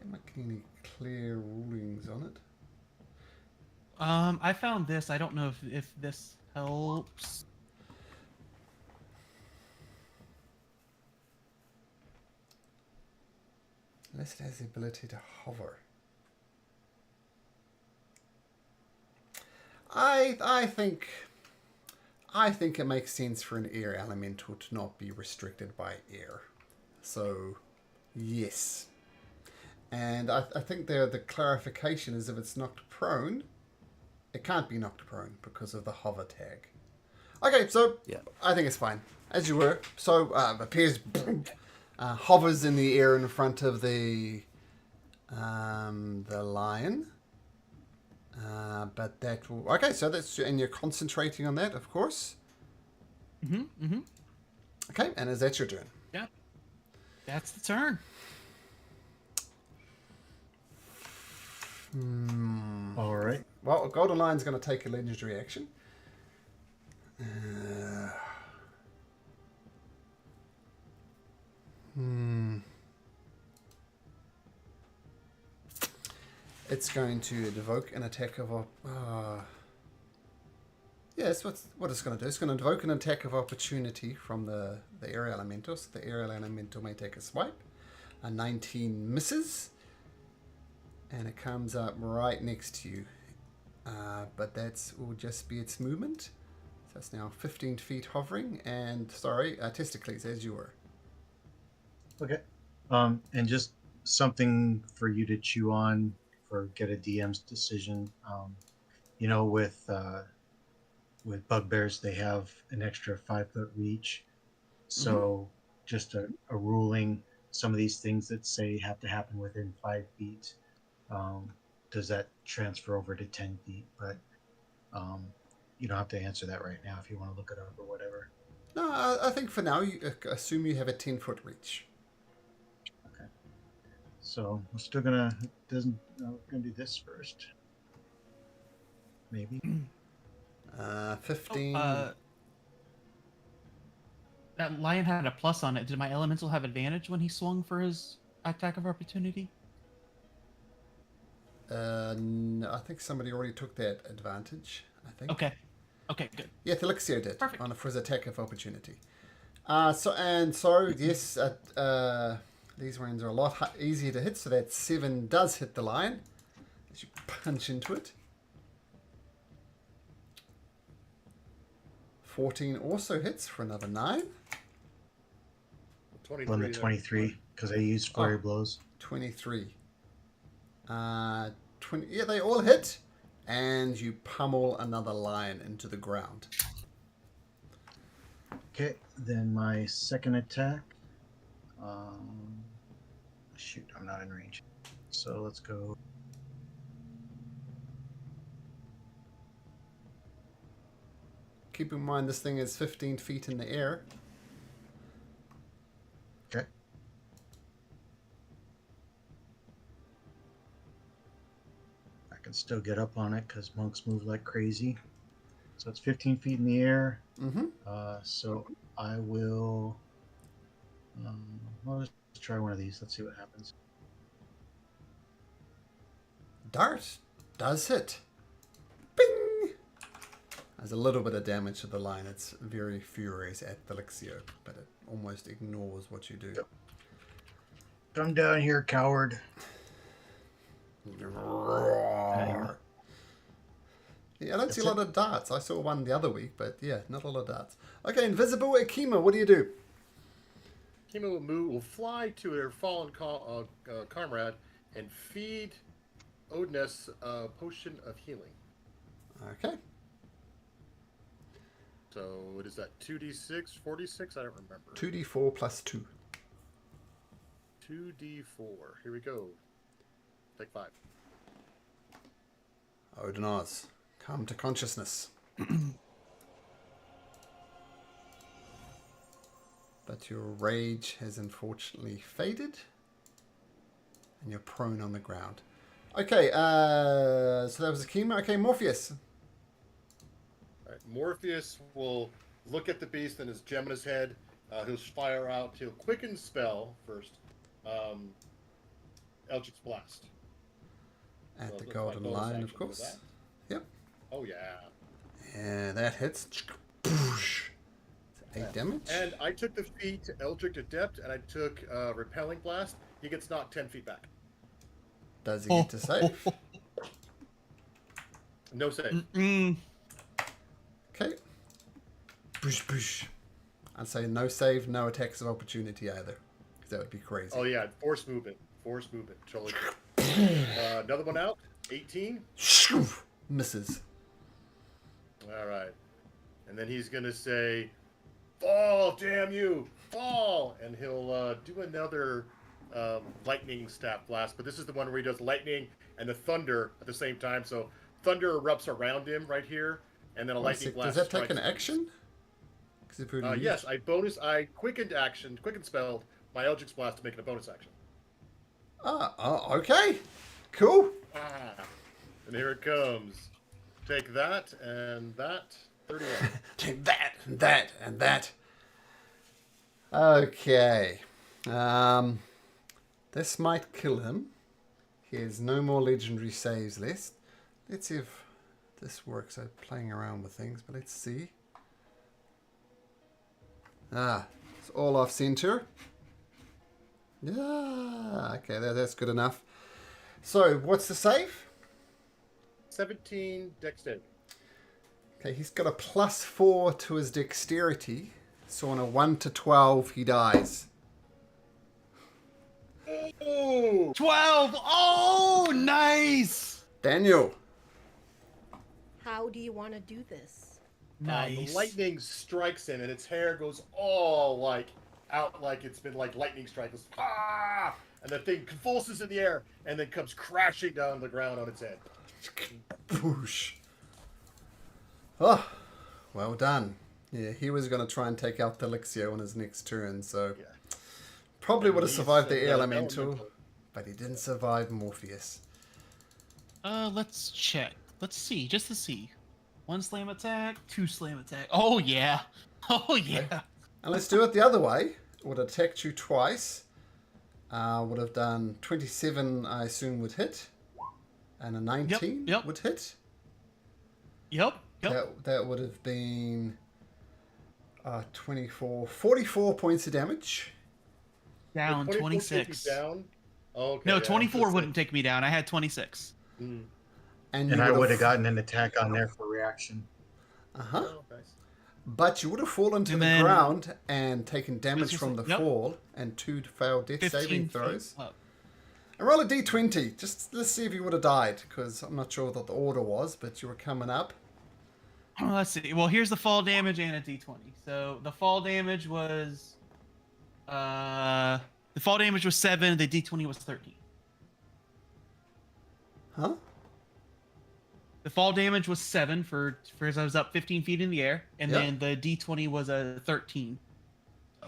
not getting any clear rulings on it. I found this. I don't know if this helps. Unless it has the ability to hover. I think it makes sense for an air elemental to not be restricted by air. So, yes. And I think the clarification is if it's knocked prone, it can't be knocked prone because of the hover tag. Okay, so Yeah. I think it's fine. As you were. So, appears... hovers in the air in front of the lion. But that will... Okay, so that's... And you're concentrating on that, of course. Okay, and is that your turn? Yeah, that's the turn. All right. Well, Golden Lion's going to take a legendary action. It's going to evoke an attack of... yeah, that's what it's going to do. It's going to invoke an attack of opportunity from the air elemental. So the air elemental may take a swipe. A 19 misses. And it comes up right next to you. But that will just be its movement. So it's now 15 feet hovering. And, sorry, Testicles, as you were. Okay. And just something for you to chew on for get a DM's decision. You know, with bugbears, they have an extra 5-foot reach. So just a ruling. Some of these things that say have to happen within 5 feet. Does that transfer over to 10 feet? But you don't have to answer that right now if you want to look it up or whatever. No, I think for now, you assume you have a 10-foot reach. Okay. So we're still gonna we're gonna do this first. Maybe. 15. That lion had a plus on it. Did my elemental have advantage when he swung for his attack of opportunity? No, I think somebody already took that advantage. I think. Okay. Okay, good. Yeah, Thelixio did. Perfect. For his attack of opportunity. So yes, these ones are a lot easier to hit. So that 7 does hit the lion as you punch into it. 14 also hits for another 9. 23. On the there. 23, because I used flurry blows. 23. 20. Yeah, they all hit, and you pummel another lion into the ground. Okay, then my second attack. Shoot, I'm not in range. So let's go. Keep in mind this thing is 15 feet in the air. Okay. I can still get up on it because monks move like crazy. So it's 15 feet in the air. Mm-hmm. So I will. Well, let's try one of these. Let's see what happens. Dart does hit. Bing! There's a little bit of damage to the line. It's very furious at Felixio, but it almost ignores what you do. Come down here, coward. Roar. Yeah, I don't see a lot of darts. I saw one the other week, but yeah, not a lot of darts. Okay, Invisible Akima, what do you do? Kima will fly to her fallen comrade and feed Odinus a potion of healing. Okay. So what is that? 2d6, 46? I don't remember. 2d4 plus 2. 2d4. Here we go. Take 5. Odinaz, come to consciousness. But your rage has unfortunately faded. And you're prone on the ground. Okay, so that was Akima. Okay, Morpheus. All right, Morpheus will look at the beast and his gem in his head. He'll fire out. He'll quicken spell first. Eldritch Blast. At So the it looks golden like bonus line, of action for course. that. Yep. Oh yeah. And that hits. Boosh. 8 damage. And I took the feat Eldritch Adept, and I took Repelling Blast. He gets knocked 10 feet back. Does he get to save? No save. Okay. Boosh, boosh. I'd say no save, no attacks of opportunity either. Because that would be crazy. Oh yeah, force movement. Force movement. Totally. Another one out. 18. Misses. All right. And then he's going to say, fall, damn you, fall. And he'll do another lightning staff blast. But this is the one where he does lightning and the thunder at the same time. So thunder erupts around him right here. And then a lightning blast. Does that take an strikes him. action? 'Cause if you're Yes, I quickened spelled my Eldritch Blast to make it a bonus action. Okay. Cool. And here it comes. Take that and that. 31. Take that, and that, and that. Okay. This might kill him. He has no more legendary saves left. Let's see if this works. I'm playing around with things, but let's see. It's all off center. Yeah, okay, that's good enough. So, what's the save? 17 dexterity. Okay, he's got a +4 to his dexterity. So on a 1 to 12, he dies. Oh! 12! Oh, nice! Daniel. How do you want to do this? Nice. The lightning strikes him, and its hair goes all like out, like it's been like lightning strike. Goes, ah! And the thing convulses in the air, and then comes crashing down the ground on its head. Boosh. Oh, well done. Yeah, he was going to try and take out Felixio on his next turn, so Yeah. probably would have He's survived the an elemental, but he didn't survive Morpheus. Let's check. Let's see, just to see. 1 slam attack, 2 slam attack. Oh, yeah. Oh, yeah. And let's do it the other way. It would have attacked you twice. Would have done 27, I assume, would hit. And a 19 yep. would hit. Yep, yep. That would have been 24, 44 points of damage. Down, 24 take you 26. Down. Okay, No, yeah, 24 I'm wouldn't take me down. I had 26. And And I would have gotten an attack on there for reaction. Uh-huh. Oh, nice. But you would have fallen to And the then- ground and taken damage just from the like- nope. fall and 2 failed death 15 saving feet throws. up. And roll a d20. Just let's see if you would have died, because I'm not sure what the order was, but you were coming up. Let's see. Well, here's the fall damage and a d20. So the fall damage was, the fall damage was 7. The d20 was 13. Huh? The fall damage was 7 for as I was up 15 feet in the air, and Yeah. then the d20 was a 13.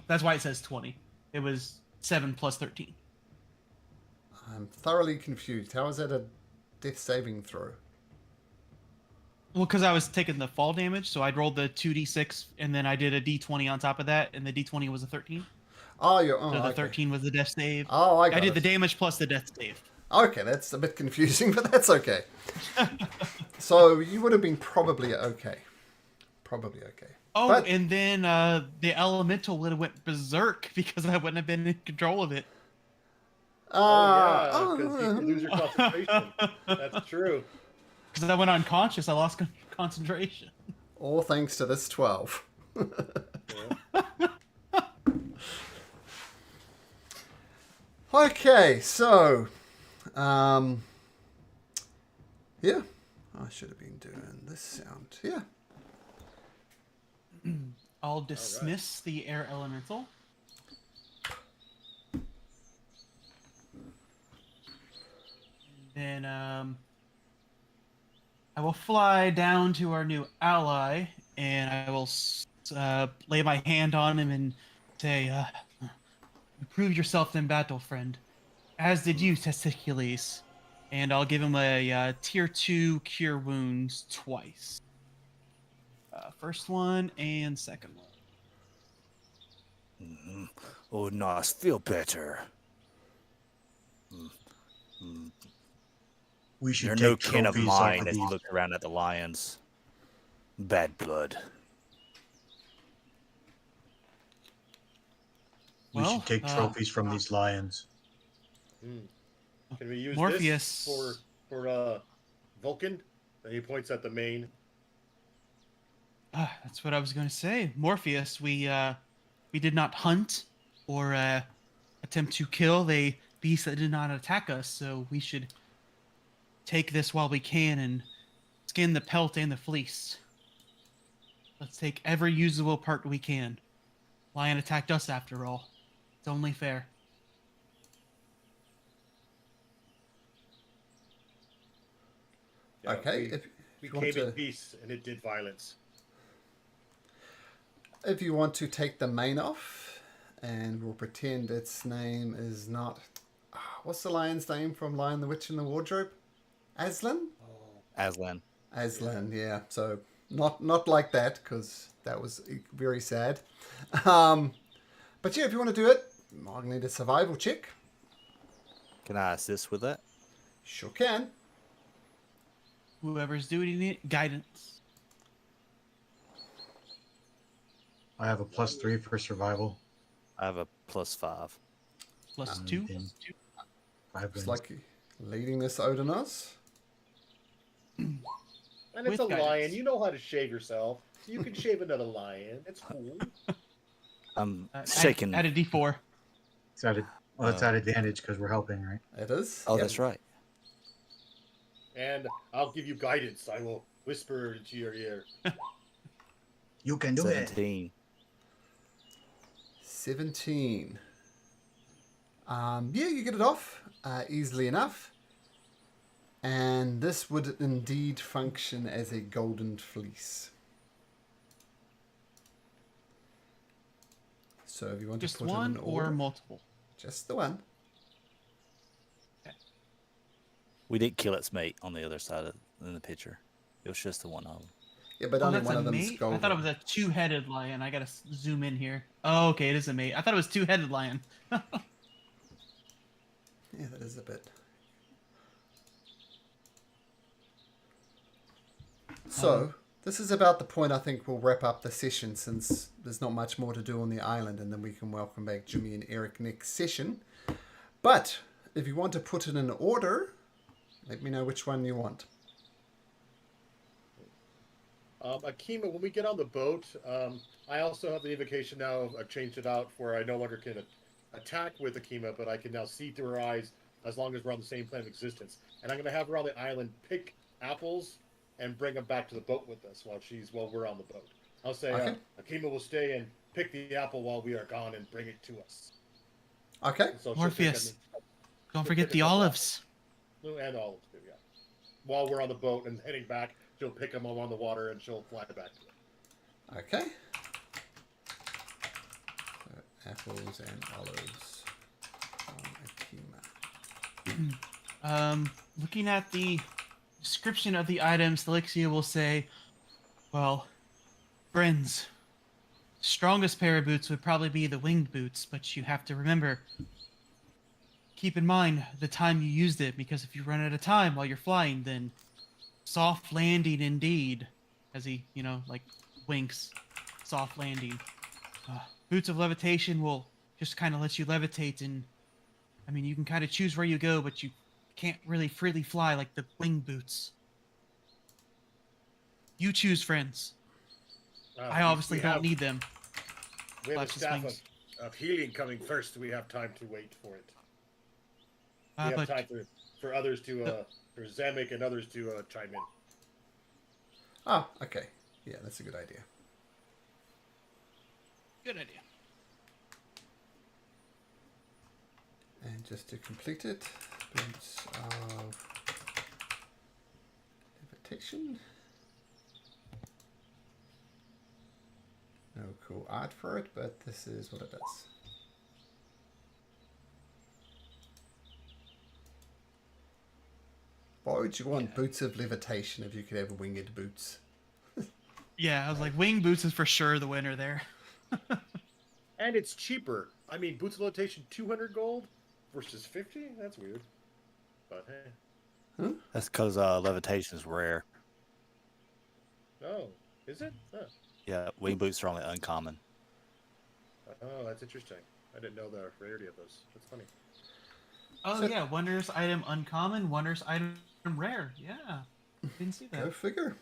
That's why it says 20. It was 7 plus 13. I'm thoroughly confused. How is that a death saving throw? Well, because I was taking the fall damage, so I'd rolled the 2d6, and then I did a d20 on top of that, and the d20 was a 13. Oh, you're. So Oh, the okay. 13 was the death save. Oh, I got I did it. the damage plus the death save. Okay, that's a bit confusing, but that's okay. So you would have been probably okay. Probably okay. Oh, But- and then the elemental would have went berserk because I wouldn't have been in control of it. Oh, yeah, because you lose your concentration. That's true. Because I went unconscious, I lost concentration. all thanks to this 12. Okay, so, yeah, I should have been doing this sound. Yeah, I'll dismiss the air elemental. And then I will fly down to our new ally, and I will lay my hand on him and say, "Prove yourself in battle, friend. As did you, Testicules." And I'll give him a tier 2 cure wounds twice. First one and second one. Oh, nice. Feel better. We should You're take no kin of trophies off mine of as you these. look around at the lions. Bad blood. We Well, should take trophies from these lions. Can we use Morpheus. this for Vulcan? And he points at the main. That's what I was going to say. Morpheus, we did not hunt or attempt to kill the beasts that did not attack us, so we should take this while we can and skin the pelt and the fleece. Let's take every usable part we can. Lion attacked us after all. It's only fair. Yeah, okay. We If you want came in to, peace, and it did violence. if you want to take the mane off, and we'll pretend its name is not. What's the lion's name from Lion the Witch in the Wardrobe? Aslan? Aslan. Aslan, yeah. So not like that, because that was very sad. But yeah, if you want to do it, I'll need a survival check. Can I assist with that? Sure can. Whoever's doing it, guidance. I have a +3 for survival. I have a +5. Plus 2. in- 5 It's wins. like leading this Odonos. And With it's a guidance. lion. You know how to shave yourself. So you can shave another lion. It's cool. I'm shaking. Add a d4. It's at advantage because we're helping, right? It is. Oh, Yep. that's right. And I'll give you guidance. I will whisper into your ear. You can do it. 17. 17. Yeah, you get it off easily enough. And this would indeed function as a golden fleece. So if you want Just to put one in an or order, multiple? just the one. We did kill its mate on the other side in the picture. It was just the one of them. Yeah, but Oh, only that's one a of them is mate? golden. I thought it was a two-headed lion. I gotta zoom in here. Oh, okay, it is a mate. I thought it was two-headed lion. Yeah, that is a bit. So, this is about the point I think we'll wrap up the session, since there's not much more to do on the island, and then we can welcome back Jimmy and Eric next session. But, if you want to put it in order, let me know which one you want. Akima, when we get on the boat, I also have the invocation now. I've changed it out for I no longer can attack with Akima, but I can now see through her eyes as long as we're on the same plane of existence. And I'm going to have her on the island pick apples and bring them back to the boat with us while we're on the boat. I'll say Okay. Akima will stay and pick the apple while we are gone and bring it to us. Okay. So she'll Morpheus, pick don't she'll forget pick the a couple olives. apples. And olives too, yeah. While we're on the boat and heading back, she'll pick them up on the water and she'll fly back to it. Okay. So, apples and olives from Akima. Looking at the description of the items, Elixia will say, well, friends, strongest pair of boots would probably be the winged boots, but you have to remember, keep in mind the time you used it, because if you run out of time while you're flying, then soft landing indeed, as he, like winks, soft landing. Boots of levitation will just kind of let you levitate, and I mean, you can kind of choose where you go, but you can't really freely fly like the wing boots. You choose, friends. I obviously don't need them. We have a Flash staff wings. of healing coming first. We have time to wait for it. We have But time for others to, for Zamek and others to chime in. Oh, okay. Yeah, that's a good idea. good idea. And just to complete it, boots of levitation. No cool art for it, but this is what it does. Why would you want boots of levitation if you could have winged boots? Yeah, I was like, wing boots is for sure the winner there. And it's cheaper. I mean, boots of levitation 200 gold versus 50? That's weird. But hey. That's because levitation is rare. Oh, is it? Huh. Yeah, wing boots are only uncommon. Oh, that's interesting. I didn't know the rarity of those. That's funny. Oh So- yeah, wonders item uncommon, wonders item rare. Yeah, didn't see Go that. figure.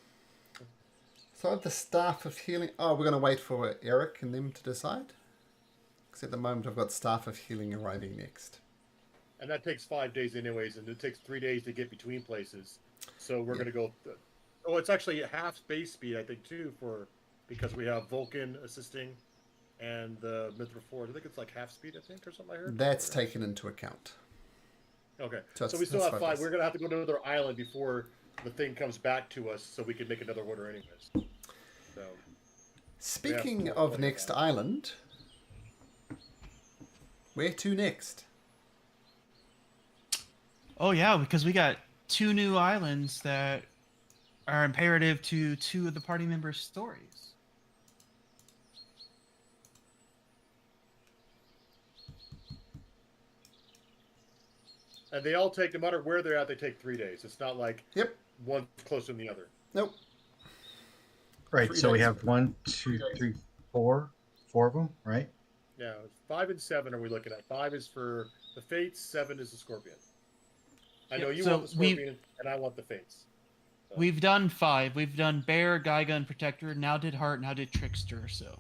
So I have the Staff of Healing. Oh, we're going to wait for Eric and them to decide? Because at the moment I've got Staff of Healing arriving next. And that takes 5 days anyways, and it takes 3 days to get between places. So we're going to go... Oh, it's actually half space speed, I think, too, because we have Vulcan assisting and the Mithra Ford. I think it's like half speed, I think, or something I heard. That's taken into account. Okay. So So we still that's have 5 5. days. We're going to have to go to another island before the thing comes back to us so we can make another order anyways. So... Speaking Yeah. of next island, where to next? Oh yeah, because we got 2 new islands that are imperative to 2 of the party members' stories. And they all take, no matter where they're at, they take 3 days. It's not like Yep. one's closer than the other. Nope. Right. 3 So we days. have 1, 2, 3, 4 of them, right? Yeah, 5 and 7 are we looking at? 5 is for the Fates, 7 is the Scorpion. I know Yep, you so want the we- Scorpion, and I want the Fates. So, We've done 5. We've done Bear, Gyga, and Protector. Now did Heart. Now did Trickster. So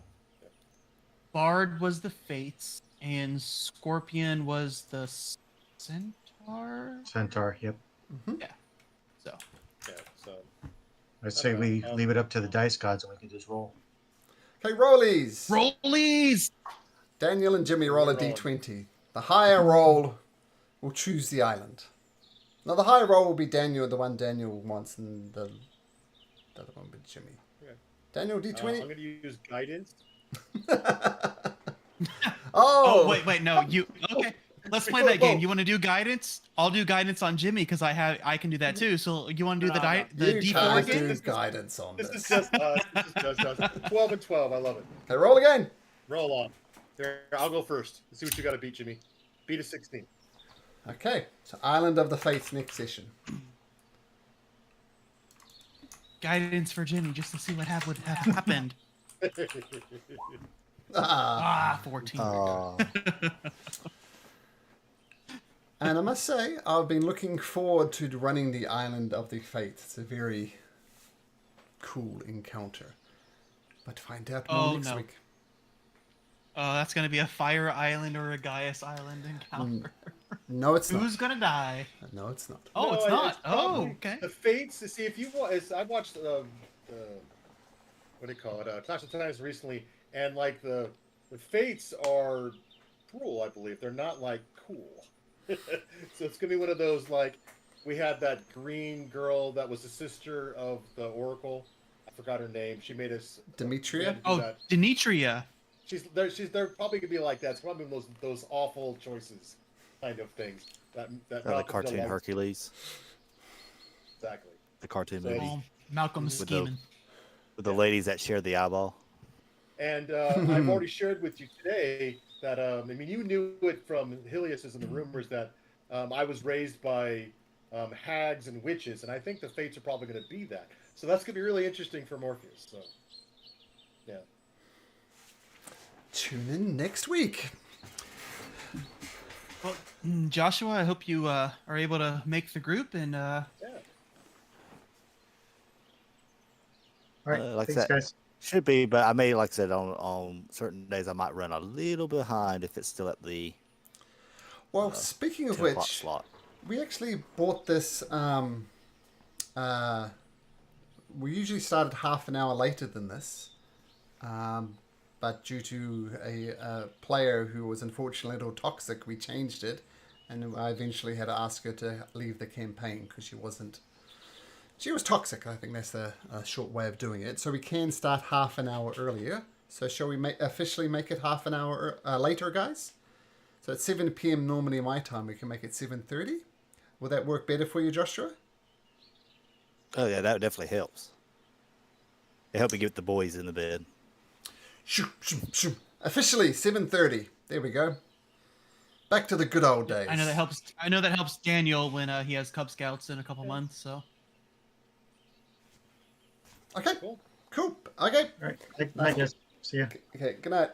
Bard was the Fates, and Scorpion was the Centaur. Centaur. Yep. So yeah, so I'd say we leave it up to the dice gods and we can just roll. Okay, rollies. rollies. Daniel and Jimmy roll a Rolling. d20. The higher roll will choose the island. Now the higher roll will be Daniel, the one Daniel wants, and the other one will be Jimmy. Okay. Daniel, I'm d20. going to use Guidance. Oh, Oh, wait, no, you okay? Let's play that game. You want to do guidance? I'll do guidance on Jimmy because I can do that too. So you want to do No, no. the you D4 can't game? do guidance on This is this. just us. This is just us. 12 and 12. I love it. Okay, roll again. Roll on. There, I'll go first. Let's see what you got to beat, Jimmy. Beat a 16. Okay, so Island of the Fates next session. Guidance for Jimmy just to see what would have happened. Ah. 14. And I must say, I've been looking forward to running the Island of the Fates. It's a very cool encounter. But find out more Oh, next no. week. That's gonna be a Fire Island or a Gaius Island encounter. No, it's Who's not. gonna die? No, it's not. Oh, No, it's not. Oh, probably okay. The Fates. See, if you want, I watched what do you call it? Clash of Titans recently, and like the Fates are cruel. I believe they're not like cool. So it's gonna be one of those like we had that green girl that was the sister of the Oracle. I forgot her name. She made us Demetria? Oh, that. Denitria. They're probably gonna be like that. It's probably those awful choices, kind of things. That The Malcolm cartoon delights- Hercules, Exactly. the cartoon So movie Oh, Malcolm's With the- scheming. with the ladies that share the eyeball. And I've already shared with you today that I mean you knew it from Helios and the rumors that I was raised by hags and witches, and I think the Fates are probably going to be that. So that's going to be really interesting for Morpheus. So yeah. Tune in next week. Well, Joshua, I hope you are able to make the group and Yeah. All right, Like thanks, that. guys. Should be, but I may, like I said, on certain days I might run a little behind if it's still at the Well, speaking of 10 o'clock which, slot. we actually bought this. We usually started half an hour later than this, but due to a player who was unfortunately a little toxic, we changed it, and I eventually had to ask her to leave the campaign because she wasn't. She was toxic. I think that's a short way of doing it. So we can start half an hour earlier. So shall we officially make it half an hour later, guys? So at 7 p.m. normally my time, we can make it 7:30. Will that work better for you, Joshua? Oh yeah, that definitely helps. It helped me get the boys in the bed. Shoo, shoo, shoo. Officially 7:30. There we go. Back to the good old days. I know that helps. I know that helps Daniel when he has Cub Scouts in a couple months. So Okay, Cool. cool. Okay. All right, night, guys. See ya. Okay, good night.